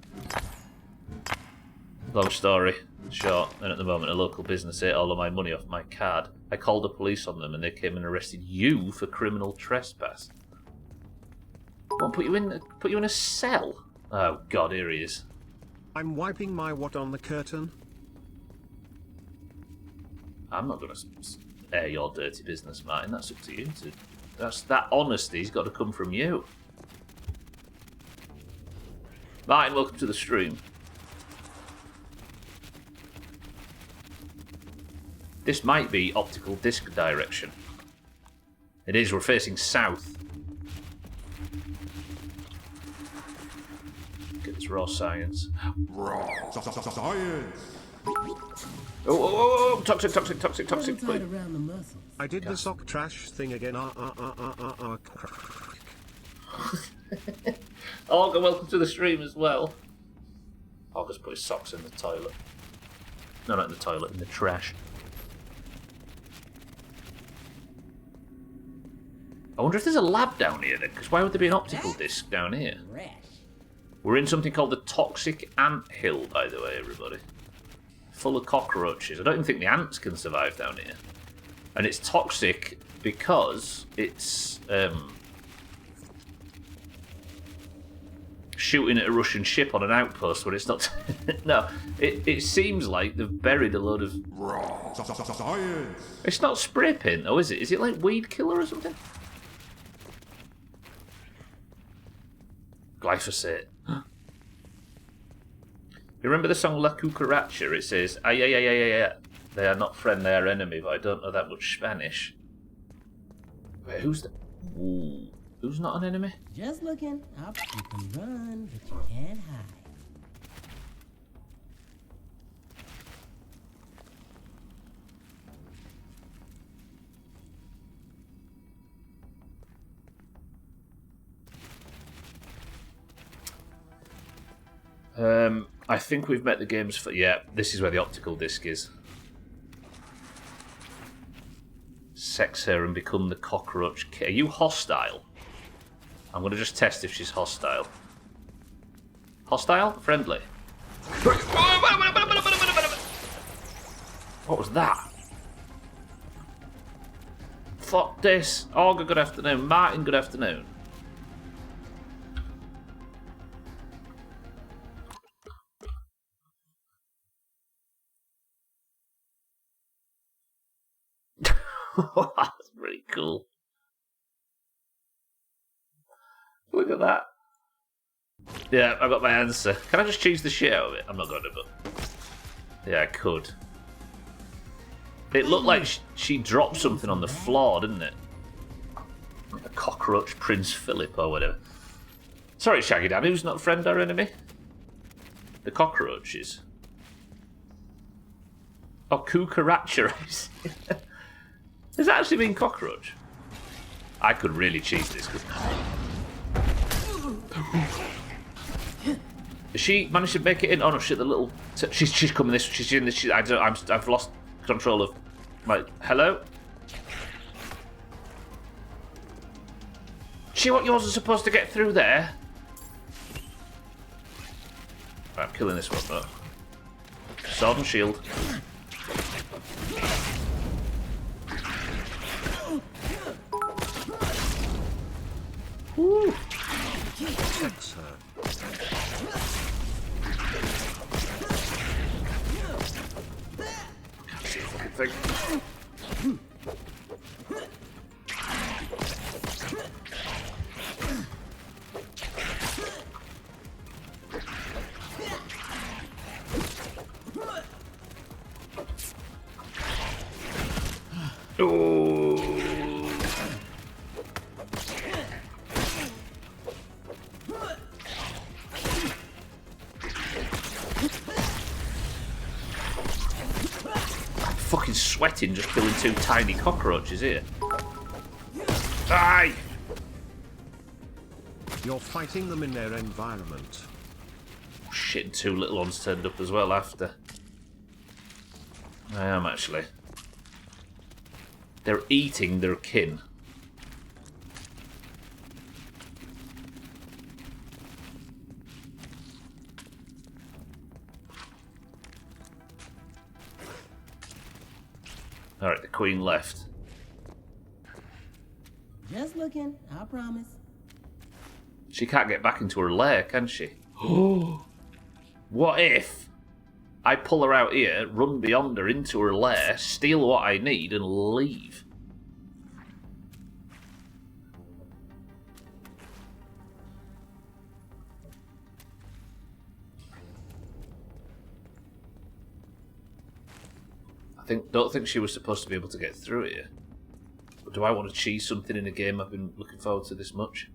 Long story short, and at the moment a local business ate all of my money off my card. I called the police on them and they came and arrested you for criminal trespass. What, put you in a cell? Oh god, here he is. I'm wiping my what on the curtain. I'm not going to air your dirty business, Martin. That's up to you. That honesty's got to come from you. Martin, welcome to the stream. This might be optical disc direction. It is, we're facing south. Get this raw science. Science. Oh, toxic, please. Around the muscles. I did the sock trash thing again. Olga, welcome to the stream as well. Olga's put his socks in the toilet. No, not in the toilet, in the trash. I wonder if there's a lab down here then, because why would there be an optical disc down here? Fresh. We're in something called the Toxic Ant Hill, by the way, everybody. Full of cockroaches. I don't even think the ants can survive down here. And it's toxic because it's shooting at a Russian ship on an outpost when it's not... No, it seems like they've buried a load of... Science. It's not spray paint though, is it? Is it like weed killer or something? Glyphosate. You remember the song La Cucaracha? It says, ay, ay, ay, ay, ay, ay. They are not friend, they are enemy, but I don't know that much Spanish. Wait, who's the... Ooh. Who's not an enemy? Just looking. Up, you can run, but you can't hide. I think we've met the games for... Yeah, this is where the optical disc is. Sex her and become the cockroach. Are you hostile? I'm going to just test if she's hostile. Hostile? Friendly? What was that? Fuck this. Olga, good afternoon. Martin, good afternoon. That's pretty cool. Look at that. Yeah, I got my answer. Can I just cheese the shit out of it? I'm not going to, but... Yeah, I could. It looked like she dropped something on the floor, didn't it? A cockroach Prince Philip or whatever. Sorry, Shaggy Dan, who's not friend or enemy? The cockroaches. Oh, cucaracha. Does that actually mean cockroach? I could really cheese this, couldn't I? Has she managed to make it in? Oh no, shit! The little she's coming this. She's in this. I've lost control of my. Hello. See what yours are supposed to get through there? Right, I'm killing this one though. Sword and shield. Woo! Sex her. Can't see a fucking thing. Oh. I'm fucking sweating just killing two tiny cockroaches here. Die! You're fighting them in their environment. Shit, two little ones turned up as well after. I am actually. They're eating their kin. Alright, the queen left. Just looking, I promise. She can't get back into her lair, can she? What if I pull her out here, run beyond her into her lair, steal what I need, and leave? Don't think she was supposed to be able to get through here. But do I want to cheese something in a game I've been looking forward to this much?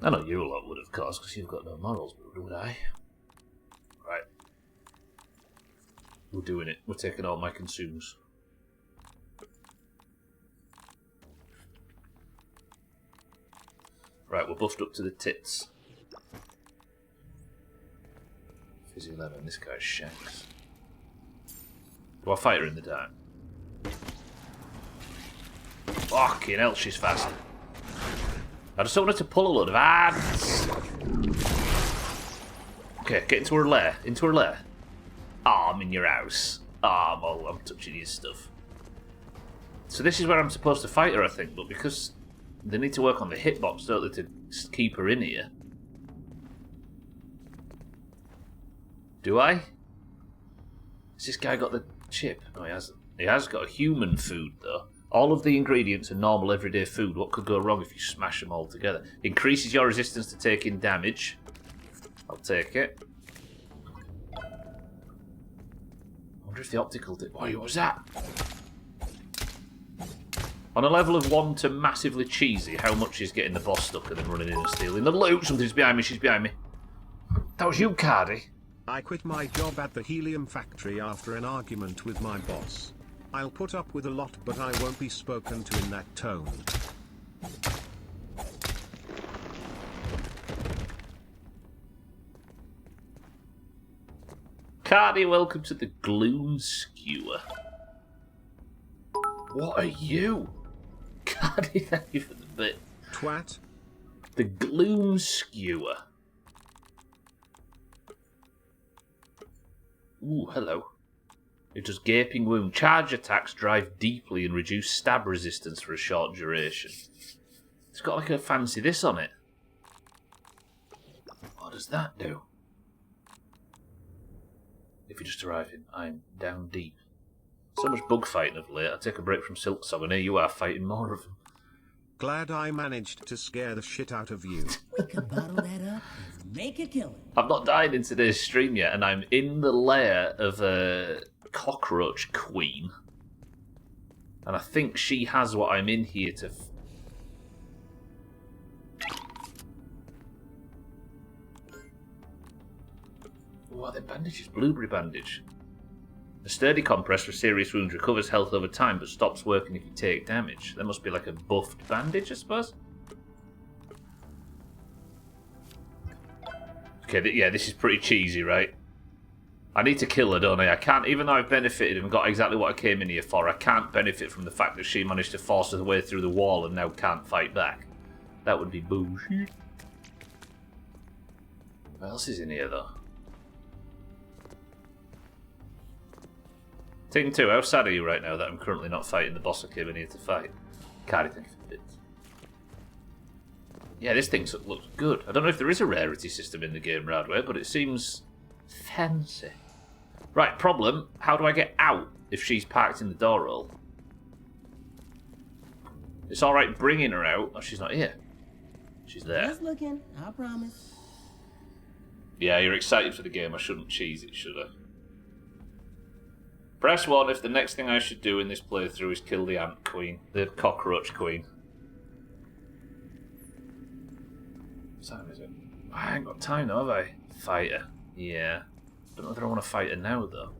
I know you a lot would, of course, because you've got no morals, but would I? Right. We're doing it. We're taking all my consumes. Right, we're buffed up to the tits. Fizzy lemon, this guy's shanks. Do I fight her in the dark? Fucking hell, she's fast. I just don't want her to pull a load of ads. Okay, get into her lair. Into her lair. Ah, I'm in your house. Ah, I'm touching your stuff. So this is where I'm supposed to fight her, I think, but because they need to work on the hitbox, don't they, to keep her in here. Do I? Has this guy got the chip? No, he hasn't. He has got human food, though. All of the ingredients are normal everyday food. What could go wrong if you smash them all together? Increases your resistance to taking damage. I'll take it. I wonder if the optical did... What was that? On a level of 1 to massively cheesy, how much is getting the boss stuck and then running in and stealing the loot? Something's behind me, she's behind me. That was you, Cardi. I quit my job at the helium factory after an argument with my boss. I'll put up with a lot, but I won't be spoken to in that tone. Cardi, welcome to the Gloom Skewer. What are you? Cardi, thank you for the bit. Twat. The Gloom Skewer. Ooh, hello. It does gaping wound. Charge attacks drive deeply and reduce stab resistance for a short duration. It's got like a fancy this on it. What does that do? If you just arrive in, I'm down deep. So much bug fighting of late. I take a break from Silk Song and here you are fighting more of them. Glad I managed to scare the shit out of you. We could bottle that up and make a killing. I've not died in today's stream yet, and I'm in the lair of a cockroach queen. And I think she has what I'm in here to... What are the bandages? Blueberry bandage. A sturdy compress for serious wounds recovers health over time, but stops working if you take damage. There must be like a buffed bandage, I suppose? Okay, yeah, this is pretty cheesy, right? I need to kill her, don't I? I can't, even though I've benefited and got exactly what I came in here for, I can't benefit from the fact that she managed to force her way through the wall and now can't fight back. That would be bullshit. What else is in here, though? Team 2, how sad are you right now that I'm currently not fighting the boss I came in here to fight? Can't think of it. Yeah, this thing looks good. I don't know if there is a rarity system in the game, Radway, but it seems fancy. Right, problem. How do I get out if she's parked in the door hole? It's alright bringing her out. Oh, she's not here. She's there. Just looking, I promise. Yeah, you're excited for the game. I shouldn't cheese it, should I? Press 1 if the next thing I should do in this playthrough is kill the ant queen. The cockroach queen. What time is it? I ain't got time now, have I? Fight her. Yeah. Don't know whether I want to fight her now, though.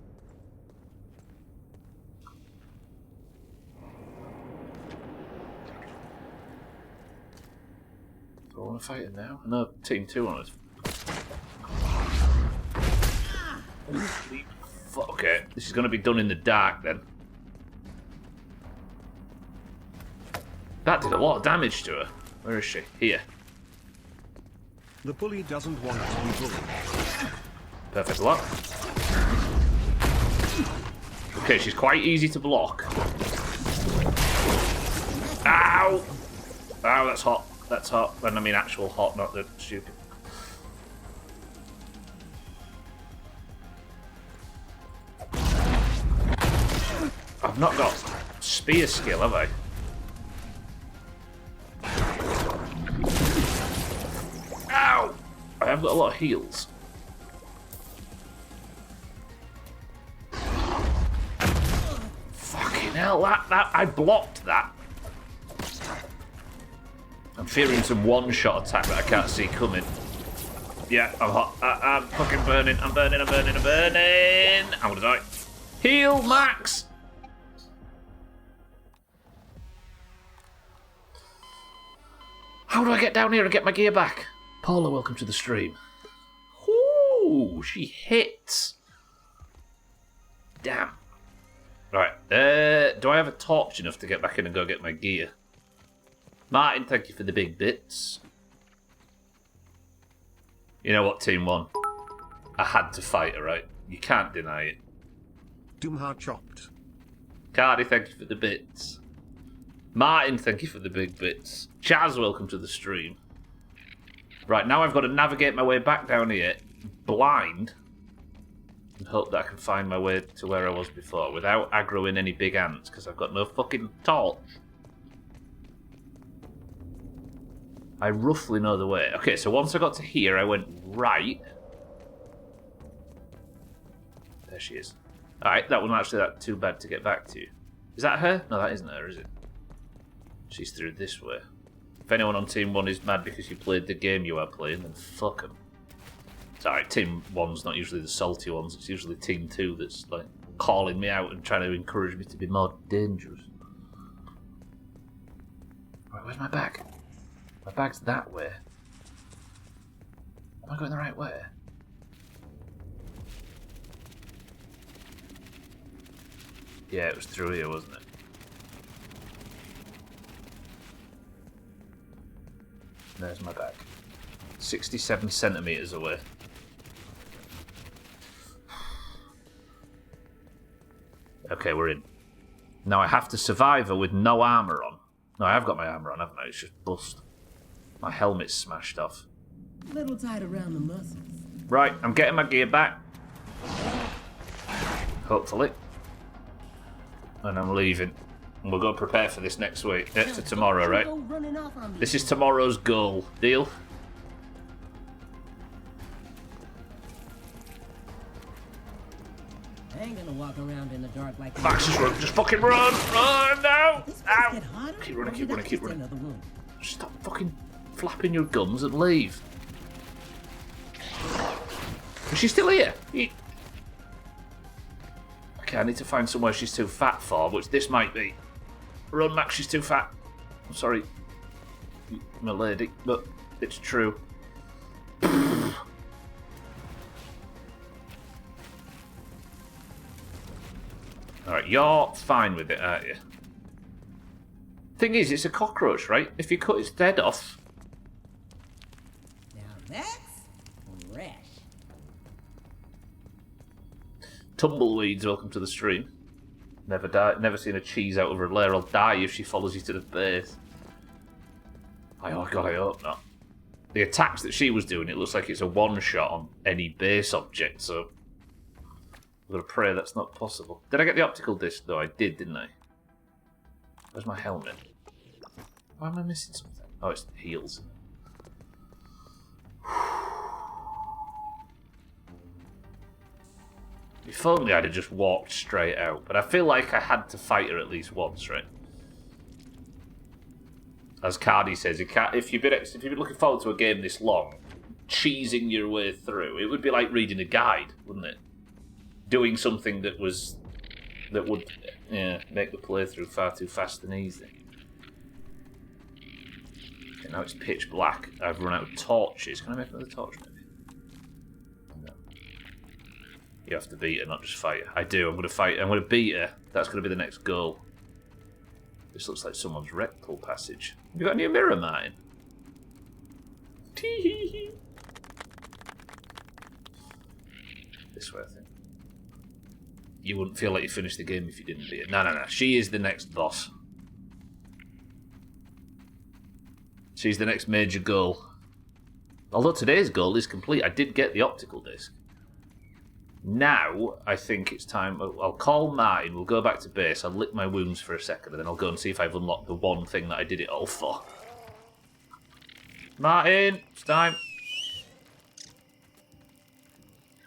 Do I want to fight her now? No, Team 2 on us. Okay, this is going to be done in the dark then. That did a lot of damage to her. Where is she? Here. The bully doesn't want to be bullied. Perfect block. Okay, she's quite easy to block. Ow! Ow, that's hot. That's hot. And I mean actual hot, not the stupid. I've not got spear skill, have I? Ow! I have got a lot of heals. Fucking hell, that I blocked that. I'm fearing some one-shot attack that I can't see coming. Yeah, I'm hot. I'm fucking burning. I'm burning. I'm burning. I'm burning. I'm gonna die. Heal, Max! How do I get down here and get my gear back? Paula, welcome to the stream. Ooh, she hits. Damn. Right, do I have a torch enough to get back in and go get my gear? Martin, thank you for the big bits. You know what, Team 1? I had to fight her, right? You can't deny it. Doomhaus chopped. Cardi, thank you for the bits. Martin, thank you for the big bits. Chaz, welcome to the stream. Right, now I've got to navigate my way back down here, blind, and hope that I can find my way to where I was before without aggroing any big ants, because I've got no fucking torch. I roughly know the way. Okay, so once I got to here, I went right. There she is. Alright, that wasn't actually that too bad to get back to. Is that her? No, that isn't her, is it? She's through this way. If anyone on Team 1 is mad because you played the game you are playing, then fuck them. It's alright, Team 1's not usually the salty ones, it's usually Team 2 that's like calling me out and trying to encourage me to be more dangerous. Right, where's my bag? My bag's that way. Am I going the right way? Yeah, it was through here, wasn't it? There's my bag. 67 centimetres away. Okay, we're in. Now I have to survive her with no armour on. No, I have got my armour on, haven't I? It's just bust. My helmet's smashed off. Little tight around the muscles. Right, I'm getting my gear back. Hopefully. And I'm leaving. And we'll go prepare for this next week. To tomorrow, right? Go running off on me. This is tomorrow's goal. Deal? I ain't gonna walk around in the dark like Max, just run. Just fucking run! Run now! This Ow! place get hotter, Keep running, or keep did I running, keep just running. enter the room? Stop fucking flapping your gums and leave. Is she still here? Okay, I need to find somewhere she's too fat for, which this might be. Run, Max, she's too fat. I'm sorry, my lady, but it's true. Alright, you're fine with it, aren't you? Thing is, it's a cockroach, right? If you cut its head off... Now that's fresh. Tumbleweeds, welcome to the stream. Never seen a cheese out of her lair. I'll die if she follows you to the base. Oh god, I hope not. The attacks that she was doing, it looks like it's a one-shot on any base object, so... I'm gonna pray that's not possible. Did I get the optical disc, though? I did, didn't I? Where's my helmet? Why am I missing something? Oh, it's heals. If only I'd have just walked straight out, but I feel like I had to fight her at least once, right? As Cardi says, if you've been looking forward to a game this long, cheesing your way through, it would be like reading a guide, wouldn't it? Doing something that would make the playthrough far too fast and easy. Okay, now it's pitch black. I've run out of torches. Can I make another torch, maybe? No. You have to beat her, not just fight her. I do. I'm going to fight her. I'm going to beat her. That's going to be the next goal. This looks like someone's rectal passage. Have you got a new mirror, Martin? Tee-hee-hee. This way, I think. You wouldn't feel like you finished the game if you didn't beat it. No. She is the next boss. She's the next major goal. Although today's goal is complete. I did get the optical disc. Now, I think it's time... I'll call Martin. We'll go back to base. I'll lick my wounds for a second, and then I'll go and see if I've unlocked the one thing that I did it all for. Martin, it's time.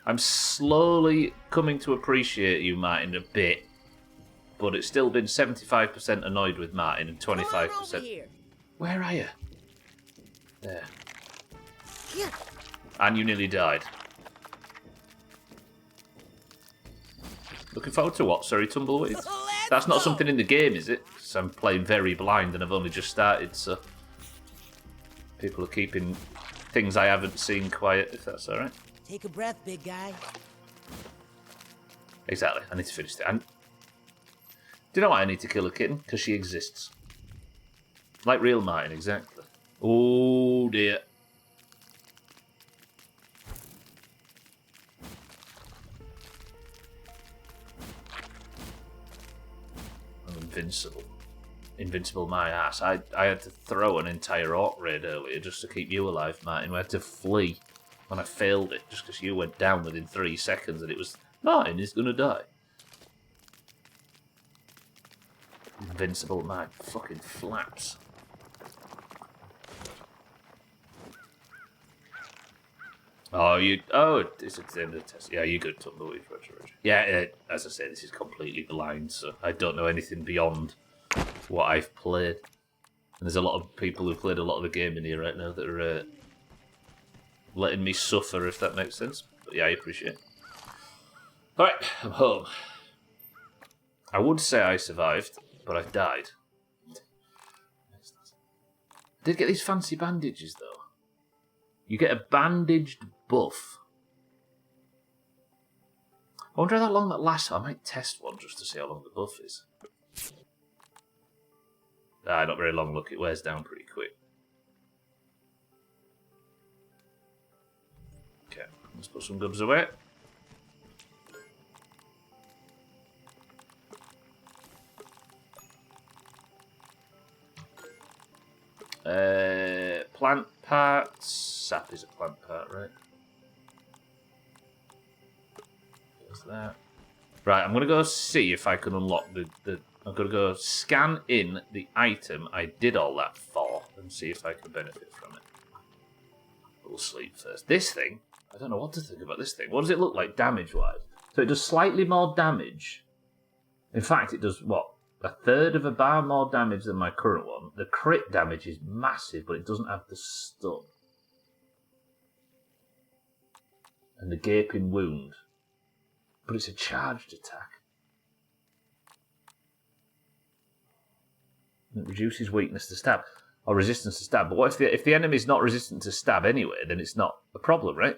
I'm slowly coming to appreciate you, Martin, a bit. But it's still been 75% annoyed with Martin and 25%... Come on over here. Where are you? There. Yeah. And you nearly died. Looking forward to what? Sorry, Tumbleweeds? Let's That's not go. something in the game, is it? So I'm playing very blind and I've only just started, so... People are keeping things I haven't seen quiet, if that's alright. Take a breath, big guy. Exactly, I need to finish it. And do you know why I need to kill a kitten? Because she exists. Like real Martin, exactly. Oh dear. I'm invincible. Invincible my ass. I had to throw an entire orc raid earlier just to keep you alive, Martin. We had to flee when I failed it just because you went down within 3 seconds and it was, Martin is going to die. Invincible my fucking flaps. Oh, it's at the end of the test. Yeah, you're good, Tumbleweed. Roger. Yeah, as I say, this is completely blind, so I don't know anything beyond what I've played. And there's a lot of people who played a lot of the game in here right now that are letting me suffer, if that makes sense. But yeah, I appreciate it. Alright, I'm home. I would say I survived, but I've died. I did get these fancy bandages, though. You get a bandaged buff. I wonder how long that lasts. I might test one just to see how long the buff is. Not very long, look. It wears down pretty quick. Okay, let's put some goods away. Plant parts. Sap is a plant part, right? There's that. Right, I'm going to go see if I can unlock the... I'm going to go scan in the item I did all that for and see if I can benefit from it. We'll sleep first. This thing, I don't know what to think about this thing. What does it look like damage-wise? So it does slightly more damage. In fact, it does, what, a third of a bar more damage than my current one. The crit damage is massive, but it doesn't have the stun. And the gaping wound. But it's a charged attack. It reduces weakness to stab. Or resistance to stab. But what if the enemy's not resistant to stab anyway, then it's not a problem, right?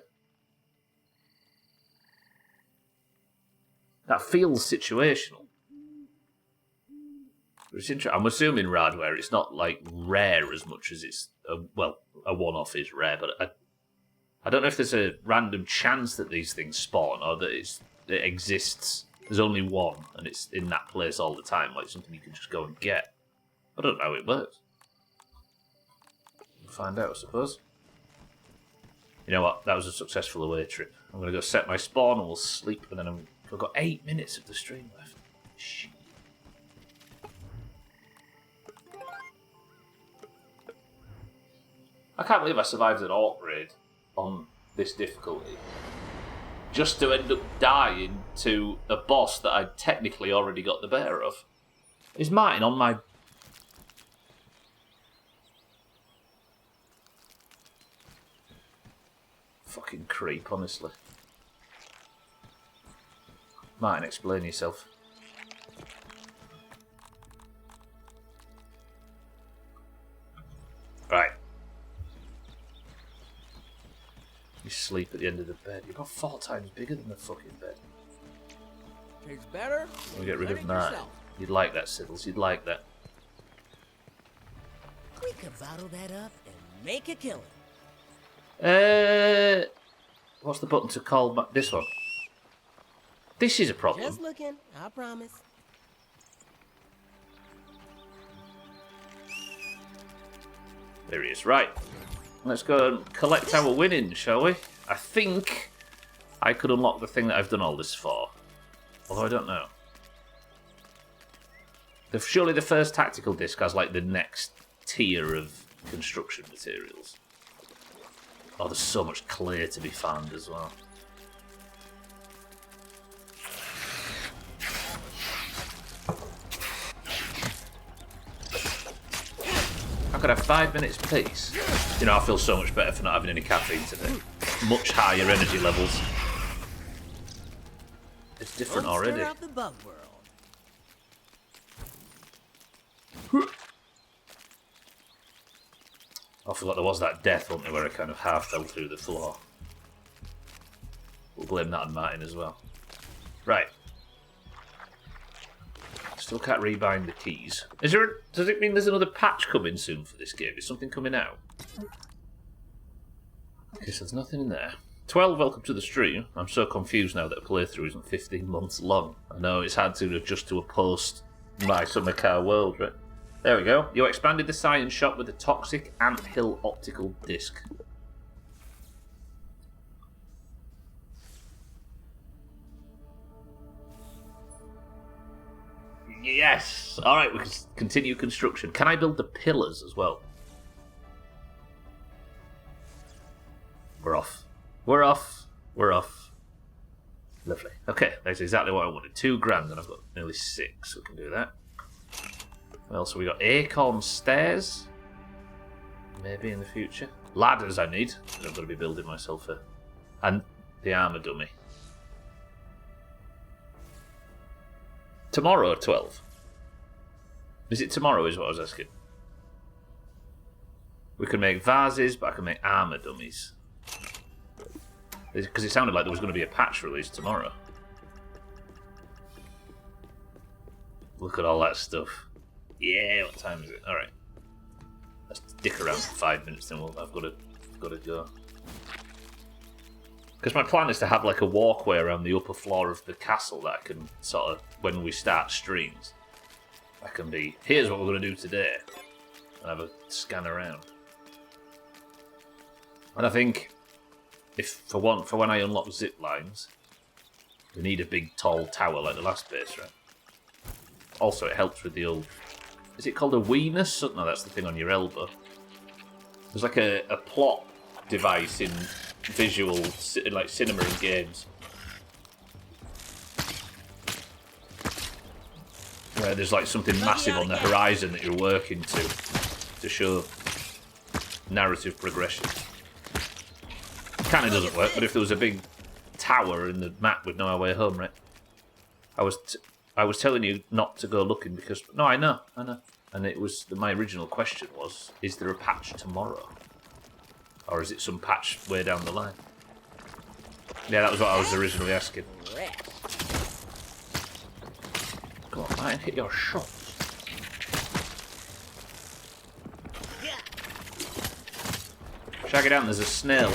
That feels situational. It's interesting. I'm assuming Radware, it's not like rare as much as it's... a one-off is rare, but I don't know if there's a random chance that these things spawn, or that it exists. There's only one, and it's in that place all the time, like something you can just go and get. I don't know how it works. We'll find out, I suppose. You know what? That was a successful away trip. I'm going to go set my spawn, and we'll sleep, and then I've got 8 minutes of the stream left. Shit. I can't believe I survived an orc raid on this difficulty. Just to end up dying to a boss that I'd technically already got the better of. Is Martin on my... Fucking creep, honestly. Martin, explain yourself. Right. You sleep at the end of the bed. You're about 4 times bigger than the fucking bed. Tastes better. We'll get rid of Martin. You'd like that, Siddles. You'd like that. We could bottle that up and make a killing. What's the button to call this one? This is a problem. Just looking, I promise. There he is. Right. Let's go and collect our winnings, shall we? I think I could unlock the thing that I've done all this for. Although I don't know. Surely the first tactical disc has like the next tier of construction materials. Oh, there's so much clay to be found as well. I could have 5 minutes peace. You know, I feel so much better for not having any caffeine today. Much higher energy levels. It's different already. Of the bug world. I feel like there was that death, wasn't there, where I kind of half fell through the floor. We'll blame that on Martin as well. Right. Still can't rebind the keys. Does it mean there's another patch coming soon for this game? Is something coming out? Okay, so there's nothing in there. 12, welcome to the stream. I'm so confused now that a playthrough isn't 15 months long. I know it's hard to adjust to a post my summer car world, right? There we go. You expanded the science shop with a toxic anthill optical disc. Yes! Alright, we can continue construction. Can I build the pillars as well? We're off. We're off. We're off. Lovely. Okay, that's exactly what I wanted. 2 grand, and I've got nearly 6, so we can do that. Well, so we got acorn stairs. Maybe in the future. Ladders I need. I'm going to be building myself a... And the armor dummy. Tomorrow at 12. Is it tomorrow is what I was asking. We can make vases, but I can make armor dummies. Because it sounded like there was going to be a patch release tomorrow. Look at all that stuff. Yeah, what time is it? Alright. Let's dick around for 5 minutes, then I've got to go. Because my plan is to have like a walkway around the upper floor of the castle that I can sort of, when we start streams, I can be, here's what we're going to do today. And have a scan around. And I think, if for when I unlock zip lines, We need a big, tall tower like the last base, right? Also, it helps with the old... Is it called a weenus? No, that's the thing on your elbow. There's like a plot device in visual, like cinema and games. Where there's like something massive on the horizon that you're working to show narrative progression. Kind of doesn't work, but if there was a big tower in the map, we'd know our way home, right? I was telling you not to go looking because... No, I know. And it was... My original question was, is there a patch tomorrow? Or is it some patch way down the line? Yeah, that was what I was originally asking. Go on, man, hit your shots. Shag it down, there's a snail.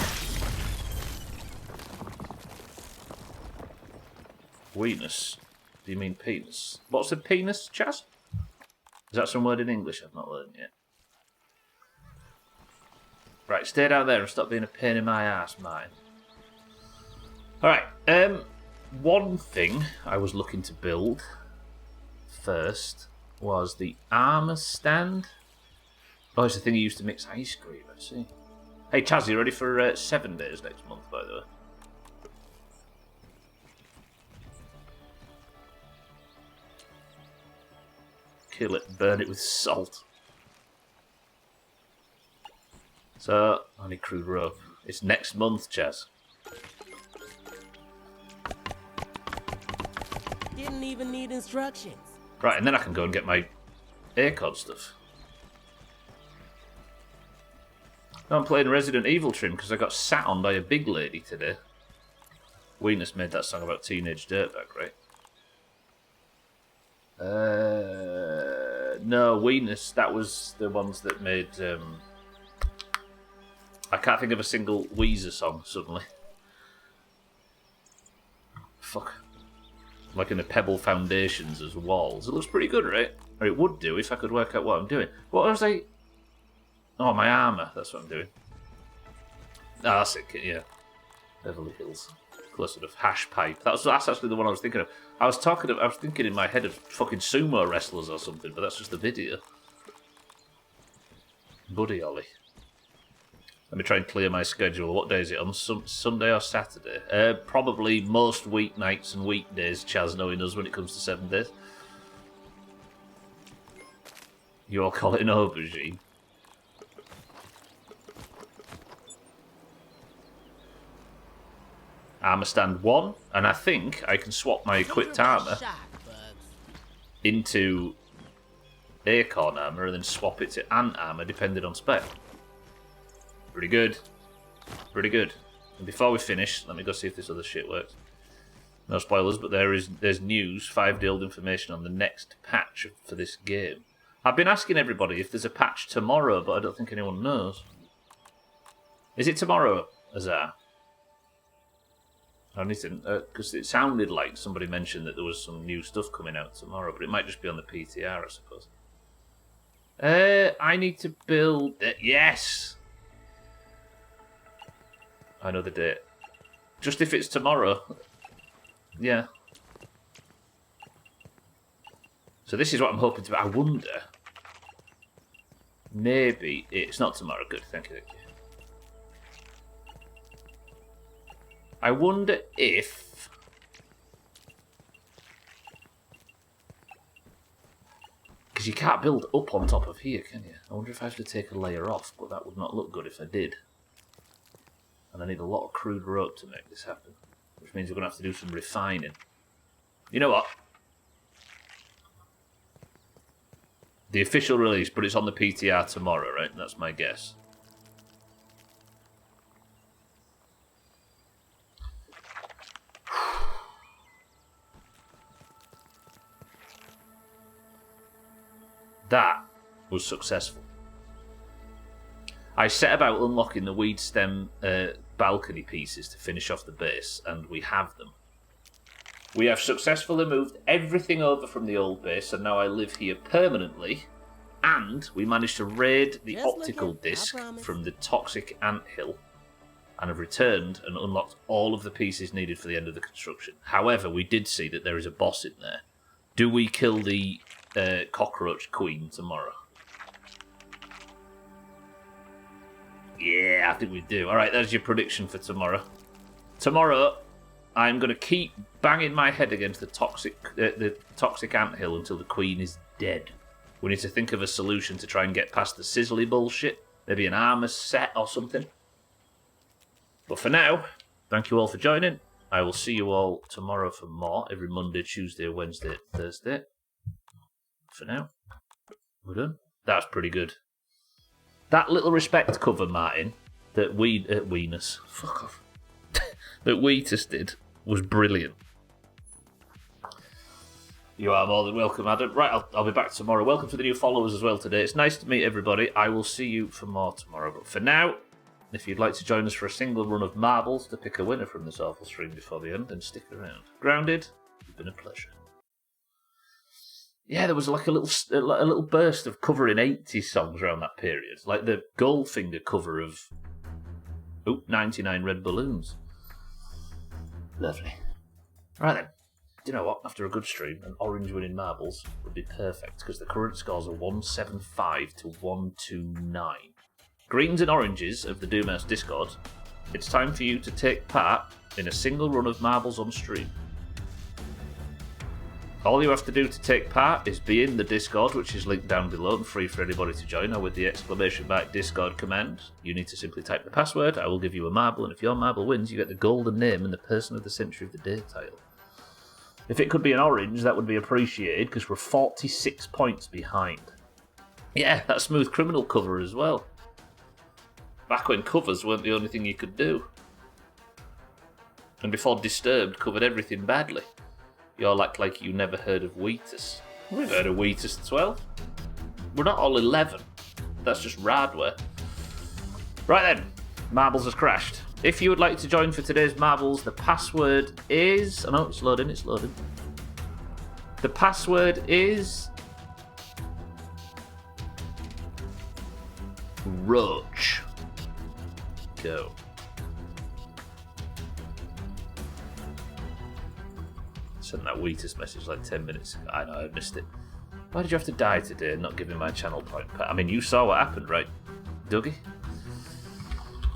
Weenus. Do you mean penis? What's a penis, Chaz? Is that some word in English I've not learned yet? Right, stay down there and stop being a pain in my ass, mine. Alright, one thing I was looking to build first was the armour stand. Oh, it's the thing you used to mix ice cream, I see. Hey, Chaz, you ready for 7 days next month, by the way? Kill it, burn it with salt. So, I need crude rope. It's next month, Chaz. Didn't even need instructions. Right, and then I can go and get my AirCod stuff. No, I'm playing Resident Evil trim because I got sat on by a big lady today. Weenus made that song about teenage dirtbag, right? No, Weenus, that was the ones that made... I can't think of a single Weezer song, suddenly. Fuck. Like in the Pebble Foundations as walls. It looks pretty good, right? Or it would do if I could work out what I'm doing. What was I... Oh, my armour. That's what I'm doing. Ah, that's it, yeah. Beverly Hills. Close sort of hash pipe. That's actually the one I was thinking of. I was thinking in my head of fucking sumo wrestlers or something, but that's just the video. Buddy Ollie. Let me try and clear my schedule. What day is it? On Sunday or Saturday? Probably most weeknights and weekdays, Chaz knowing us when it comes to 7 days. You all call it an aubergine. Armour stand 1, and I think I can swap my equipped armour into acorn armour and then swap it to ant armour depending on spec. Pretty good. Pretty good. And before we finish, let me go see if this other shit works. No spoilers, but there's news, 5-day old information on the next patch for this game. I've been asking everybody if there's a patch tomorrow, but I don't think anyone knows. Is it tomorrow, Azar? I need to, because it sounded like somebody mentioned that there was some new stuff coming out tomorrow, but it might just be on the PTR, I suppose. I need to build... yes! I know the date. Just if it's tomorrow. Yeah. So this is what I'm hoping to... I wonder... Maybe... It's not tomorrow. Good, thank you, thank you. I wonder if... Because you can't build up on top of here, can you? I wonder if I have to take a layer off, but that would not look good if I did. And I need a lot of crude rope to make this happen. Which means we're going to have to do some refining. You know what? The official release, but it's on the PTR tomorrow, right? That's my guess. That was successful. I set about unlocking the weed stem balcony pieces to finish off the base, and we have them. We have successfully moved everything over from the old base, and now I live here permanently. And we managed to raid the optical disc from the toxic anthill. and have returned and unlocked all of the pieces needed for the end of the construction. However, we did see that there is a boss in there. Do we kill the cockroach queen tomorrow? Yeah, I think we do. All right, there's your prediction for tomorrow. Tomorrow, I'm going to keep banging my head against the toxic anthill until the queen is dead. We need to think of a solution to try and get past the sizzly bullshit. Maybe an armor set or something. But for now, thank you all for joining. I will see you all tomorrow for more. Every Monday, Tuesday, Wednesday, Thursday. For now, we're done. That's pretty good. That little respect cover, Martin, that fuck off, that Wheatus did was brilliant. You are more than welcome, Adam. Right, I'll be back tomorrow. Welcome to the new followers as well today. It's nice to meet everybody. I will see you for more tomorrow. But for now, if you'd like to join us for a single run of marbles to pick a winner from this awful stream before the end, then stick around. Grounded, it's been a pleasure. Yeah, there was like a little burst of covering 80s songs around that period. Like the Goldfinger cover of 99 Red Balloons. Lovely. Right then. Do you know what? After a good stream, an orange winning marbles would be perfect because the current scores are 175 to 129. Greens and oranges of the Doomhaus Discord, it's time for you to take part in a single run of marbles on stream. All you have to do to take part is be in the Discord, which is linked down below and free for anybody to join, or with the !Discord command. You need to simply type the password, I will give you a marble, and if your marble wins, you get the golden name and the Person of the Century of the Day tile. If it could be an orange, that would be appreciated, because we're 46 points behind. Yeah, that Smooth Criminal cover as well. Back when covers weren't the only thing you could do. And before Disturbed covered everything badly. You all act like you never heard of Wheatus. We've heard of Wheatus 12. We're not all 11. That's just Radware. Right then, Marbles has crashed. If you would like to join for today's Marbles, the password is... Oh no, it's loading. The password is... Roach. Go. Sent that Wheatus message like 10 minutes ago. I know, I missed it. Why did you have to die today and not give me my channel point? I mean, you saw what happened, right, Dougie?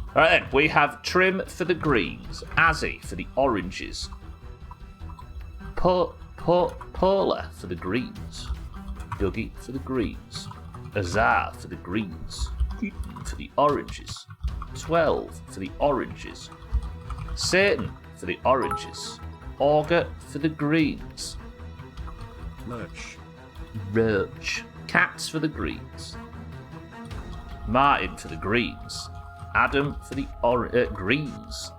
Alright then, we have Trim for the greens, Azzy for the oranges, Pola for the greens, Dougie for the greens, Azar for the greens, Keaton for the oranges, 12 for the oranges, Satan for the oranges, Auger for the greens, Roach, Cats for the greens, Martin for the greens, Adam for the greens,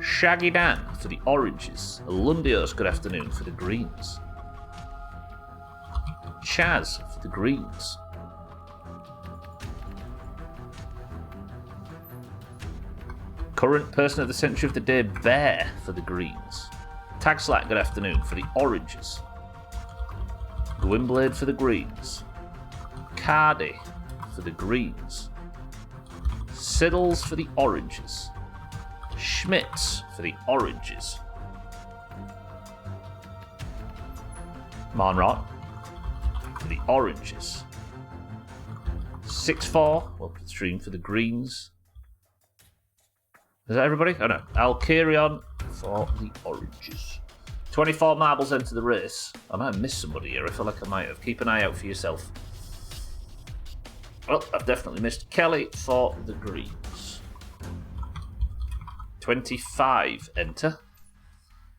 Shaggy Dan for the oranges, Lundios, good afternoon, for the greens, Chaz for the greens, Current Person of the Century of the Day, Bear for the greens, Tagslack, good afternoon, for the oranges, Gwynblade for the greens, Cardi for the greens, Siddles for the oranges, Schmitz for the oranges, Monrot for the oranges, 6-4, welcome to the stream, for the greens. Is that everybody? Oh no, Alkarion for the oranges. 24 marbles enter the race. I might have missed somebody here. I feel like I might have. Keep an eye out for yourself. Well, I've definitely missed Kelly for the greens. 25 enter.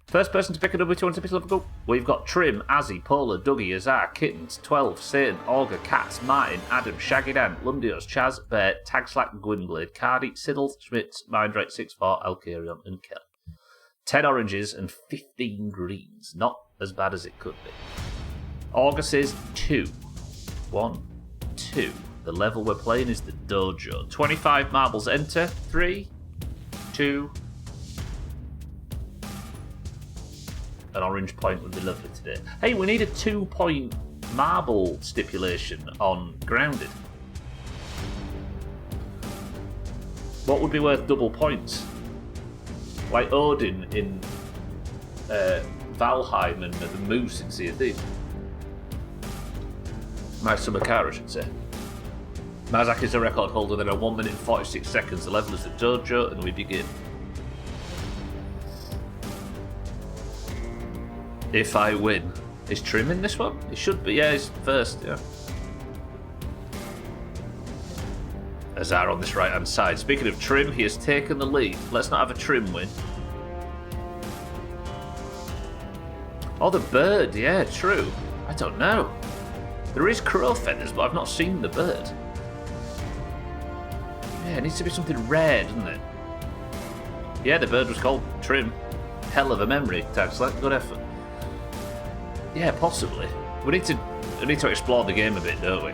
First person to pick a number 200 pixel of a go. We've got Trim, Azzy, Pola, Dougie, Azar, Kittens, 12, Satan, Auger, Cats, Martin, Adam, Shaggy Dan, Lundios, Chaz, Bear, Tagslack, Gwynblade, Cardi, Siddle, Schmitz, Mindrake, 6-4, Alkarion, and Kelly. 10 oranges and 15 greens. Not as bad as it could be. Auger says 2. 1, 2. The level we're playing is the dojo. 25 marbles enter. 3, 2. An orange point would be lovely today. Hey, we need a 2-point marble stipulation on Grounded. What would be worth double points? Like Odin in Valheim and the Moose in Sea of Thieves. My summer car, I should say. Mazak is the record holder, then at 1 minute and 46 seconds. The level is the dojo, and we begin. If I win. Is Trim in this one? It should be, yeah, he's first, yeah. Azar on this right-hand side. Speaking of Trim, he has taken the lead. Let's not have a Trim win. Oh, the bird, yeah, true. I don't know. There is crow feathers, but I've not seen the bird. Yeah, it needs to be something rare, doesn't it? Yeah, the bird was called Trim. Hell of a memory, Taxlet. Good effort. Yeah, possibly. We need to explore the game a bit, don't we?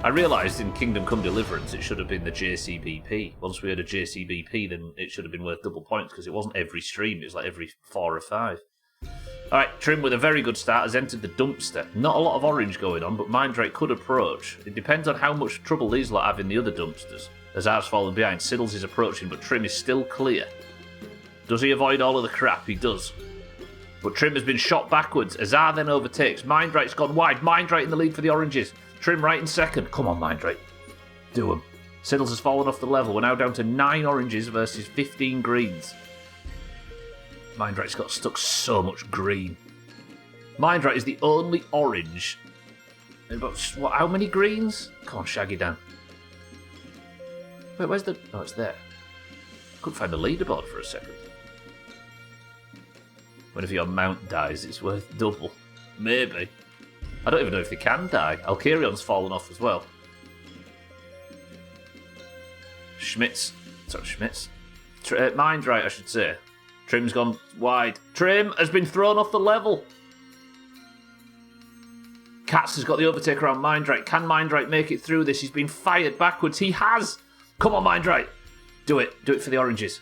I realised in Kingdom Come Deliverance it should have been the JCBP. Once we had a JCBP, then it should have been worth double points because it wasn't every stream, it was like every 4 or 5. Alright, Trim with a very good start has entered the dumpster. Not a lot of orange going on, but Mindrake could approach. It depends on how much trouble these lot have in the other dumpsters. Azar's fallen behind, Siddles is approaching, but Trim is still clear. Does he avoid all of the crap? He does. But Trim has been shot backwards. Azar then overtakes. Mindrake's gone wide. Mindrake in the lead for the oranges. Trim right in second. Come on, Mindrake. Do him. Siddles has fallen off the level. We're now down to 9 oranges versus 15 greens. Mindrake's got stuck so much green. Mindrake is the only orange. About, what, how many greens? Come on, Shaggy Dan. Wait, where's the... Oh, it's there. Couldn't find the leaderboard for a second. Whenever your mount dies, it's worth double. Maybe. I don't even know if they can die. Alcarion's fallen off as well. Mindrake, I should say. Trim's gone wide. Trim has been thrown off the level. Katz has got the overtake around Mindrake. Can Mindrake make it through this? He's been fired backwards. He has. Come on, Mindrake. Do it. Do it for the oranges.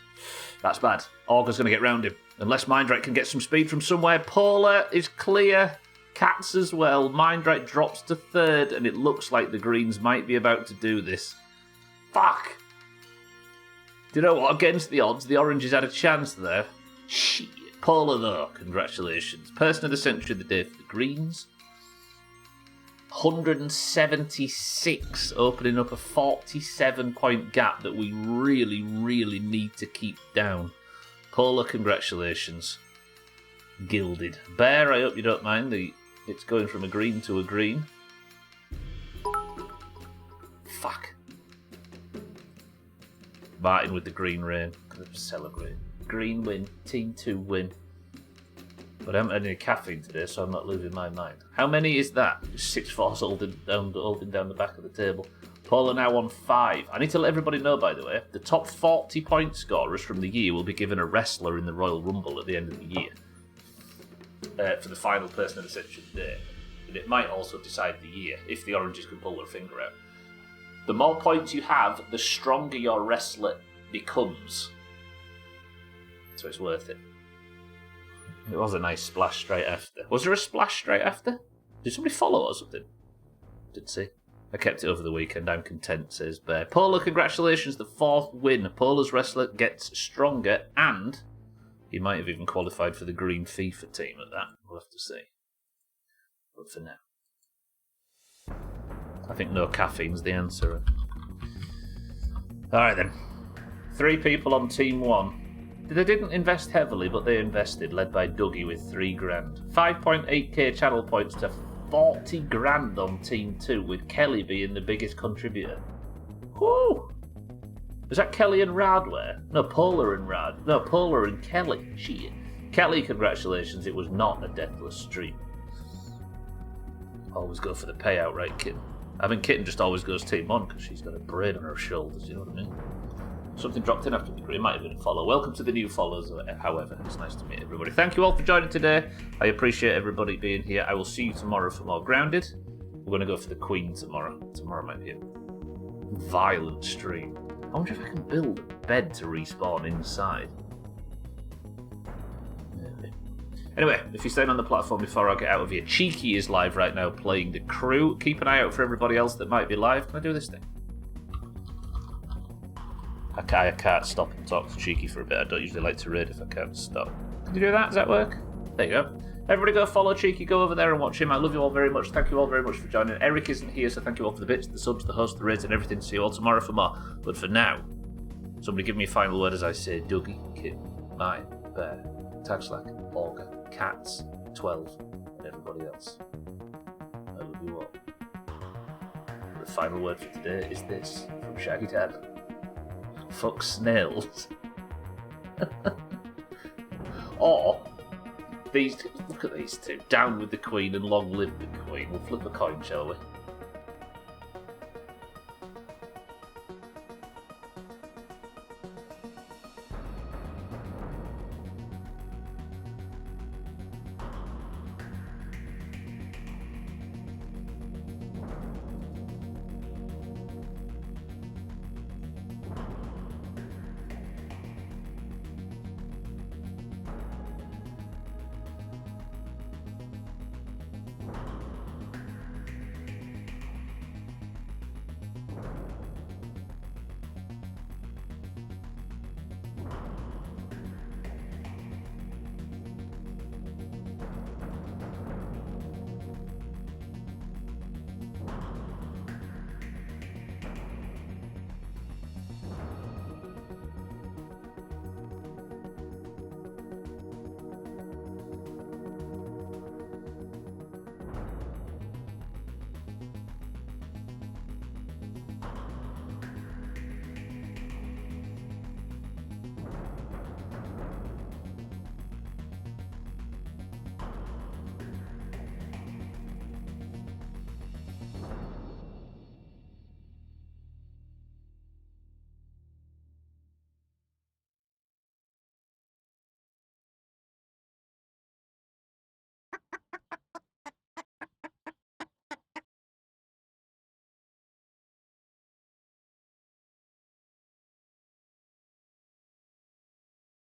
That's bad. Augur's going to get round him. Unless Mindrake can get some speed from somewhere. Polar is clear. Katz as well. Mindrake drops to third, and it looks like the greens might be about to do this. Fuck. Do you know what? Against the odds, the oranges had a chance there. Shit. Polar, though. Congratulations. Person of the century of the day for the greens. 176, opening up a 47-point gap that we really, really need to keep down. Polar, congratulations. Gilded. Bear, I hope you don't mind. It's going from a green to a green. Fuck. Martin with the green rain. Could have celebrated. Green win. Team 2 win. But I haven't had any caffeine today, so I'm not losing my mind. How many is that? 6 force holding down the back of the table. Paul are now on 5. I need to let everybody know, by the way, the top 40 point scorers from the year will be given a wrestler in the Royal Rumble at the end of the year. For the final person of the century day. And it might also decide the year, if the oranges can pull their finger out. The more points you have, the stronger your wrestler becomes. So it's worth it. It was a nice splash straight after. Was there a splash straight after? Did somebody follow or something? Didn't see. I kept it over the weekend. I'm content, says Bear. Polo, congratulations. The 4th win. Polo's wrestler gets stronger, and he might have even qualified for the green FIFA team at that. We'll have to see. But for now, I think no caffeine's the answer. Alright then. 3 people on team 1. They didn't invest heavily, but they invested, led by Dougie with 3 grand. 5.8k channel points to 40 grand on Team 2, with Kelly being the biggest contributor. Whoo! Was that Kelly and Radware? No, Polar and Rad. No, Polar and Kelly. Shit. Kelly, congratulations, it was not a deathless stream. Always go for the payout, right, Kitten? I mean, Kitten just always goes Team 1 because she's got a brain on her shoulders, you know what I mean? Something dropped in after the degree. It might have been a follow. Welcome to the new followers, however. It's nice to meet everybody. Thank you all for joining today. I appreciate everybody being here. I will see you tomorrow for more Grounded. We're going to go for the Queen tomorrow. Tomorrow might be a violent stream. I wonder if I can build a bed to respawn inside. Maybe. Anyway, if you're staying on the platform before I get out of here, Cheeky is live right now playing The Crew. Keep an eye out for everybody else that might be live. Can I do this thing? I can't stop and talk to Cheeky for a bit. I don't usually like to raid if I can't stop. Can you do that? Does that work? There you go. Everybody go follow Cheeky, go over there and watch him. I love you all very much. Thank you all very much for joining. Eric isn't here, so thank you all for the bits, the subs, the hosts, the raids, and everything. See you all tomorrow for more. But for now, somebody give me a final word as I say Dougie, Kit, Mine, Bear, Tagslack, Olga, Cats, 12, and everybody else. I love you all. The final word for today is this, from Shaggy Dad. Fuck snails. Or, look at these two. Down with the Queen and long live the Queen. We'll flip a coin, shall we?